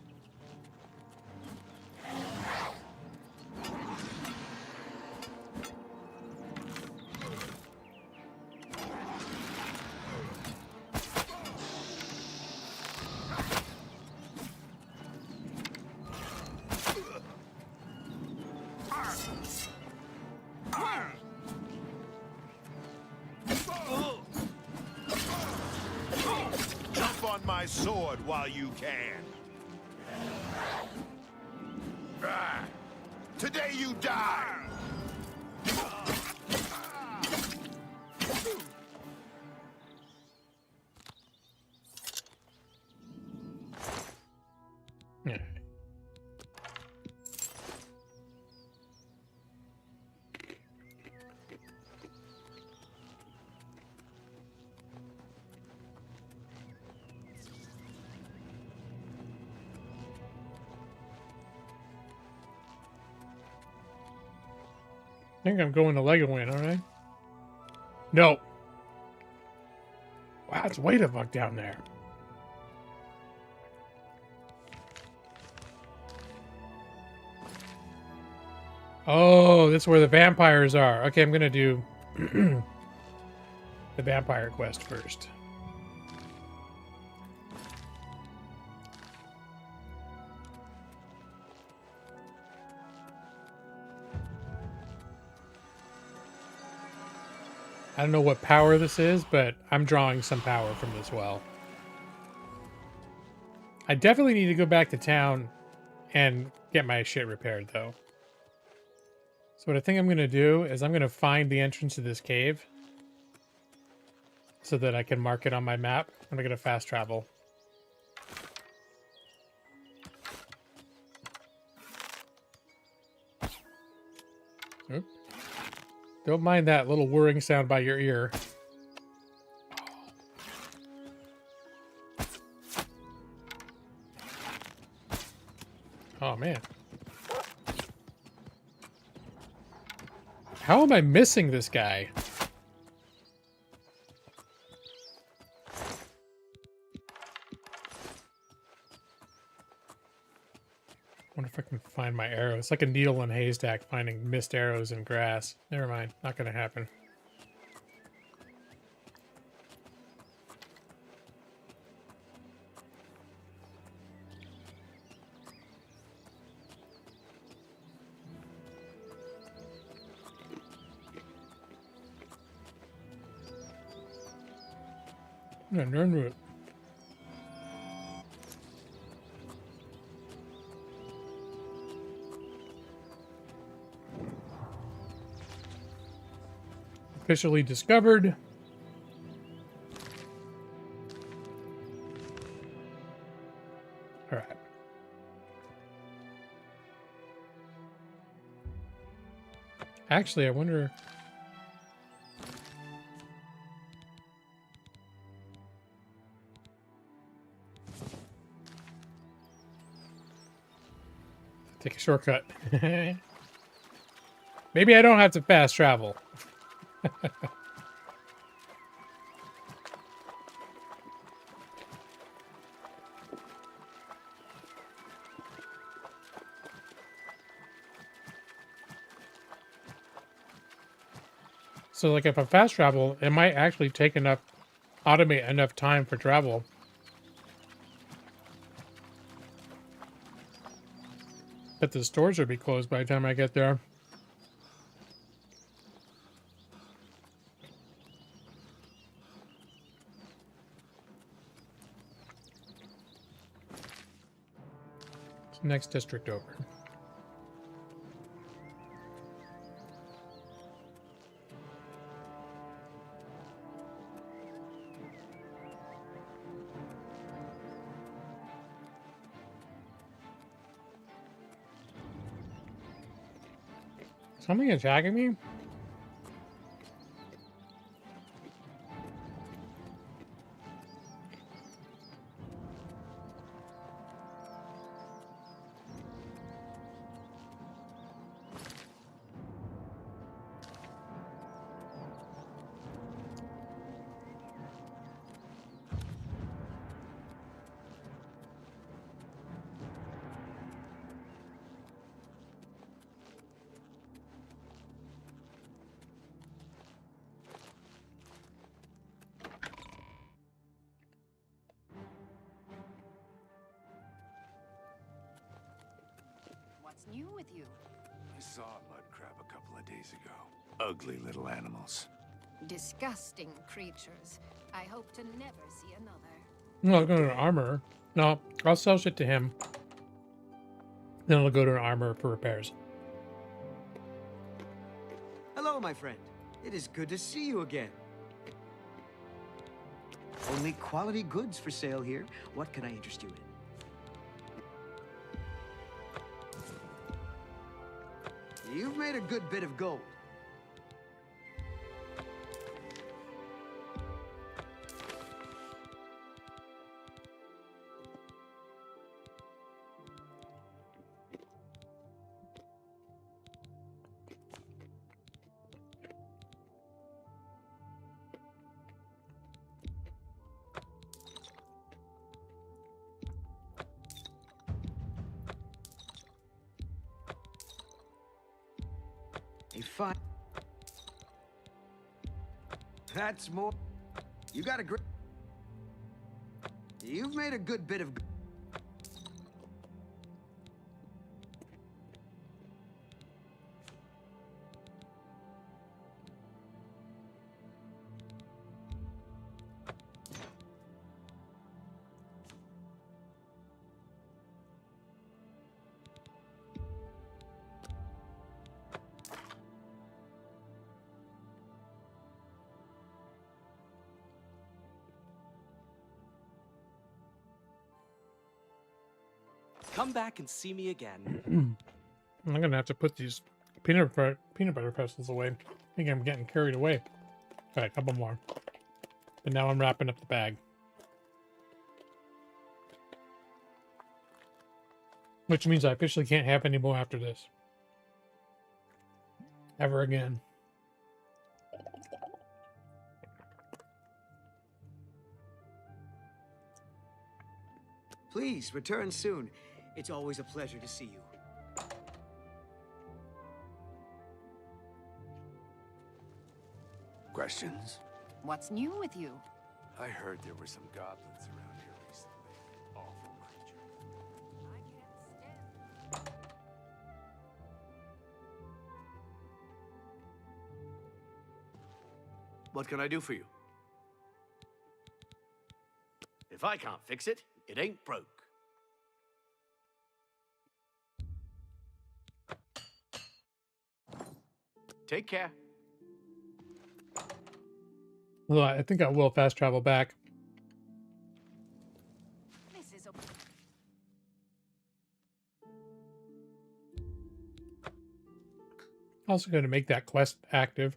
My sword while you can. Today you die. Yeah. I think I'm going to Legoland, alright? No. Wow, it's way the fuck down there. Oh, that's where the vampires are. Okay, I'm gonna do the vampire quest first. I don't know what power this is, but I'm drawing some power from this well. I definitely need to go back to town and get my shit repaired, though. So what I think I'm going to do is I'm going to find the entrance to this cave so that I can mark it on my map. I'm going to fast travel. Oop. Don't mind that little whirring sound by your ear. Oh, man. How am I missing this guy? I wonder if I can find my arrow. It's like a needle in a haystack finding missed arrows in grass. Never mind. Not going to happen. Yeah, learn route. Officially discovered. All right. Actually, I wonder. Take a shortcut. Maybe I don't have to fast travel. So, like, if I fast travel, it might actually take automate enough time for travel. But the stores would be closed by the time I get there. Next district over. Something attacking me? What's new with you? I saw a mud crab a couple of days ago. Ugly little animals. Disgusting creatures. I hope to never see another. No, I'll go to an armor. No, I'll sell shit to him. Then I'll go to an armor for repairs. Hello, my friend. It is good to see you again. Only quality goods for sale here. What can I interest you in? You've made a good bit of gold. Fine. That's more. You got a great. You've made a good bit of. Come back and see me again. I'm gonna have to put these peanut butter pretzels away. I think I'm getting carried away. All right, a couple more. But now I'm wrapping up the bag. Which means I officially can't have any more after this. Ever again. Please return soon. It's always a pleasure to see you. Questions? What's new with you? I heard there were some goblins around here recently. Awful creatures. I can't stand. What can I do for you? If I can't fix it, it ain't broke. Take care. Well, I think I will fast travel back. This is a Also going to make that quest active.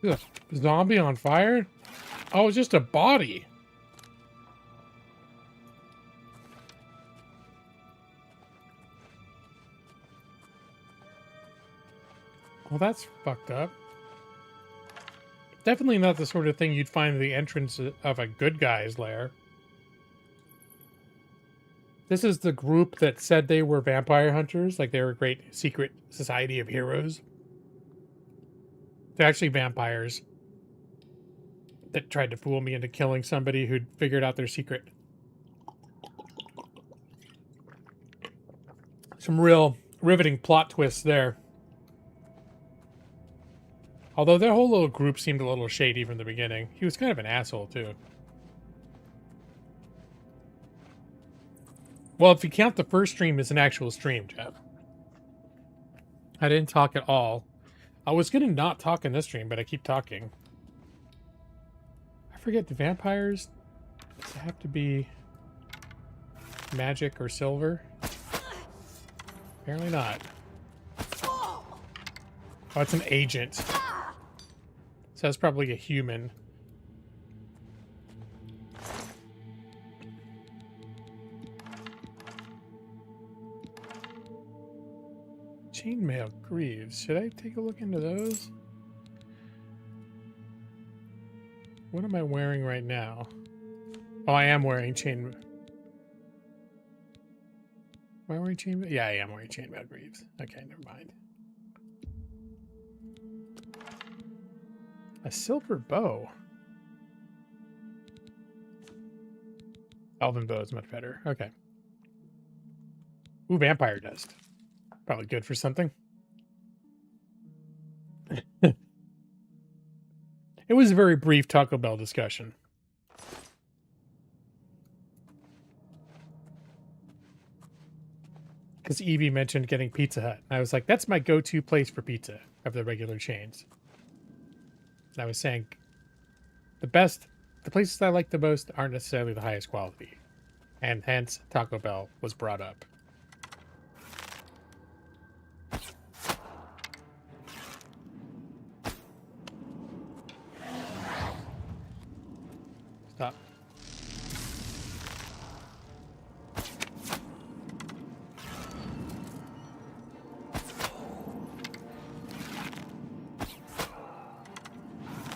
Ugh, zombie on fire? Oh, it's just a body. Well, that's fucked up. Definitely not the sort of thing you'd find at the entrance of a good guy's lair. This is the group that said they were vampire hunters, like they were a great secret society of heroes. They're actually vampires that tried to fool me into killing somebody who'd figured out their secret. Some real riveting plot twists there. Although their whole little group seemed a little shady from the beginning. He was kind of an asshole, too. Well, if you count the first stream as an actual stream, Jeff. I didn't talk at all. I was going to not talk in this stream, but I keep talking. I forget, the vampires does it have to be magic or silver? Apparently not. Oh, it's an agent. So that's probably a human. Chainmail greaves. Should I take a look into those? What am I wearing right now? Oh, I am wearing chain. Am I wearing chainmail? Yeah, I am wearing chainmail greaves. Okay, never mind. A silver bow. Elven bow is much better. Okay. Ooh, vampire dust. Probably good for something. It was a very brief Taco Bell discussion. Because Evie mentioned getting Pizza Hut. I was like, that's my go-to place for pizza of the regular chains. And I was saying, the places I like the most aren't necessarily the highest quality. And hence, Taco Bell was brought up. Stop.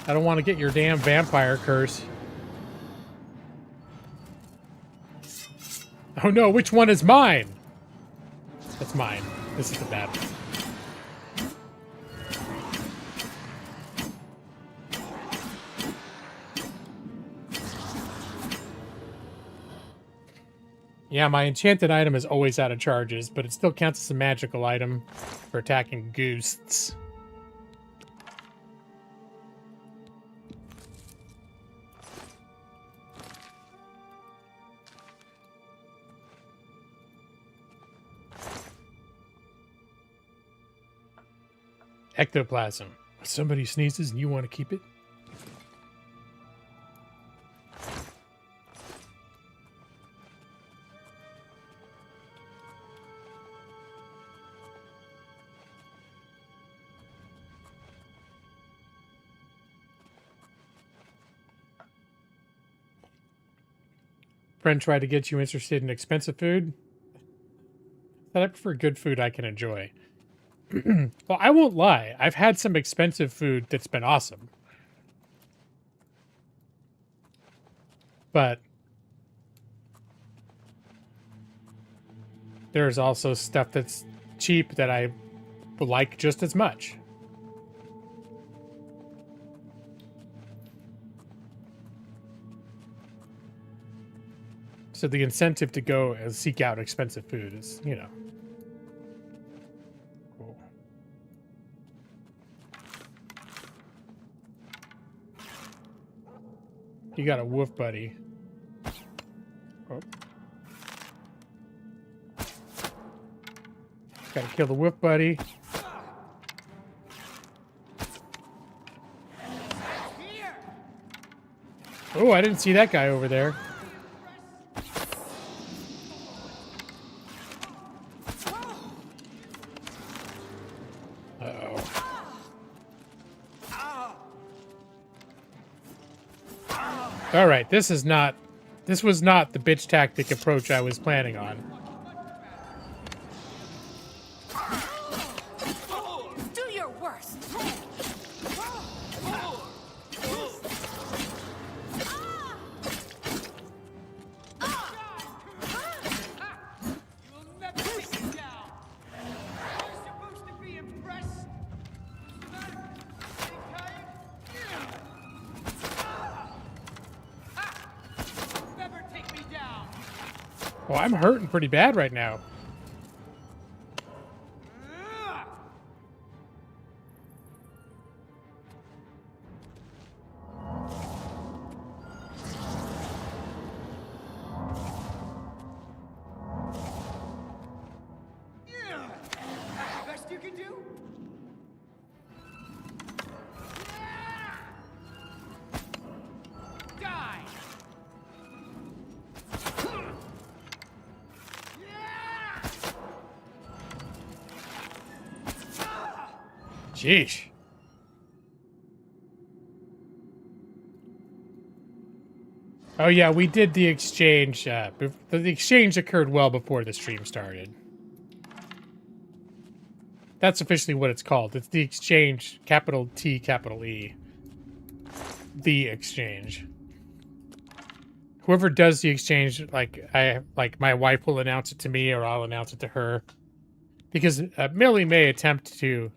I don't want to get your damn vampire curse. Oh no, which one is mine? That's mine. This is the bad one. Yeah, my enchanted item is always out of charges, but it still counts as a magical item for attacking ghosts. Ectoplasm. If somebody sneezes and you want to keep it? friend tried to get you interested in expensive food. But I prefer good food I can enjoy. Well, I won't lie. I've had some expensive food that's been awesome. But there's also stuff that's cheap that I like just as much. So the incentive to go and seek out expensive food is, you know. Cool. You got a wolf buddy. Oh. Gotta kill the wolf buddy. Oh, I didn't see that guy over there. All right, this was not the bitch tactic approach I was planning on. Do your worst. You'll never take me down. You're supposed to be impressed. Never take me down. Well, I'm hurting pretty bad right now. Best you can do? Die! Sheesh. Oh yeah, we did the exchange. The exchange occurred well before the stream started. That's officially what it's called. It's the exchange, capital T, capital E. The exchange. Whoever does the exchange, like my wife will announce it to me, or I'll announce it to her, because Millie may attempt to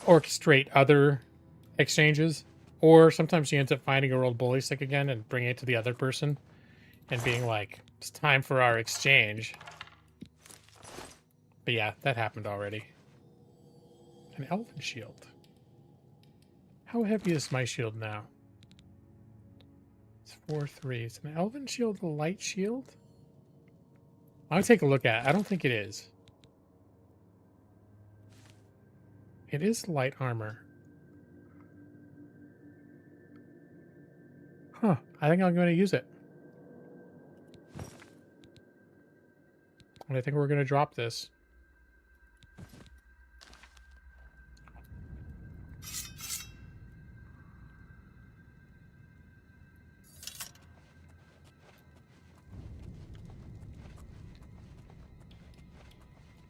orchestrate other exchanges, or sometimes she ends up finding her old bully stick again and bringing it to the other person, and being like, "It's time for our exchange." But yeah, that happened already. An elven shield. How heavy is my shield now? It's 4-3. Is an elven shield a light shield? I'll take a look at it. I don't think it is. It is light armor. Huh. I think I'm going to use it. And I think we're going to drop this.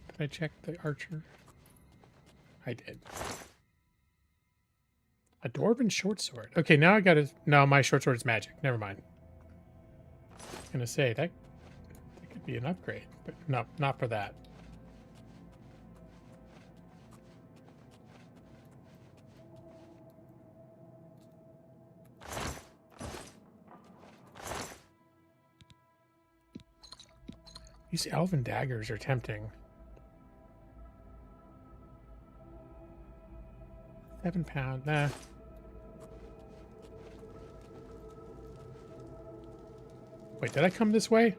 Did I check the archer? I did. A dwarven short sword. Okay, now I gotta... No, my short sword is magic. Never mind. I was gonna say, that could be an upgrade. But no, not for that. These elven daggers are tempting. 7 pound, nah. Wait, did I come this way?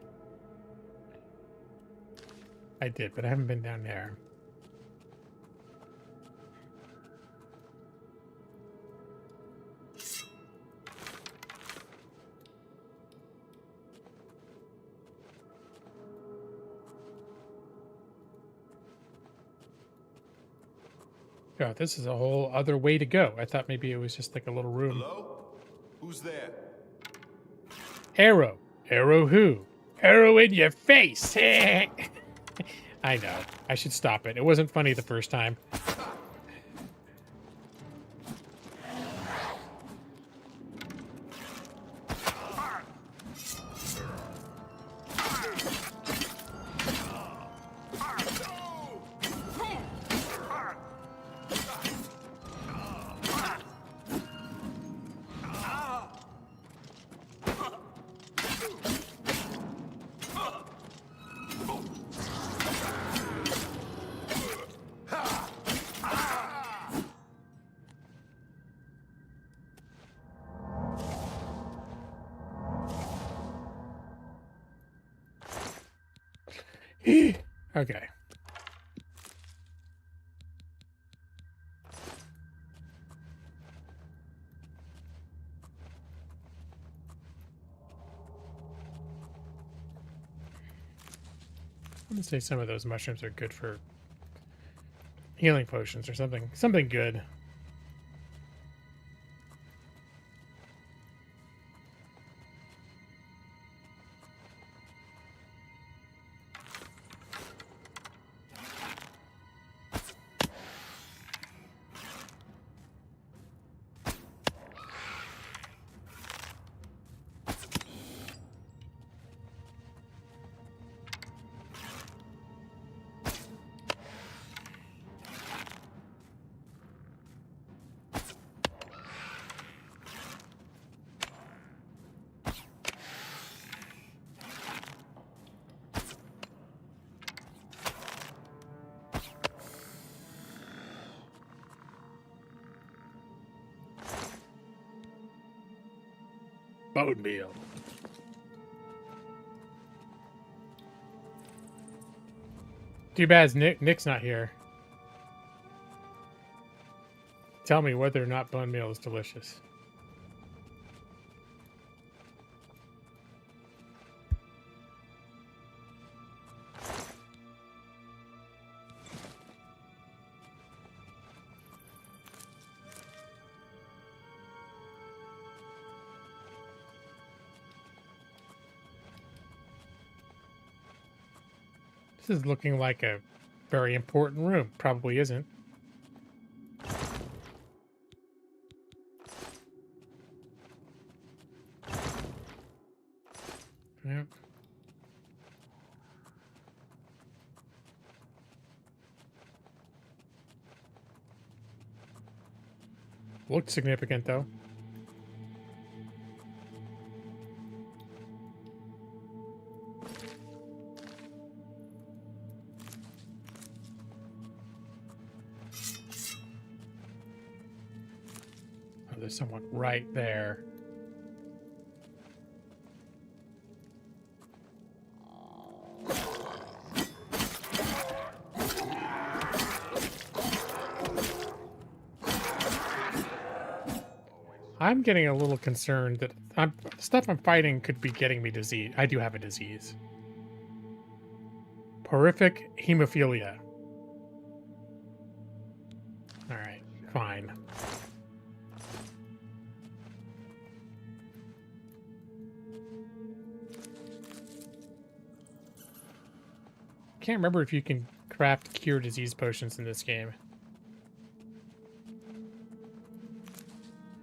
I did, but I haven't been down there. God, this is a whole other way to go. I thought maybe it was just like a little room. Hello? Who's there? Arrow. Arrow who? Arrow in your face. I know. I should stop it. It wasn't funny the first time. Okay. I'm gonna say some of those mushrooms are good for healing potions or something. Something good. Bone meal. Too bad Nick's not here. Tell me whether or not bone meal is delicious. This is looking like a very important room. Probably isn't. Yep. Looked significant though. There's someone right there. I'm getting a little concerned that stuff I'm fighting could be getting me disease. I do have a disease. Horrific hemophilia. All right, fine. Can't remember if you can craft cure disease potions in this game.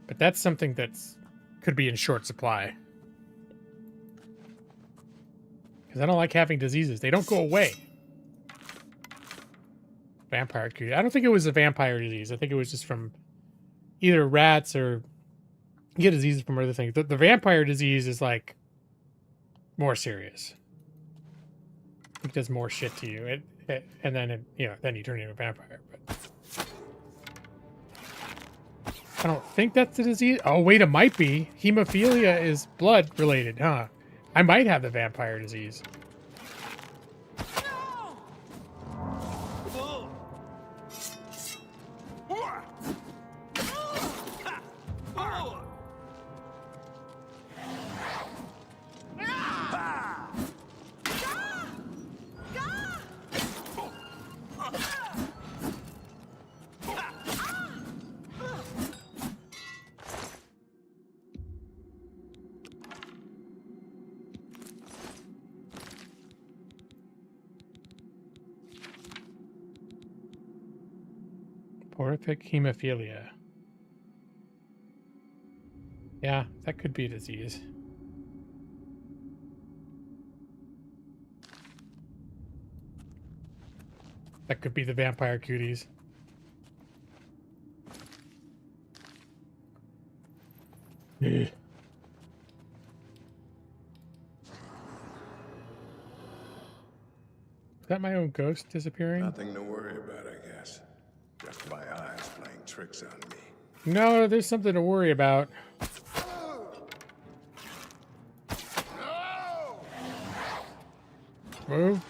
But that's something that's could be in short supply. Because I don't like having diseases. They don't go away. Vampire cure. I don't think it was a vampire disease. I think it was just from either rats or you get diseases from other things. The vampire disease is like more serious. It does more shit to you, and then then you turn into a vampire. But I don't think that's the disease. Oh wait, it might be. Hemophilia is blood related, huh? I might have the vampire disease. Porphic hemophilia. Yeah, that could be a disease. That could be the vampire cooties. Is that my own ghost disappearing? Nothing to worry about, I guess. Just my eyes playing tricks on me. No, there's something to worry about. Move.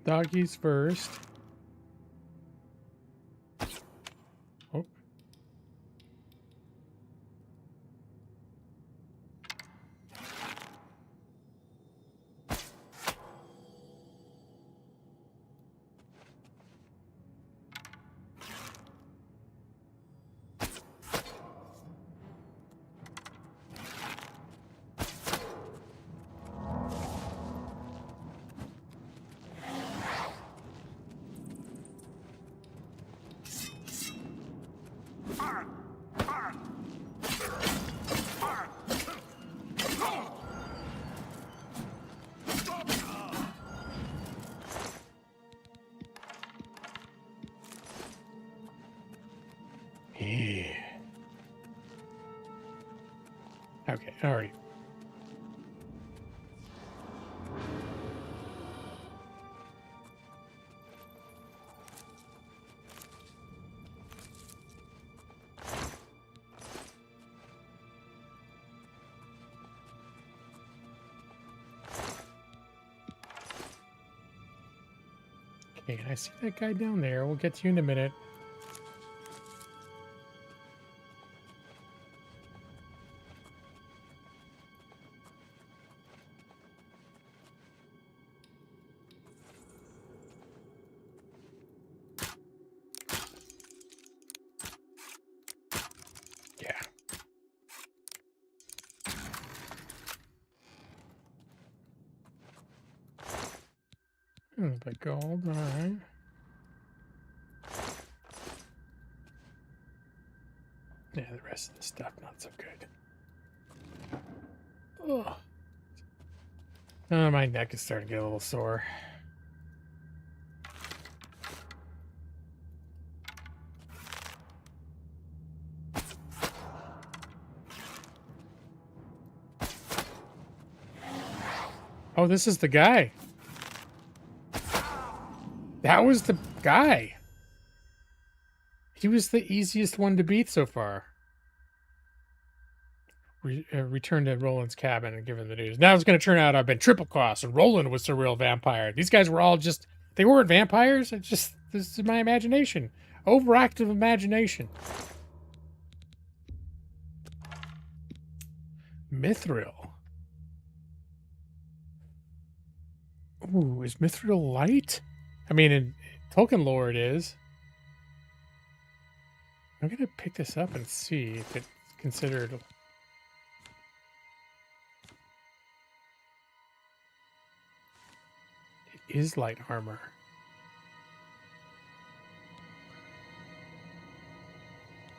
Doggies first. Oh. Yeah. Okay, all right. Okay, I see that guy down there. We'll get to you in a minute. Yeah. But gold, all right. Yeah, the rest of the stuff not so good. Ugh. Oh, my neck is starting to get a little sore. Oh, this is the guy. That was the guy. He was the easiest one to beat so far. Return to Roland's cabin and give him the news. Now it's going to turn out I've been triple crossed and Roland was the real vampire. These guys were all just, they weren't vampires. It's just, this is my imagination. Overactive imagination. Mithril. Ooh, is Mithril light? I mean, in Tolkien lore it is. I'm going to pick this up and see if it's considered... It is light armor.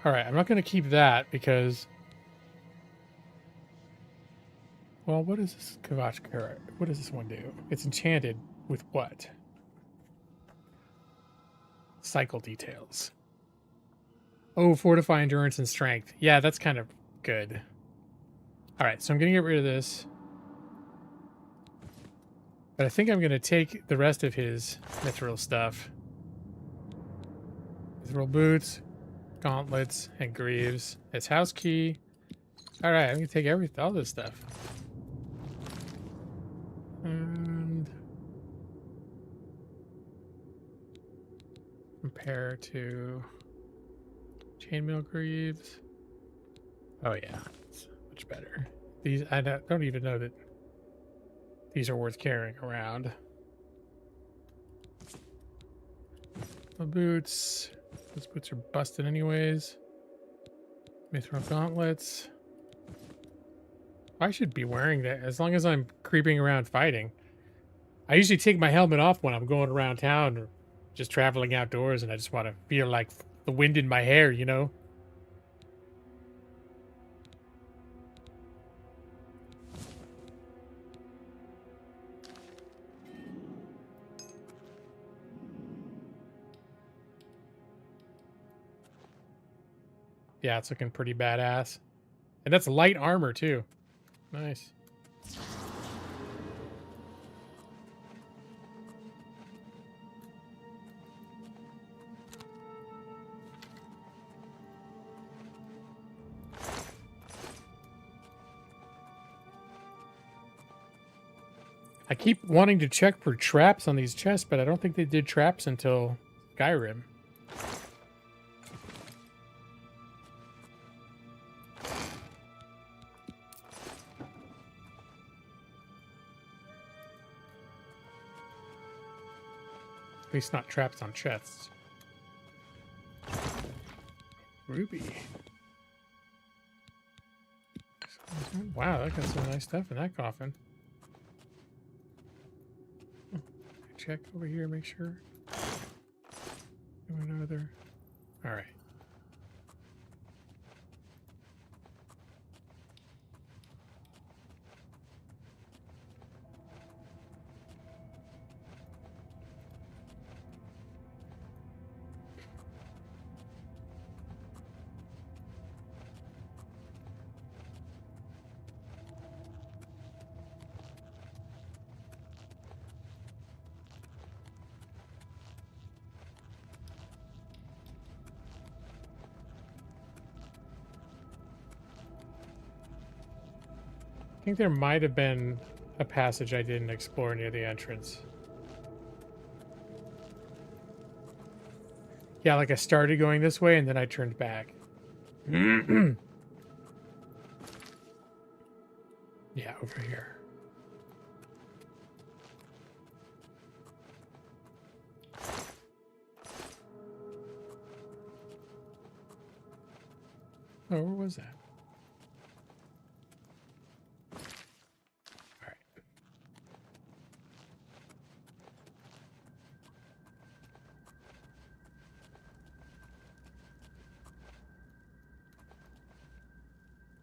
Alright, I'm not going to keep that because... Well, what is this Kavach Carrot? What does this one do? It's enchanted with what? Cycle details. Oh, fortify endurance and strength. Yeah, that's kind of good. Alright, so I'm going to get rid of this. But I think I'm going to take the rest of his mithril stuff. Mithril boots, gauntlets, and greaves. His house key. Alright, I'm going to take all this stuff. And compare to chainmail greaves. Oh yeah, it's much better. These I don't even know that these are worth carrying around. The boots. Those boots are busted anyways. Mithril gauntlets. I should be wearing that as long as I'm creeping around fighting. I usually take my helmet off when I'm going around town or just traveling outdoors and I just want to feel like the wind in my hair, you know? Yeah, it's looking pretty badass. And that's light armor too. Nice. I keep wanting to check for traps on these chests, but I don't think they did traps until Skyrim. At least not traps on chests. Ruby. Wow, that got some nice stuff in that coffin. Check over here, make sure. No other. All right. I think there might have been a passage I didn't explore near the entrance. Yeah, like I started going this way and then I turned back. Yeah, over here. Oh, where was that?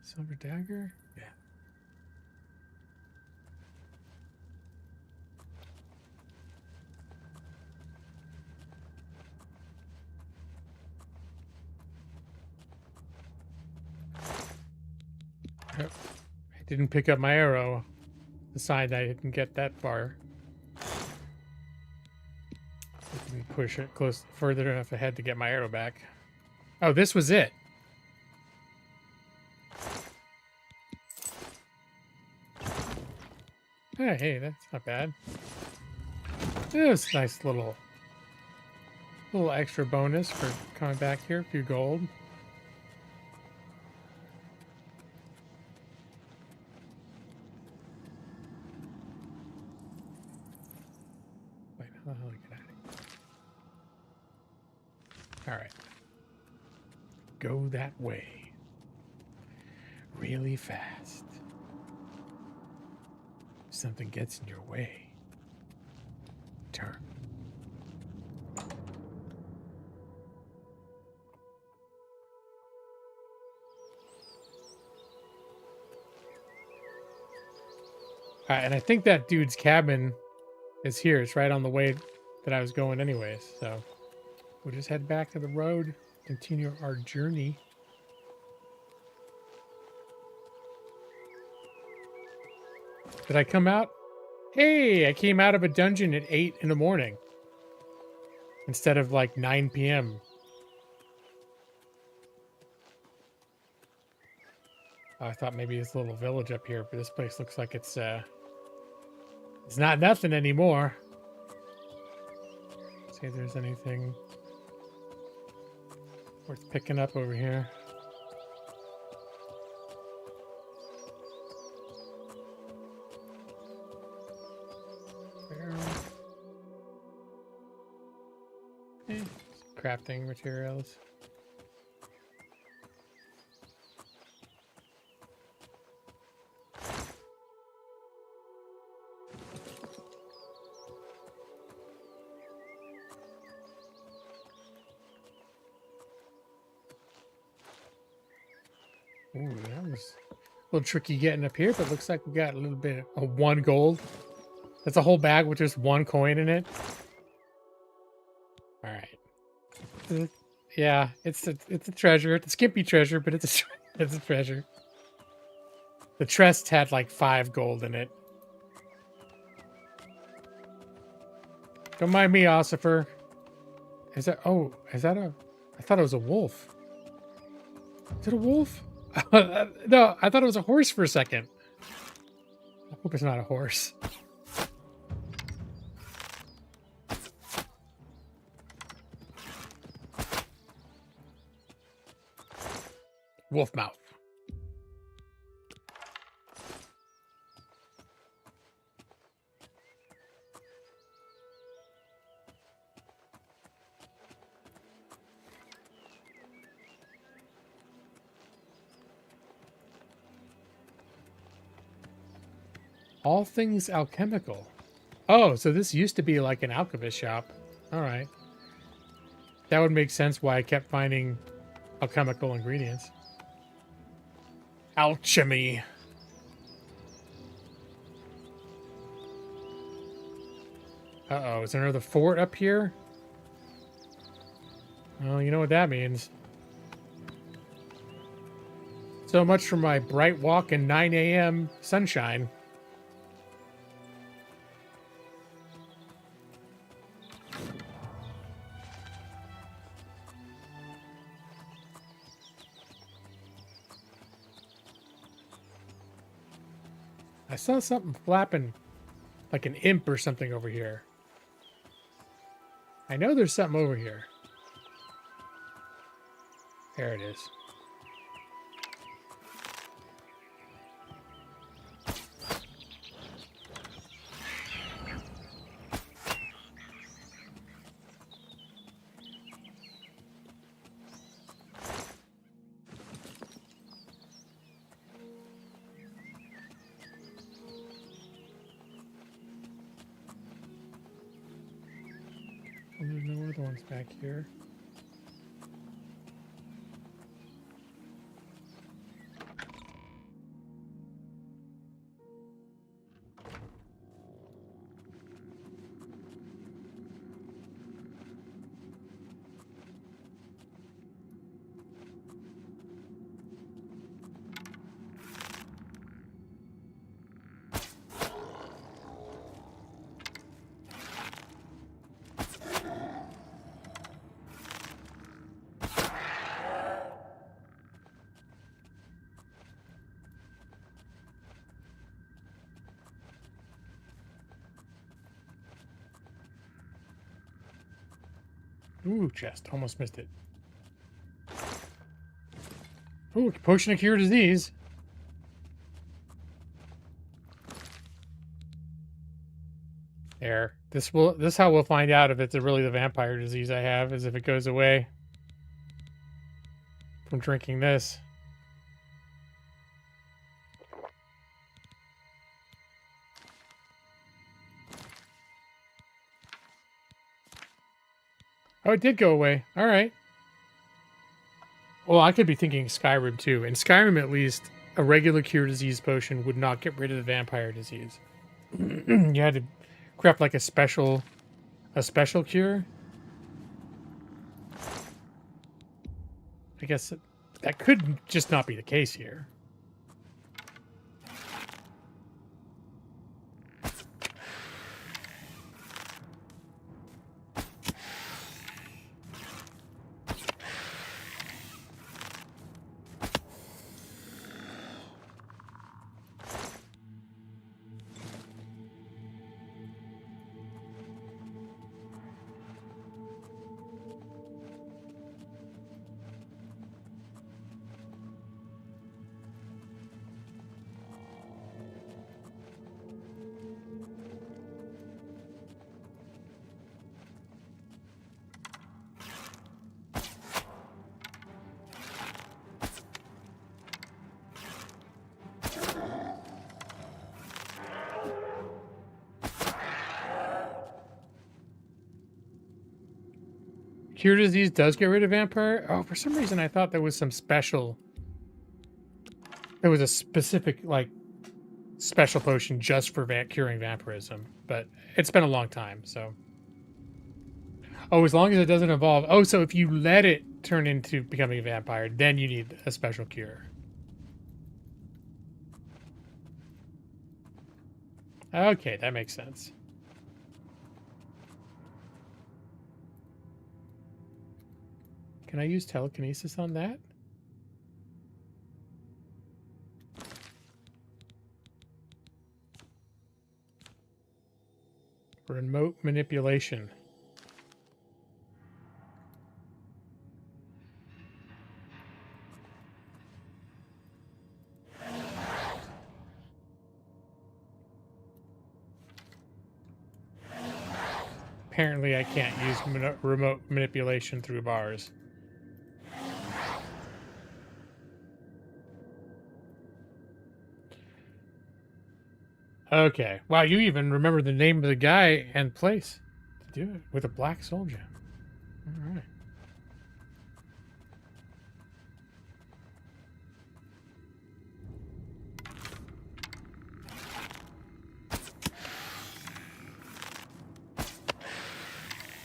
Silver dagger? Yeah. Oh, I didn't pick up my arrow. The sign that I didn't get that far. Let me push it close further enough ahead to get my arrow back. Oh, this was it. Hey, that's not bad. This nice little extra bonus for coming back here. A few gold. Wait, how the hell do I get out of here? All right. Go that way. Really fast. If something gets in your way, turn. Alright, and I think that dude's cabin is here. It's right on the way that I was going anyways, so we'll just head back to the road, continue our journey. Did I come out? Hey, I came out of a dungeon at 8 in the morning instead of like 9 p.m. I thought maybe this little village up here, but this place looks like it's not nothing anymore. Let's see if there's anything worth picking up over here. Crafting materials. Ooh, that was a little tricky getting up here, but looks like we got a little bit of 1 gold. That's a whole bag with just 1 coin in it. All right. Yeah, it's a treasure. It's a skimpy treasure, but it's a treasure. The chest had like 5 gold in it. Don't mind me, Ossifer. Is that a? I thought it was a wolf. Is it a wolf? No, I thought it was a horse for a second. I hope it's not a horse. Wolf mouth. All things alchemical. Oh, so this used to be like an alchemist shop. All right. That would make sense why I kept finding alchemical ingredients. Alchemy. Uh-oh, is there another fort up here? Well, you know what that means. So much for my bright walk and 9 a.m. sunshine. I saw something flapping like an imp or something over here. I know there's something over here. There it is. There's no other ones back here. Ooh, chest. Almost missed it. Ooh, potion of cure disease. There. This is how we'll find out if it's really the vampire disease I have, is if it goes away from drinking this. Oh, it did go away. All right. Well, I could be thinking Skyrim too. In Skyrim, at least, a regular cure disease potion would not get rid of the vampire disease. You had to craft like a special cure. I guess that could just not be the case here. Cure disease does get rid of vampire. Oh, for some reason I thought there was some special. There was a specific special potion just for curing vampirism, but it's been a long time, so. Oh, as long as it doesn't evolve. Oh, so if you let it turn into becoming a vampire, then you need a special cure. Okay, that makes sense. Can I use telekinesis on that? Remote manipulation. Apparently I can't use remote manipulation through bars. Okay. Wow, you even remember the name of the guy and place to do it with a black soul gem. All right.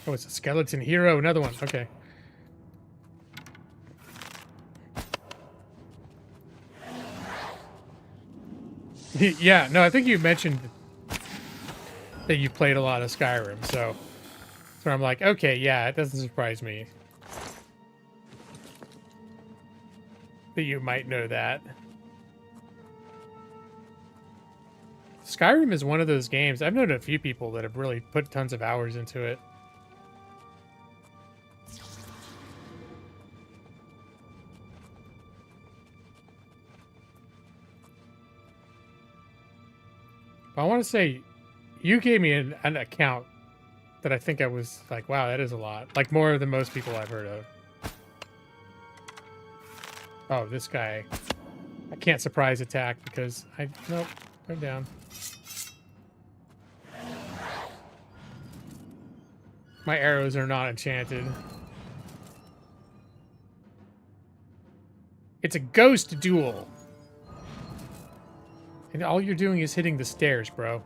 Oh, it's a skeleton hero. Another one. Okay. Yeah, no, I think you mentioned that you played a lot of Skyrim, so I'm like, okay, yeah, it doesn't surprise me that you might know that. Skyrim is one of those games. I've known a few people that have really put tons of hours into it. I want to say you gave me an account that I think I was like, wow, that is a lot. Like more than most people I've heard of. Oh, this guy. I can't surprise attack because nope, I'm down. My arrows are not enchanted. It's a ghost duel. And all you're doing is hitting the stairs, bro.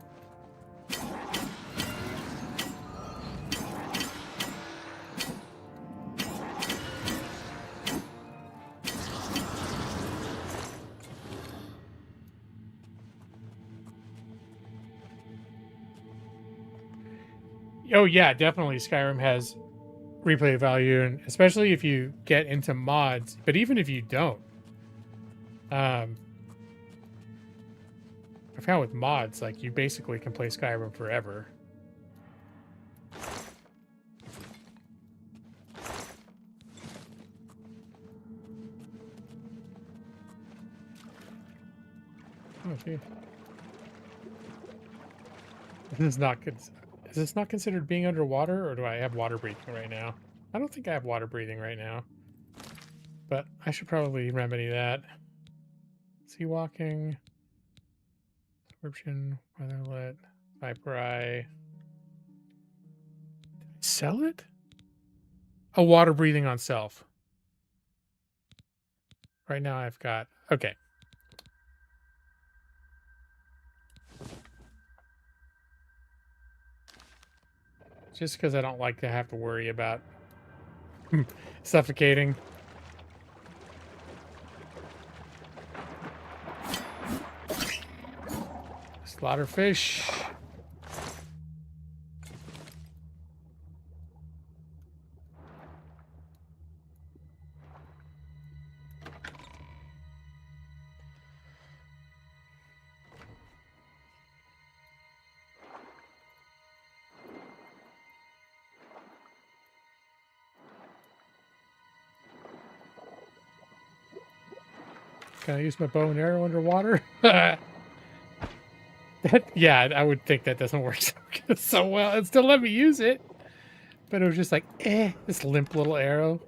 Oh yeah, definitely Skyrim has replay value, and especially if you get into mods, but even if you don't. I found with mods, like, you basically can play Skyrim forever. Oh, gee. This is not good. Is this not considered being underwater, or do I have water breathing right now? I don't think I have water breathing right now. But I should probably remedy that. Sea walking. Description. Weatherlit. Viper eye. Did I sell it? Oh, water breathing on self. Right now I've got... Okay. Just because I don't like to have to worry about suffocating. Slaughter fish. Can I use my bow and arrow underwater? Yeah, I would think that doesn't work so well. It still let me use it. But it was just like, this limp little arrow.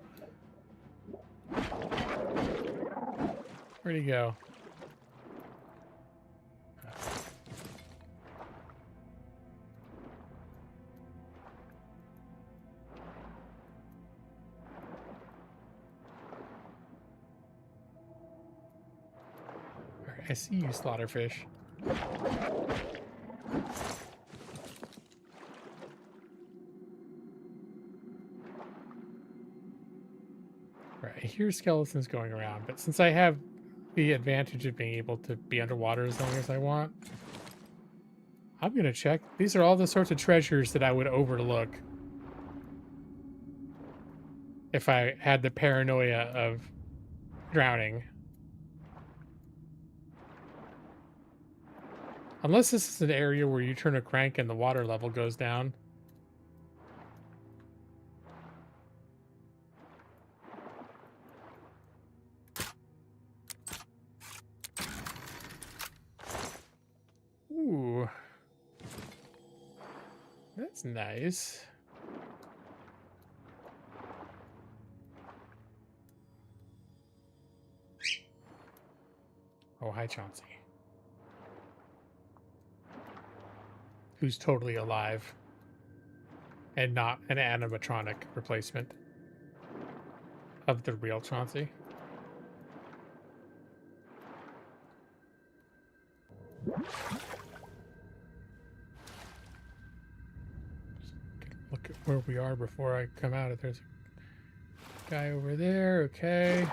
Where'd he go? Alright, I see you, slaughterfish. Right, I hear skeletons going around, but since I have the advantage of being able to be underwater as long as I want, I'm gonna check. These are all the sorts of treasures that I would overlook if I had the paranoia of drowning. Unless this is an area where you turn a crank and the water level goes down. Ooh. That's nice. Oh, hi, Chauncey. Who's totally alive and not an animatronic replacement of the real Chauncey. Look at where we are before I come out. There's a guy over there. Okay.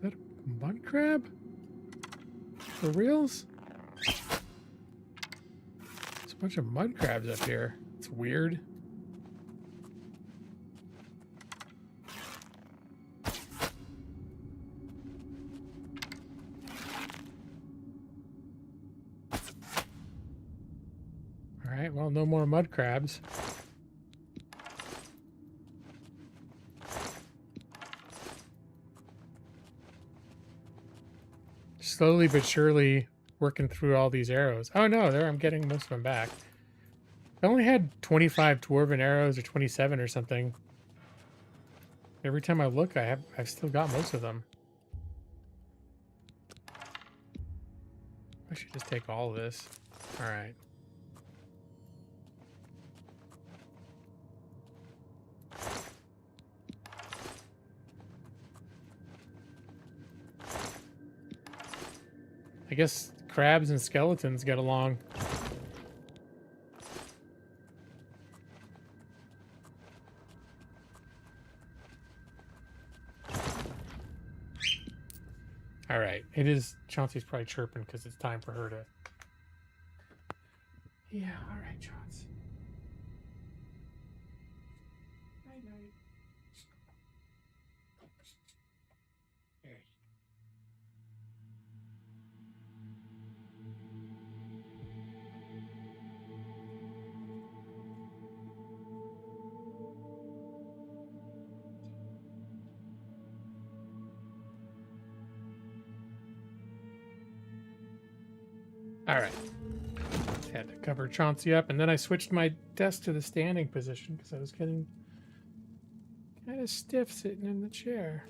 Is that a mud crab? For reals? There's a bunch of mud crabs up here. It's weird. Alright, well, no more mud crabs. Slowly but surely working through all these arrows. Oh no, there I'm getting most of them back. I only had 25 dwarven arrows or 27 or something. Every time I look, I've still got most of them. I should just take all of this. All right. I guess crabs and skeletons get along. All right, it is. Chauncey's probably chirping because it's time for her to. Yeah, all right, Chauncey. Night, night. Hey. All right. Had to cover Chauncey up, and then I switched my desk to the standing position because I was getting kind of stiff sitting in the chair.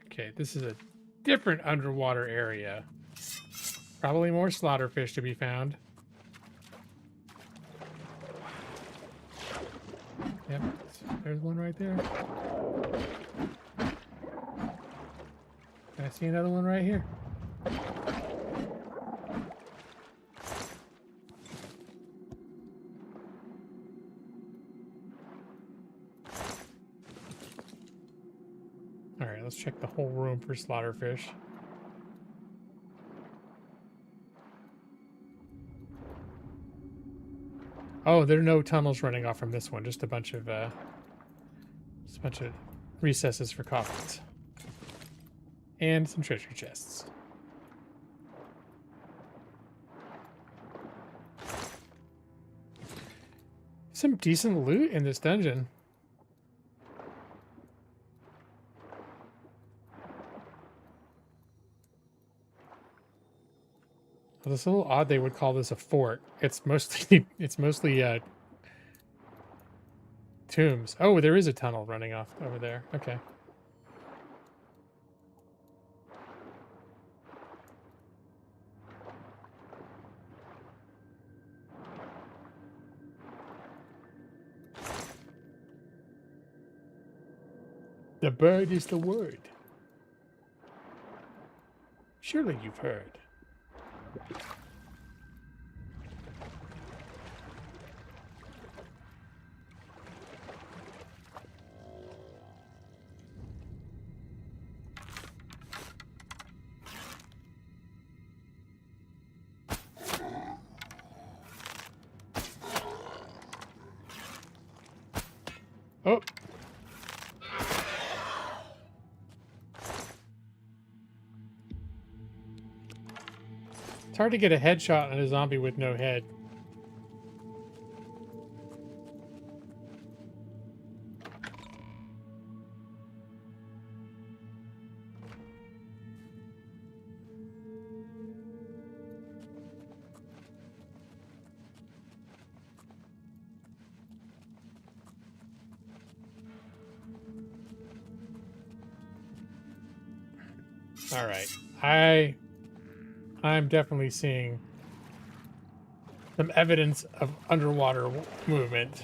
Okay, this is a different underwater area. Probably more slaughterfish to be found. Yep, there's one right there. I see another one right here. All right, let's check the whole room for slaughterfish. Oh, there are no tunnels running off from this one. Just a bunch of recesses for coffins. And some treasure chests. Some decent loot in this dungeon. Well, it's a little odd they would call this a fort. It's mostly tombs. Oh, there is a tunnel running off over there. Okay. The bird is the word. Surely you've heard. Oh. It's hard to get a headshot on a zombie with no head. All right. I'm definitely seeing some evidence of underwater movement.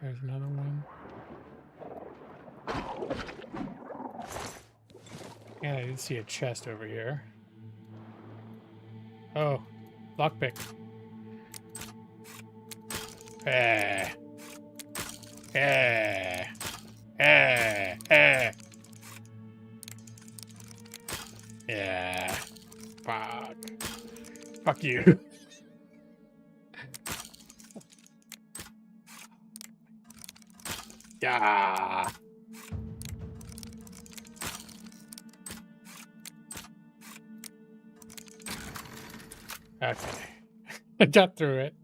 There's another one. And I did see a chest over here. Oh, lockpick. Eh. Yeah. Fuck you. Yeah. Okay. I got through it.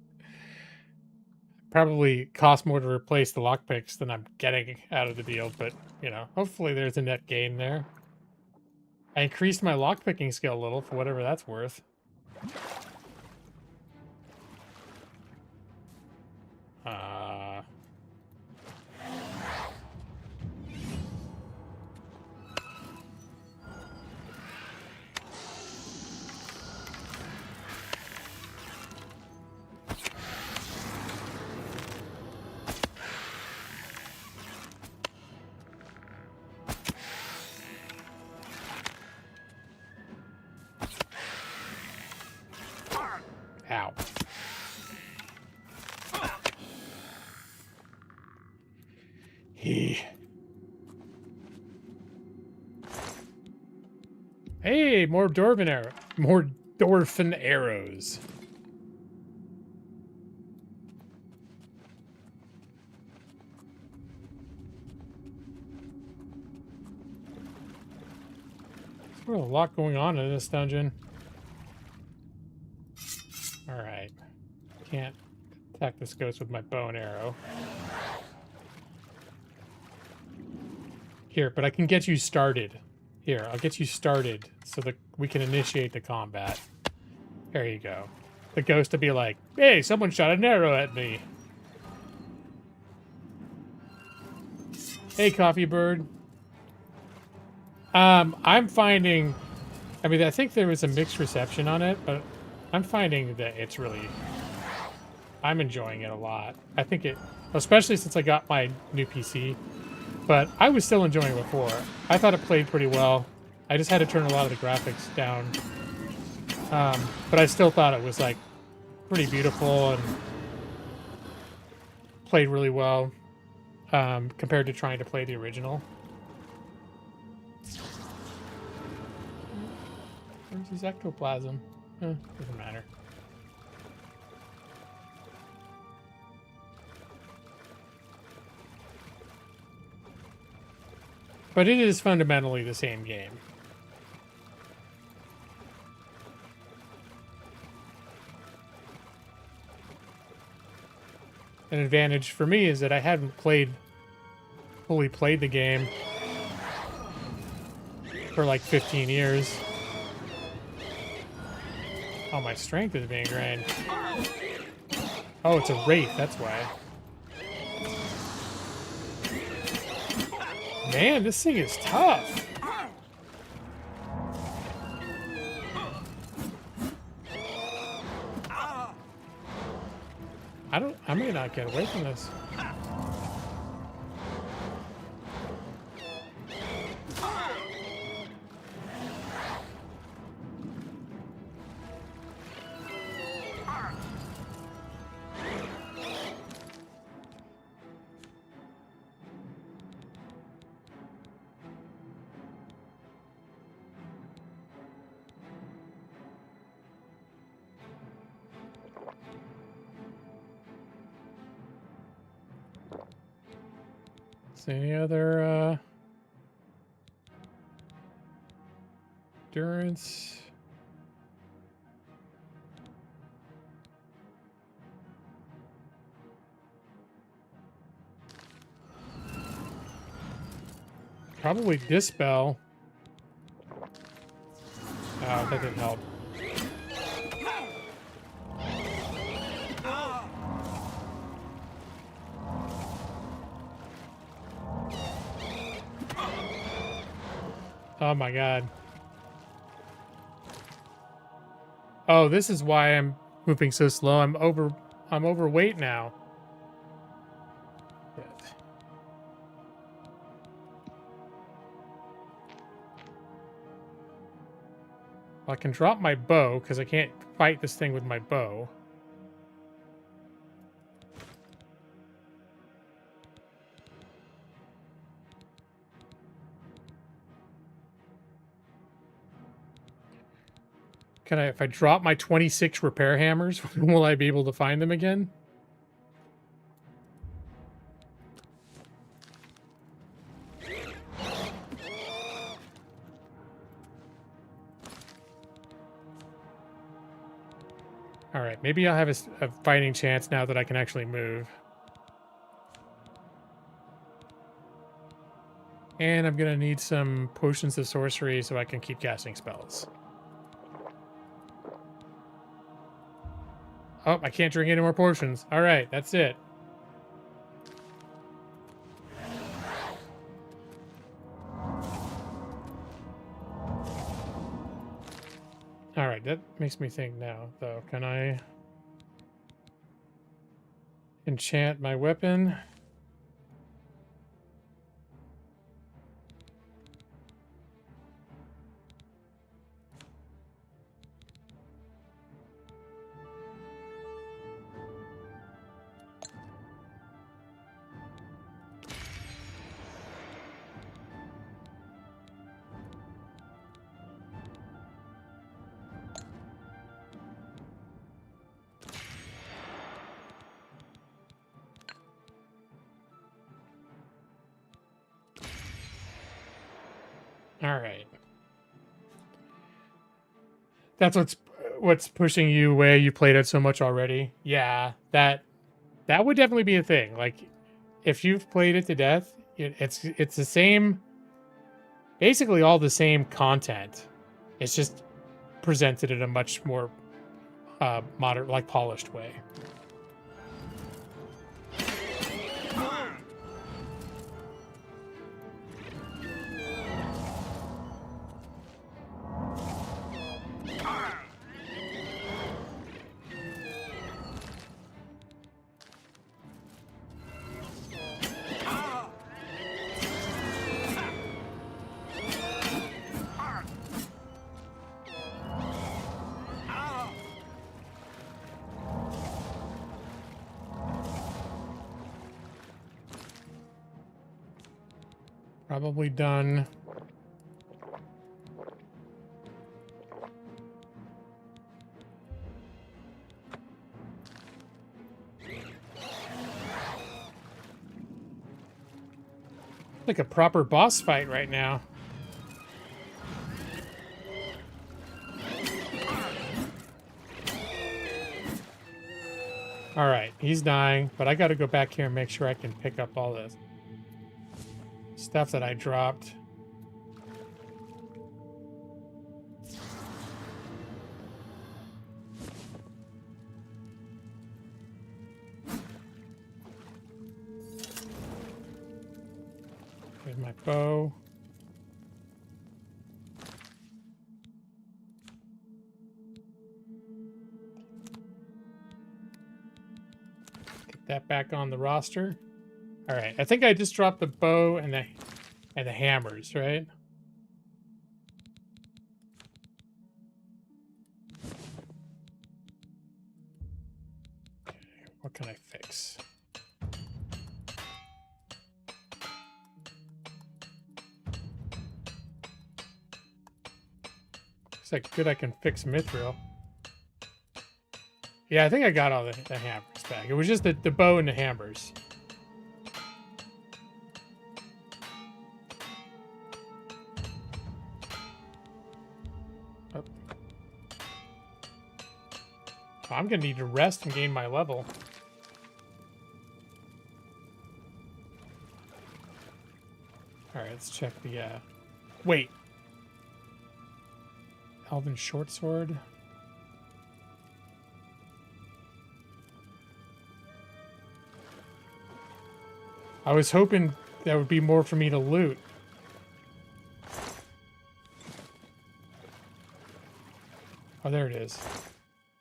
Probably cost more to replace the lockpicks than I'm getting out of the deal, but, you know, hopefully there's a net gain there. I increased my lockpicking skill a little, for whatever that's worth. Hey, more Dwarven arrow. More Dwarfen arrows. There's a lot going on in this dungeon. Alright. Can't attack this ghost with my bow and arrow. Here, but I can get you started. Here, I'll get you started so that we can initiate the combat. There you go. The ghost will be like, hey, someone shot an arrow at me. Hey, coffee bird. I'm finding... I mean, I think there was a mixed reception on it, but I'm finding that it's really... I'm enjoying it a lot. I think it... Especially since I got my new PC. But I was still enjoying it before. I thought it played pretty well. I just had to turn a lot of the graphics down. But I still thought it was, like, pretty beautiful and played really well compared to trying to play the original. Where's his ectoplasm? Doesn't matter. But it is fundamentally the same game. An advantage for me is that I hadn't fully played the game for like 15 years. Oh, my strength is being drained. Oh, it's a wraith, that's why. Man, this thing is tough. I may not get away from this. Any other endurance? Probably dispel. That didn't help. Oh my god. Oh, this is why I'm moving so slow. I'm overweight now. Shit. I can drop my bow because I can't fight this thing with my bow. Can I, if I drop my 26 repair hammers, will I be able to find them again? All right, maybe I'll have a fighting chance now that I can actually move. And I'm gonna need some potions of sorcery so I can keep casting spells. Oh, I can't drink any more potions. All right, that's it. All right, that makes me think now, though. Can I enchant my weapon? All right. That's what's pushing you away. You played it so much already. Yeah, that would definitely be a thing. Like, if you've played it to death, it's the same, basically all the same content. It's just presented in a much more modern, like polished way. Probably done. Like a proper boss fight right now. All right, he's dying, but I got to go back here and make sure I can pick up all this stuff that I dropped. Here's my bow. Get that back on the roster. All right, I think I just dropped the bow and the hammers, right? Okay, what can I fix? Looks like good I can fix mithril. Yeah, I think I got all the hammers back. It was just the bow and the hammers. I'm gonna need to rest and gain my level. All right, let's check the. Wait. Elven short sword. I was hoping there would be more for me to loot. Oh, there it is.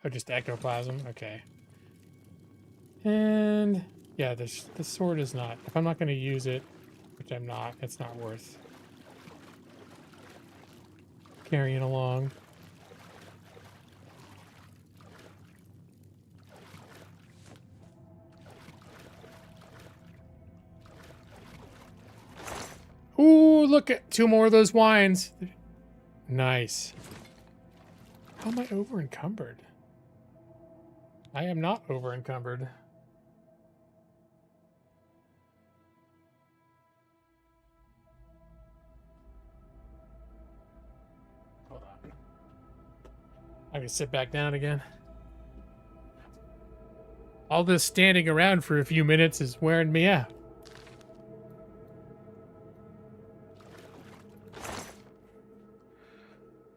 Oh, just ectoplasm. Okay. And yeah, this sword is not. If I'm not going to use it, which I'm not, it's not worth carrying along. Ooh, look at 2 more of those wines. Nice. How am I over encumbered? I am not over encumbered. Hold on. I can sit back down again. All this standing around for a few minutes is wearing me out.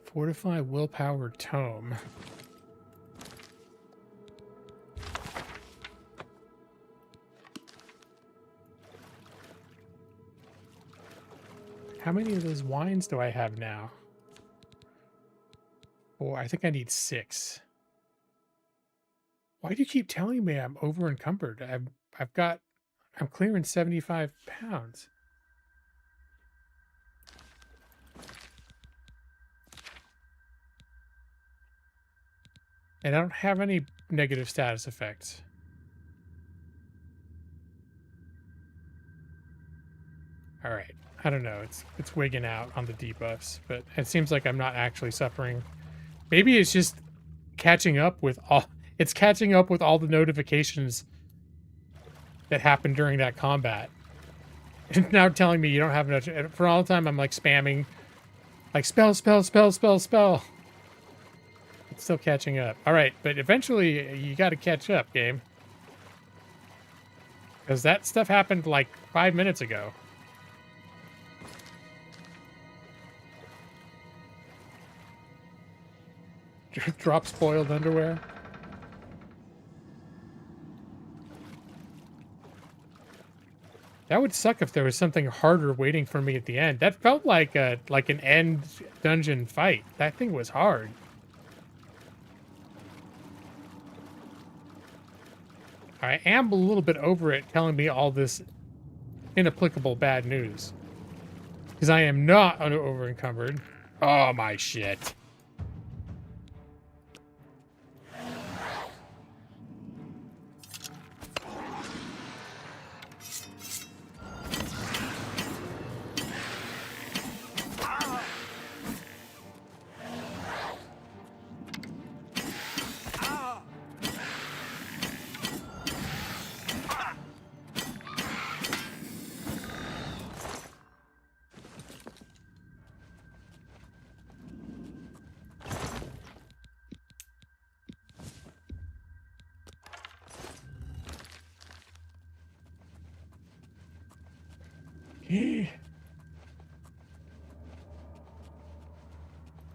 Fortify willpower tome. How many of those wines do I have now? 4. I think I need 6. Why do you keep telling me I'm over encumbered? I'm clearing 75 pounds. And I don't have any negative status effects. All right. I don't know. It's wigging out on the debuffs, but it seems like I'm not actually suffering. Maybe it's just catching up with all. It's catching up with all the notifications that happened during that combat. It's now telling me you don't have enough. For all the time, I'm like spamming Like, spell, spell, spell, spell, spell. It's still catching up. All right, but eventually you got to catch up, game. Because that stuff happened like 5 minutes ago. Drop spoiled underwear. That would suck if there was something harder waiting for me at the end. That felt like an end dungeon fight. That thing was hard. I am a little bit over it telling me all this inapplicable bad news. Because I am not over encumbered. Oh my shit.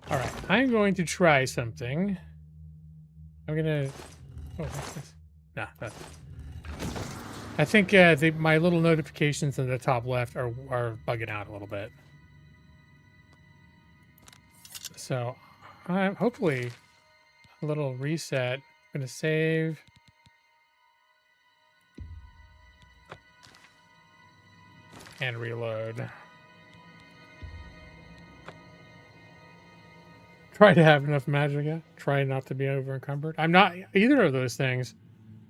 All right, I'm going to try something. I'm gonna. Oh, what's this? Nah, nothing. I think my little notifications in the top left are bugging out a little bit. So, hopefully, a little reset. I'm gonna save. And reload. Try to have enough magicka. Try not to be over encumbered. I'm not either of those things.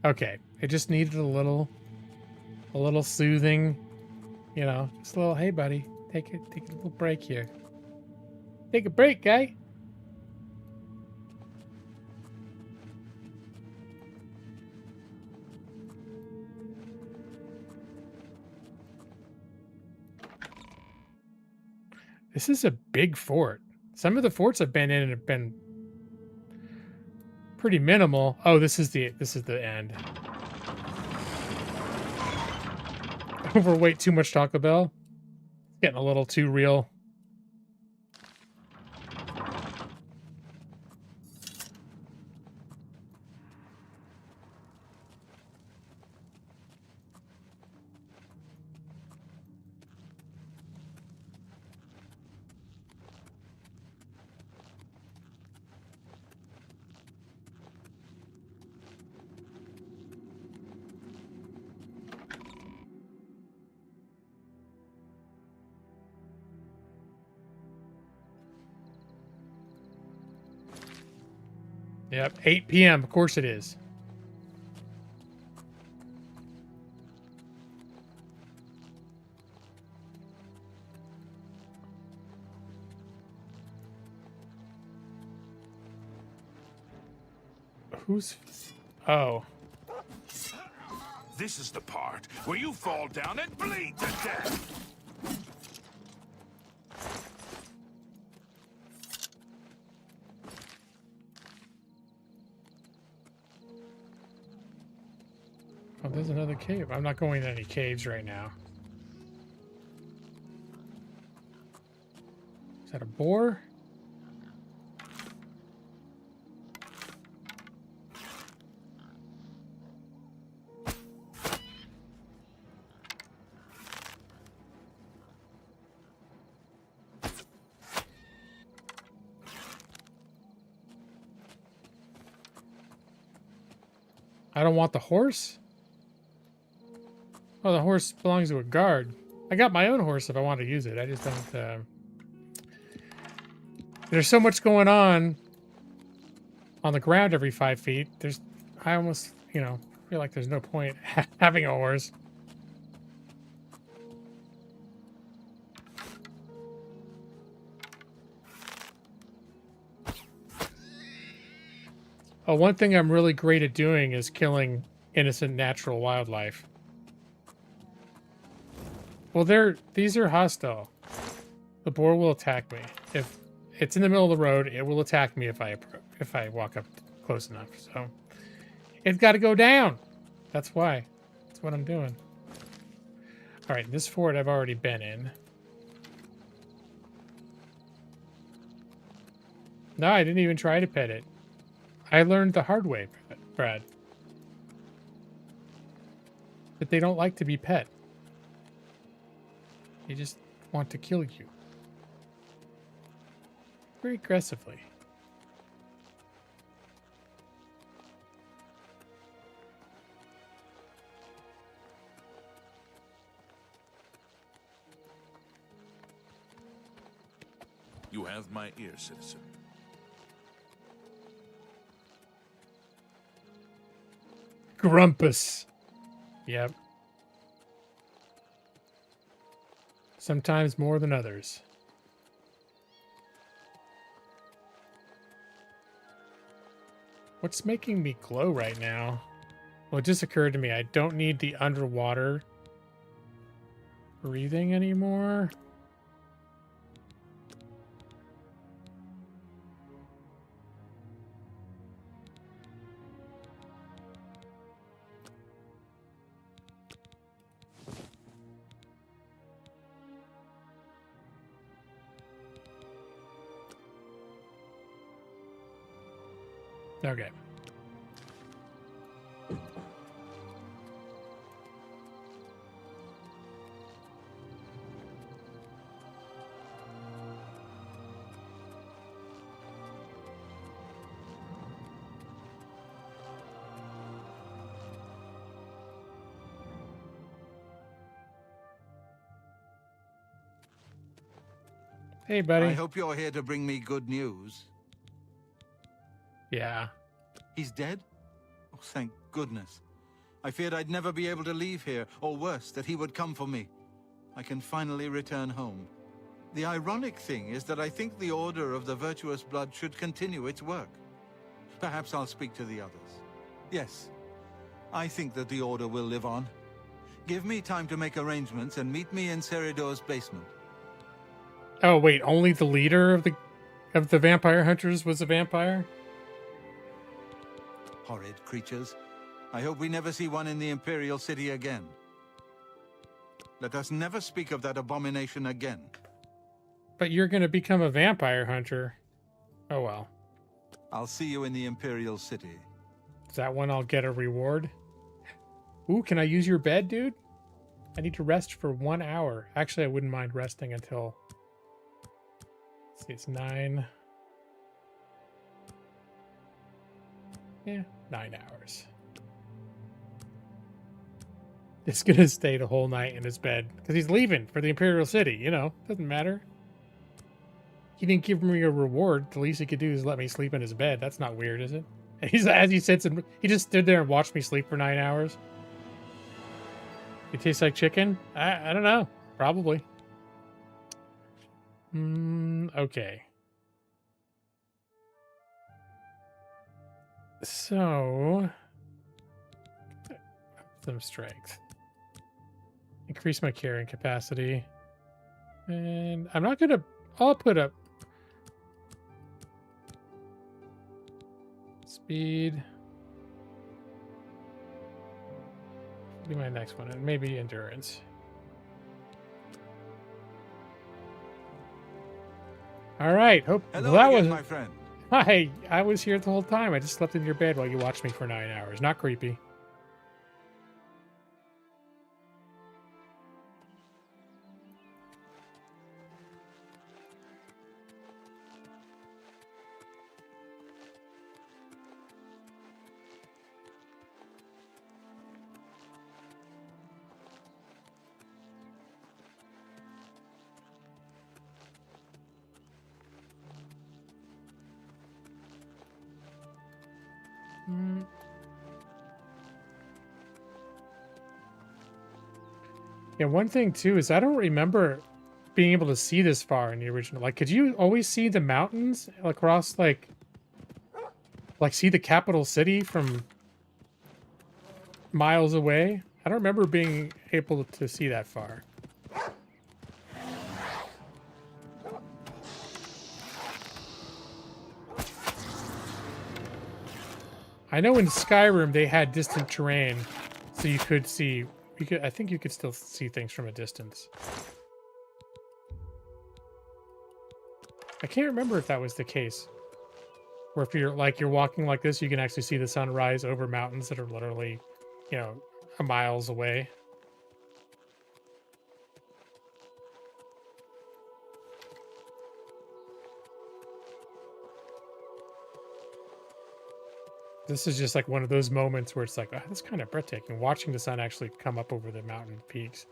Okay, it just needed a little soothing, you know, just a little. Hey, buddy, take a little break here. Take a break, guy. This is a big fort. Some of the forts I've been in have been pretty minimal. Oh, this is the end. Overweight too much Taco Bell. Getting a little too real. Yep, 8 p.m. Of course it is. Who's... Oh. This is the part where you fall down and bleed to death. Oh, there's another cave. I'm not going to any caves right now. Is that a boar? I don't want the horse? Oh, the horse belongs to a guard. I got my own horse if I want to use it. I just don't... There's so much going on the ground every 5 feet. I almost, you know, feel like there's no point having a horse. Oh, one thing I'm really great at doing is killing innocent natural wildlife. Well, these are hostile. The boar will attack me. If it's in the middle of the road. It will attack me if I walk up close enough. So it's got to go down. That's why. That's what I'm doing. All right, this fort I've already been in. No, I didn't even try to pet it. I learned the hard way, Brad. That they don't like to be pet. They just want to kill you. Very aggressively. You have my ear, citizen. Grumpus. Yep. Sometimes more than others. What's making me glow right now? Well, it just occurred to me I don't need the underwater breathing anymore. Okay. Hey, buddy. I hope you're here to bring me good news. Yeah. He's dead? Oh, thank goodness. I feared I'd never be able to leave here, or worse, that he would come for me. I can finally return home. The ironic thing is that I think the Order of the Virtuous Blood should continue its work. Perhaps I'll speak to the others. Yes, I think that the Order will live on. Give me time to make arrangements and meet me in Seridor's basement. Oh, wait, only the leader of the vampire hunters was a vampire? Horrid creatures. I hope we never see one in the Imperial City again. Let us never speak of that abomination again. But you're going to become a vampire hunter. Oh, well. I'll see you in the Imperial City. Is that when I'll get a reward? Ooh, can I use your bed, dude? I need to rest for 1 hour. Actually, I wouldn't mind resting until... Let's see, it's 9... Yeah, 9 hours. It's gonna stay the whole night in his bed because he's leaving for the Imperial City. You know, doesn't matter. He didn't give me a reward. The least he could do is let me sleep in his bed. That's not weird, is it? And he's as he sits and he just stood there and watched me sleep for 9 hours. It tastes like chicken? I don't know. Probably. Okay. So, some strength. Increase my carrying capacity. And I'm not gonna, I'll put up speed. Be my next one, and maybe endurance. All right. Hope Hello that again, was my friend. Hi, I was here the whole time. I just slept in your bed while you watched me for 9 hours. Not creepy. Yeah, one thing too is I don't remember being able to see this far in the original. Like, could you always see the mountains across, like see the capital city from miles away? I don't remember being able to see that far. I know in Skyrim they had distant terrain, so you could see. I think you could still see things from a distance. I can't remember if that was the case. Or if you're walking like this, you can actually see the sun rise over mountains that are literally, miles away. This is just like one of those moments where it's like, oh, that's kind of breathtaking. Watching the sun actually come up over the mountain peaks.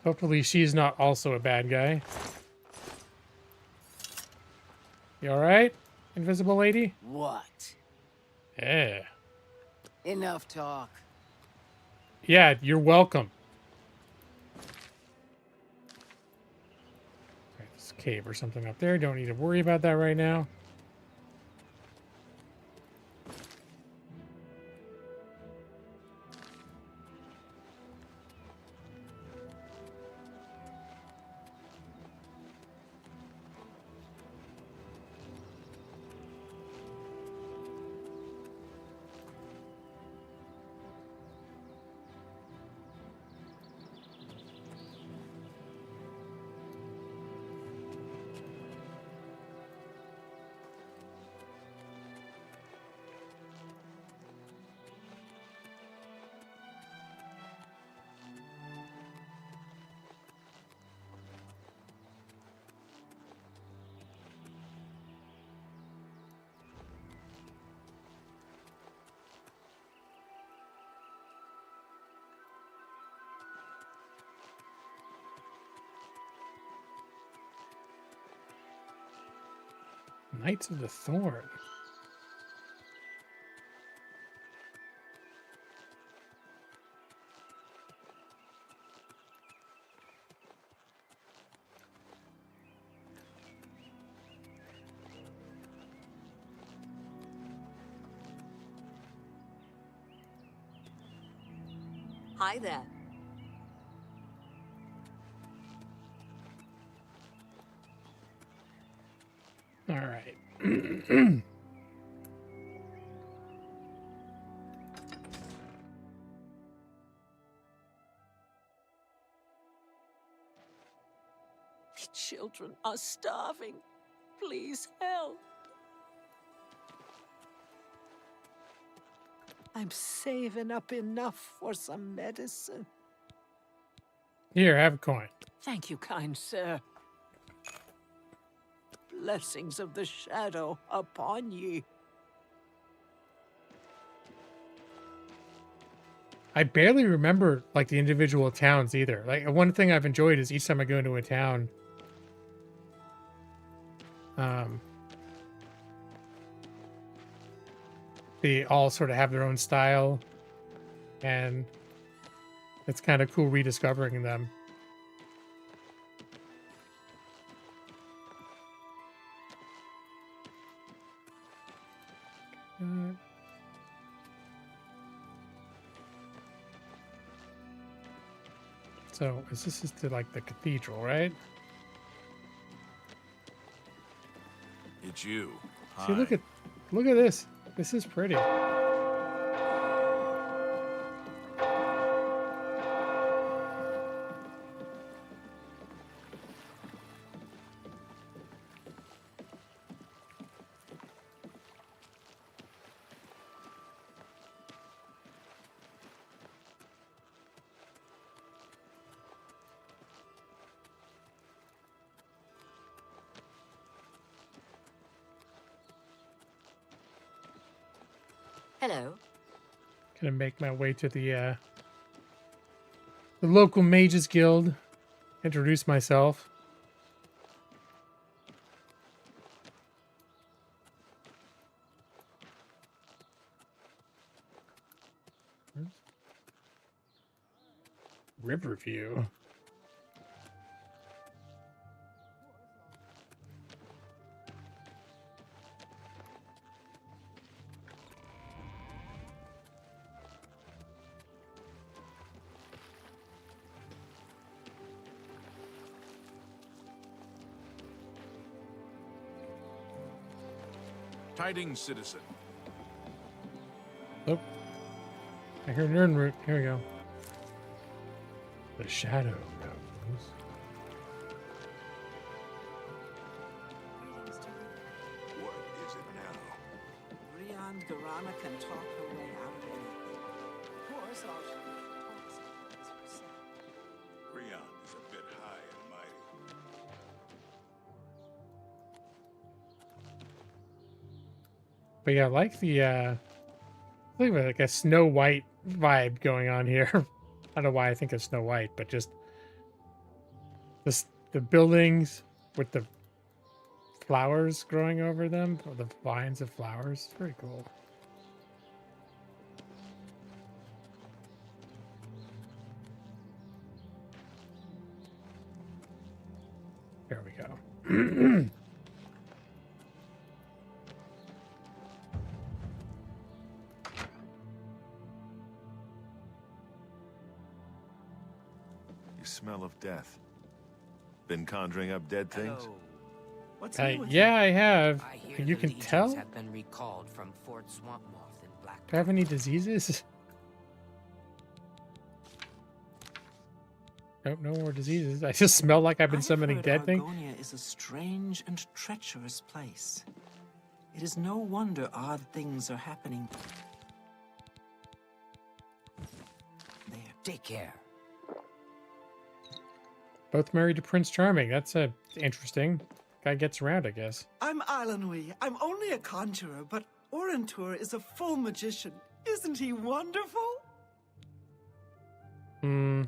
Hopefully she's not also a bad guy. You alright, invisible lady? What? Yeah. Enough talk. Yeah, you're welcome. Right, there's a cave or something up there. Don't need to worry about that right now. Knights of the Thorn. Hi there. All right. The children are starving. Please help. I'm saving up enough for some medicine. Here, have a coin. Thank you, kind sir. Blessings of the shadow upon ye. I barely remember like the individual towns either. Like one thing I've enjoyed is each time I go into a town, they all sort of have their own style, and it's kind of cool rediscovering them. So this is to like the cathedral, right? It's you. See, look at this. This is pretty. Hello. Gonna make my way to the local Mages Guild. Introduce myself. Riverview. Tidings, citizen. Oh. I hear Nernroot. Here we go. The shadow knows. What is it now? Rian Garana can talk her way out of anything. Poor Salt. Rion is a bit high and mighty. But yeah, I like the like a Snow White vibe going on here. I don't know why I think of Snow White, but just the buildings with the flowers growing over them, or the vines of flowers. It's very cool. There we go. You smell of death. Been conjuring up dead things? What's new with Yeah, I have. I hear You the can legions tell? have been recalled from Fort Swampmoth in Black. Do I have any diseases? Nope, no more diseases. I just smell like I've been summoning dead things. Argonia is a strange and treacherous place. It is no wonder odd things are happening. There. Take care. Both married to Prince Charming. That's interesting. Guy gets around, I guess. I'm Ilanui. I'm only a conjurer, but Orentur is a full magician. Isn't he wonderful? Hmm.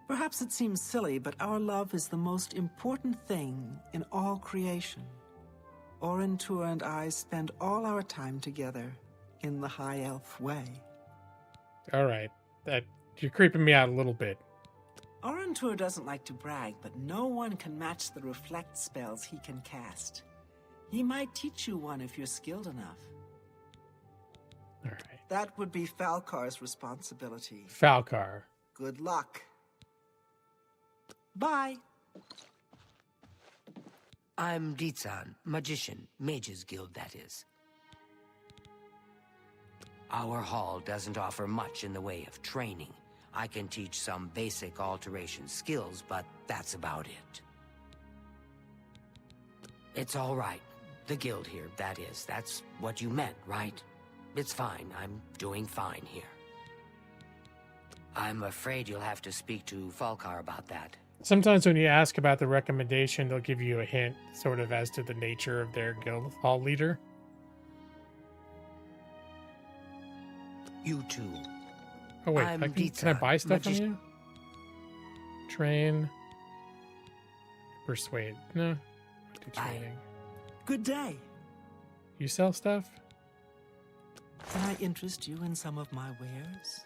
Perhaps it seems silly, but our love is the most important thing in all creation. Orentur and I spend all our time together in the High Elf way. All right. You're creeping me out a little bit. Orentur doesn't like to brag, but no one can match the reflect spells he can cast. He might teach you one if you're skilled enough. All right. That would be Falcar's responsibility. Falcar. Good luck. Bye. I'm Dietsan, magician, Mages Guild, that is. Our hall doesn't offer much in the way of training. I can teach some basic alteration skills, but that's about it. It's all right. The guild here, that is. That's what you meant, right? It's fine. I'm doing fine here. I'm afraid you'll have to speak to Falcar about that. Sometimes when you ask about the recommendation, they'll give you a hint, sort of, as to the nature of their guild hall leader. You too. Oh wait, can I buy stuff from you? Train. Persuade. No. Do training. Good day. You sell stuff? Can I interest you in some of my wares?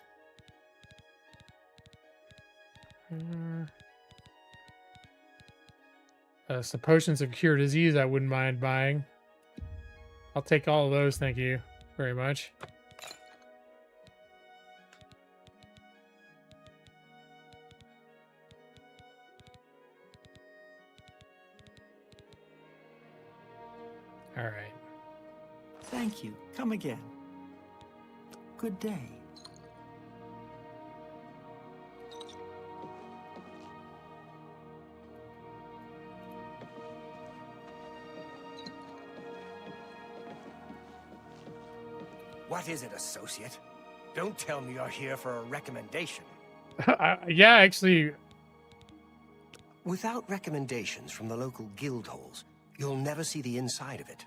Some potions of cure disease I wouldn't mind buying. I'll take all of those, thank you very much. All right. Thank you. Come again. Good day. What is it, associate? Don't tell me you're here for a recommendation. Yeah, actually. Without recommendations from the local guild halls, you'll never see the inside of it.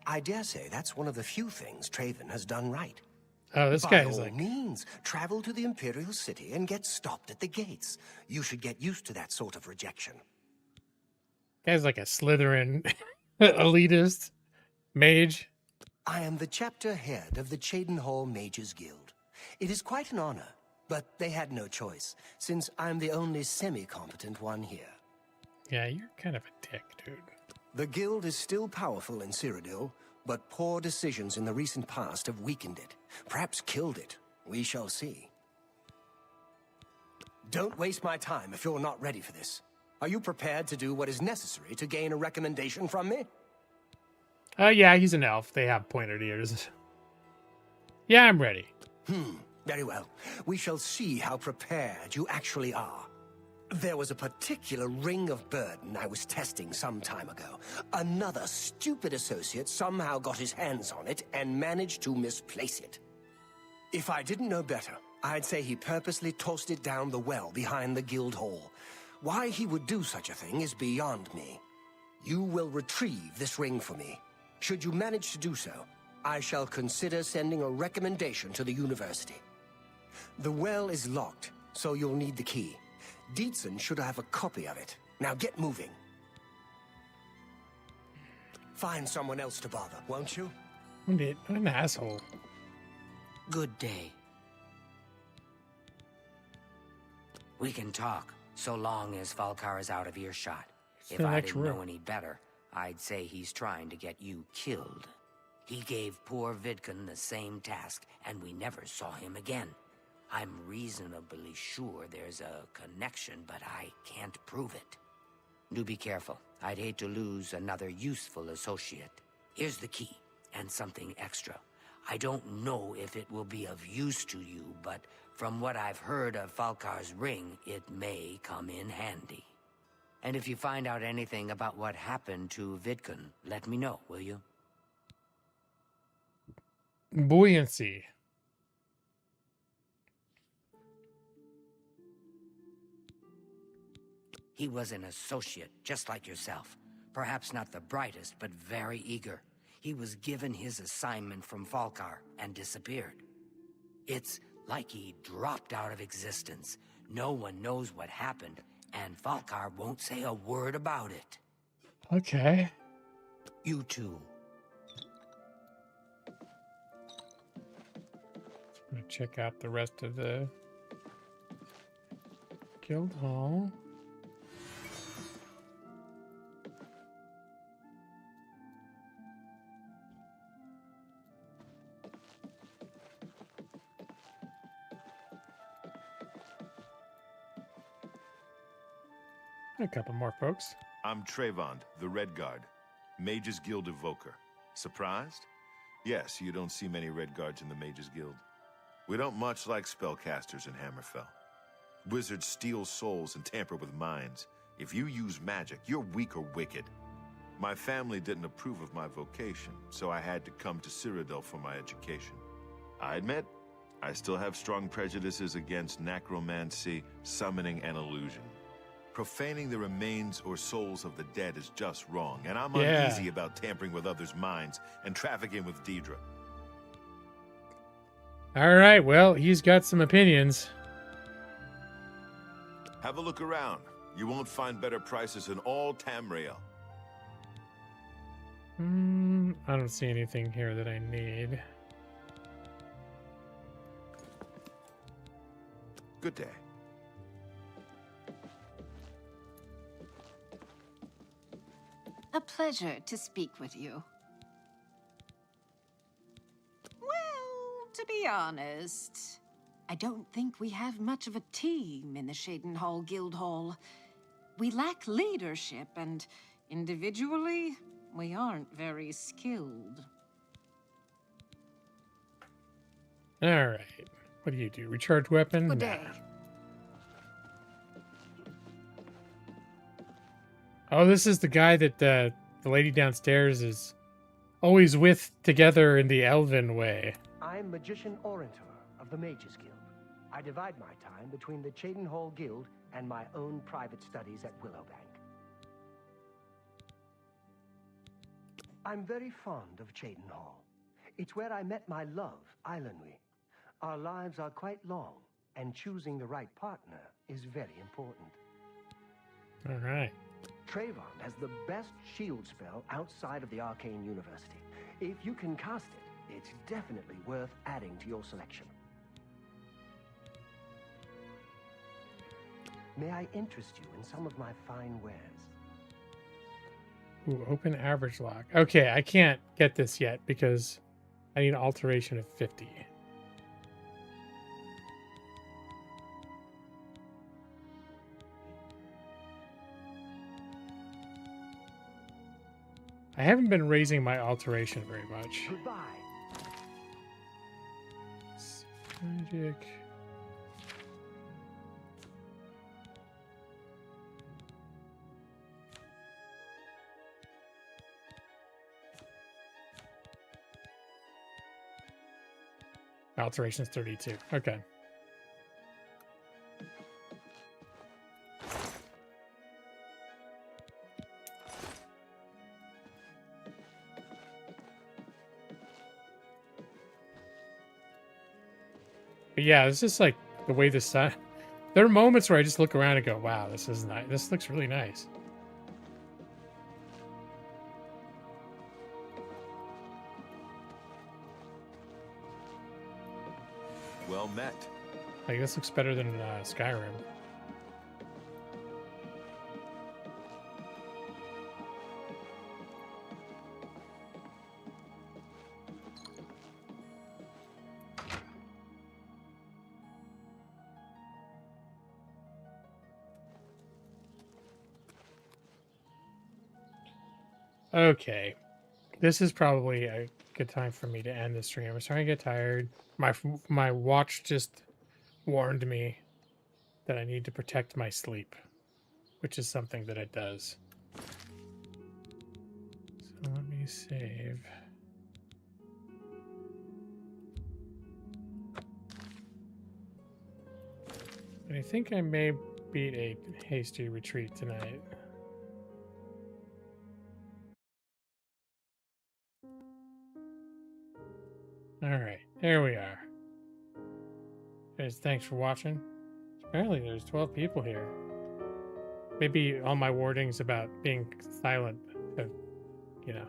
I dare say that's one of the few things Traven has done right. Oh, this guy is By all like... means, travel to the Imperial City and get stopped at the gates. You should get used to that sort of rejection. Guy's like a Slytherin elitist mage. I am the chapter head of the Cheydinhal Mages Guild. It is quite an honor, but they had no choice, since I'm the only semi-competent one here. Yeah, you're kind of a dick, dude. The guild is still powerful in Cyrodiil, but poor decisions in the recent past have weakened it. Perhaps killed it. We shall see. Don't waste my time if you're not ready for this. Are you prepared to do what is necessary to gain a recommendation from me? Yeah, he's an elf. They have pointed ears. Yeah, I'm ready. Very well. We shall see how prepared you actually are. There was a particular ring of burden I was testing some time ago. Another stupid associate somehow got his hands on it and managed to misplace it. If I didn't know better, I'd say he purposely tossed it down the well behind the guild hall. Why he would do such a thing is beyond me. You will retrieve this ring for me. Should you manage to do so, I shall consider sending a recommendation to the university. The well is locked, so you'll need the key. Dietzen should have a copy of it. Now get moving. Find someone else to bother, won't you? What an asshole. Good day. We can talk, so long as Falkar is out of earshot. If I didn't know any better, I'd say he's trying to get you killed. He gave poor Vidkun the same task, and we never saw him again. I'm reasonably sure there's a connection, but I can't prove it. Do be careful. I'd hate to lose another useful associate. Here's the key, and something extra. I don't know if it will be of use to you, but from what I've heard of Falkar's ring, it may come in handy. And if you find out anything about what happened to Vidkun, let me know, will you? Buoyancy. He was an associate, just like yourself. Perhaps not the brightest, but very eager. He was given his assignment from Falkar and disappeared. It's like he dropped out of existence. No one knows what happened, and Falkar won't say a word about it. Okay. You too. I'm gonna check out the rest of the guild hall. A couple more folks. I'm Trayvon, the Red Guard, Mages Guild evoker. Surprised? Yes, you don't see many Red Guards in the Mages Guild. We don't much like spellcasters in Hammerfell. Wizards steal souls and tamper with minds. If you use magic, you're weak or wicked. My family didn't approve of my vocation, so I had to come to Cyrodiil for my education. I admit, I still have strong prejudices against necromancy, summoning, and illusion. Profaning the remains or souls of the dead is just wrong, and I'm uneasy about tampering with others' minds and trafficking with Deidre. All right, well, he's got some opinions. Have a look around. You won't find better prices in all Tamriel. I don't see anything here that I need. Good day. A pleasure to speak with you. Well, to be honest, I don't think we have much of a team in the Shadenhall Guildhall. We lack leadership, and individually, we aren't very skilled. All right. What do? Recharge weapon? Good day. Oh, this is the guy that the lady downstairs is always with together in the Elven way. I'm Magician Orator of the Mages Guild. I divide my time between the Shadenhall Guild and my own private studies at Willowbank. I'm very fond of Shadenhall. It's where I met my love, Eilenwy. Our lives are quite long, and choosing the right partner is very important. All right. Trayvon has the best shield spell outside of the Arcane University. If you can cast it, it's definitely worth adding to your selection. May I interest you in some of my fine wares? Ooh, open average lock. Okay, I can't get this yet because I need an alteration of 50. I haven't been raising my alteration very much. Goodbye. Magic. Alteration's 32. Okay. But yeah, it's just like the way the sun. There are moments where I just look around and go, "Wow, this is nice. This looks really nice." Well met. Like this looks better than Skyrim. Okay, this is probably a good time for me to end the stream. I'm starting to get tired. My watch just warned me that I need to protect my sleep, which is something that it does. So let me save. And I think I may beat a hasty retreat tonight. All right, there we are. Guys, thanks for watching. Apparently there's 12 people here. Maybe all my wordings about being silent, you know,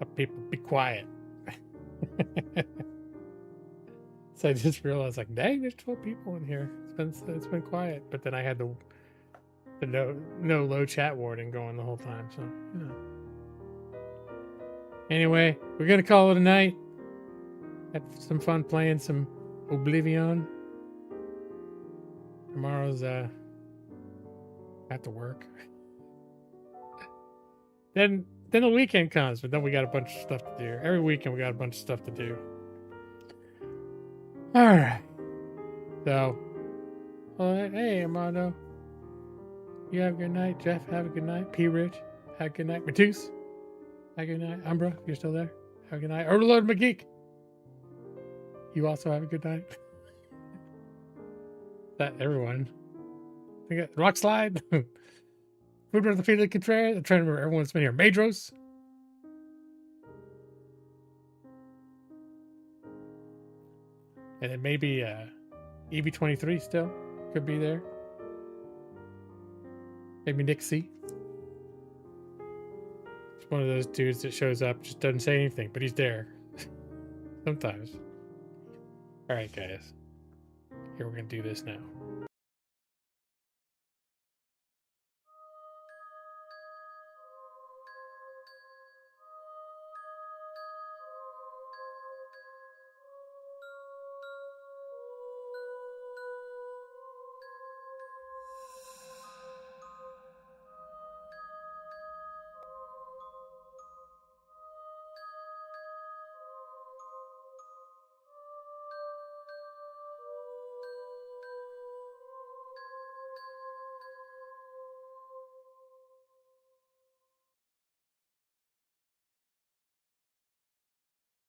help people be quiet. So I just realized, like, dang, there's 12 people in here. It's been quiet. But then I had the no low chat warning going the whole time. So you know. Anyway, we're gonna call it a night. Had some fun playing some Oblivion. Tomorrow's I have to work. Then the weekend comes, but then we got a bunch of stuff to do. Every weekend we got a bunch of stuff to do. All right. So, hey Armando, you have a good night. Jeff, have a good night. P. Rich, have a good night. Matus, have a good night. Umbra, if you're still there, have a good night. Overlord McGeek, you also have a good night. That everyone. We got Rock Slide. Food Brother Felix Contreras. I'm trying to remember everyone's been here. Madros. And then maybe EV23 still could be there. Maybe Nick C. It's one of those dudes that shows up, just doesn't say anything, but he's there. Sometimes. Alright, guys. Here, we're going to do this now.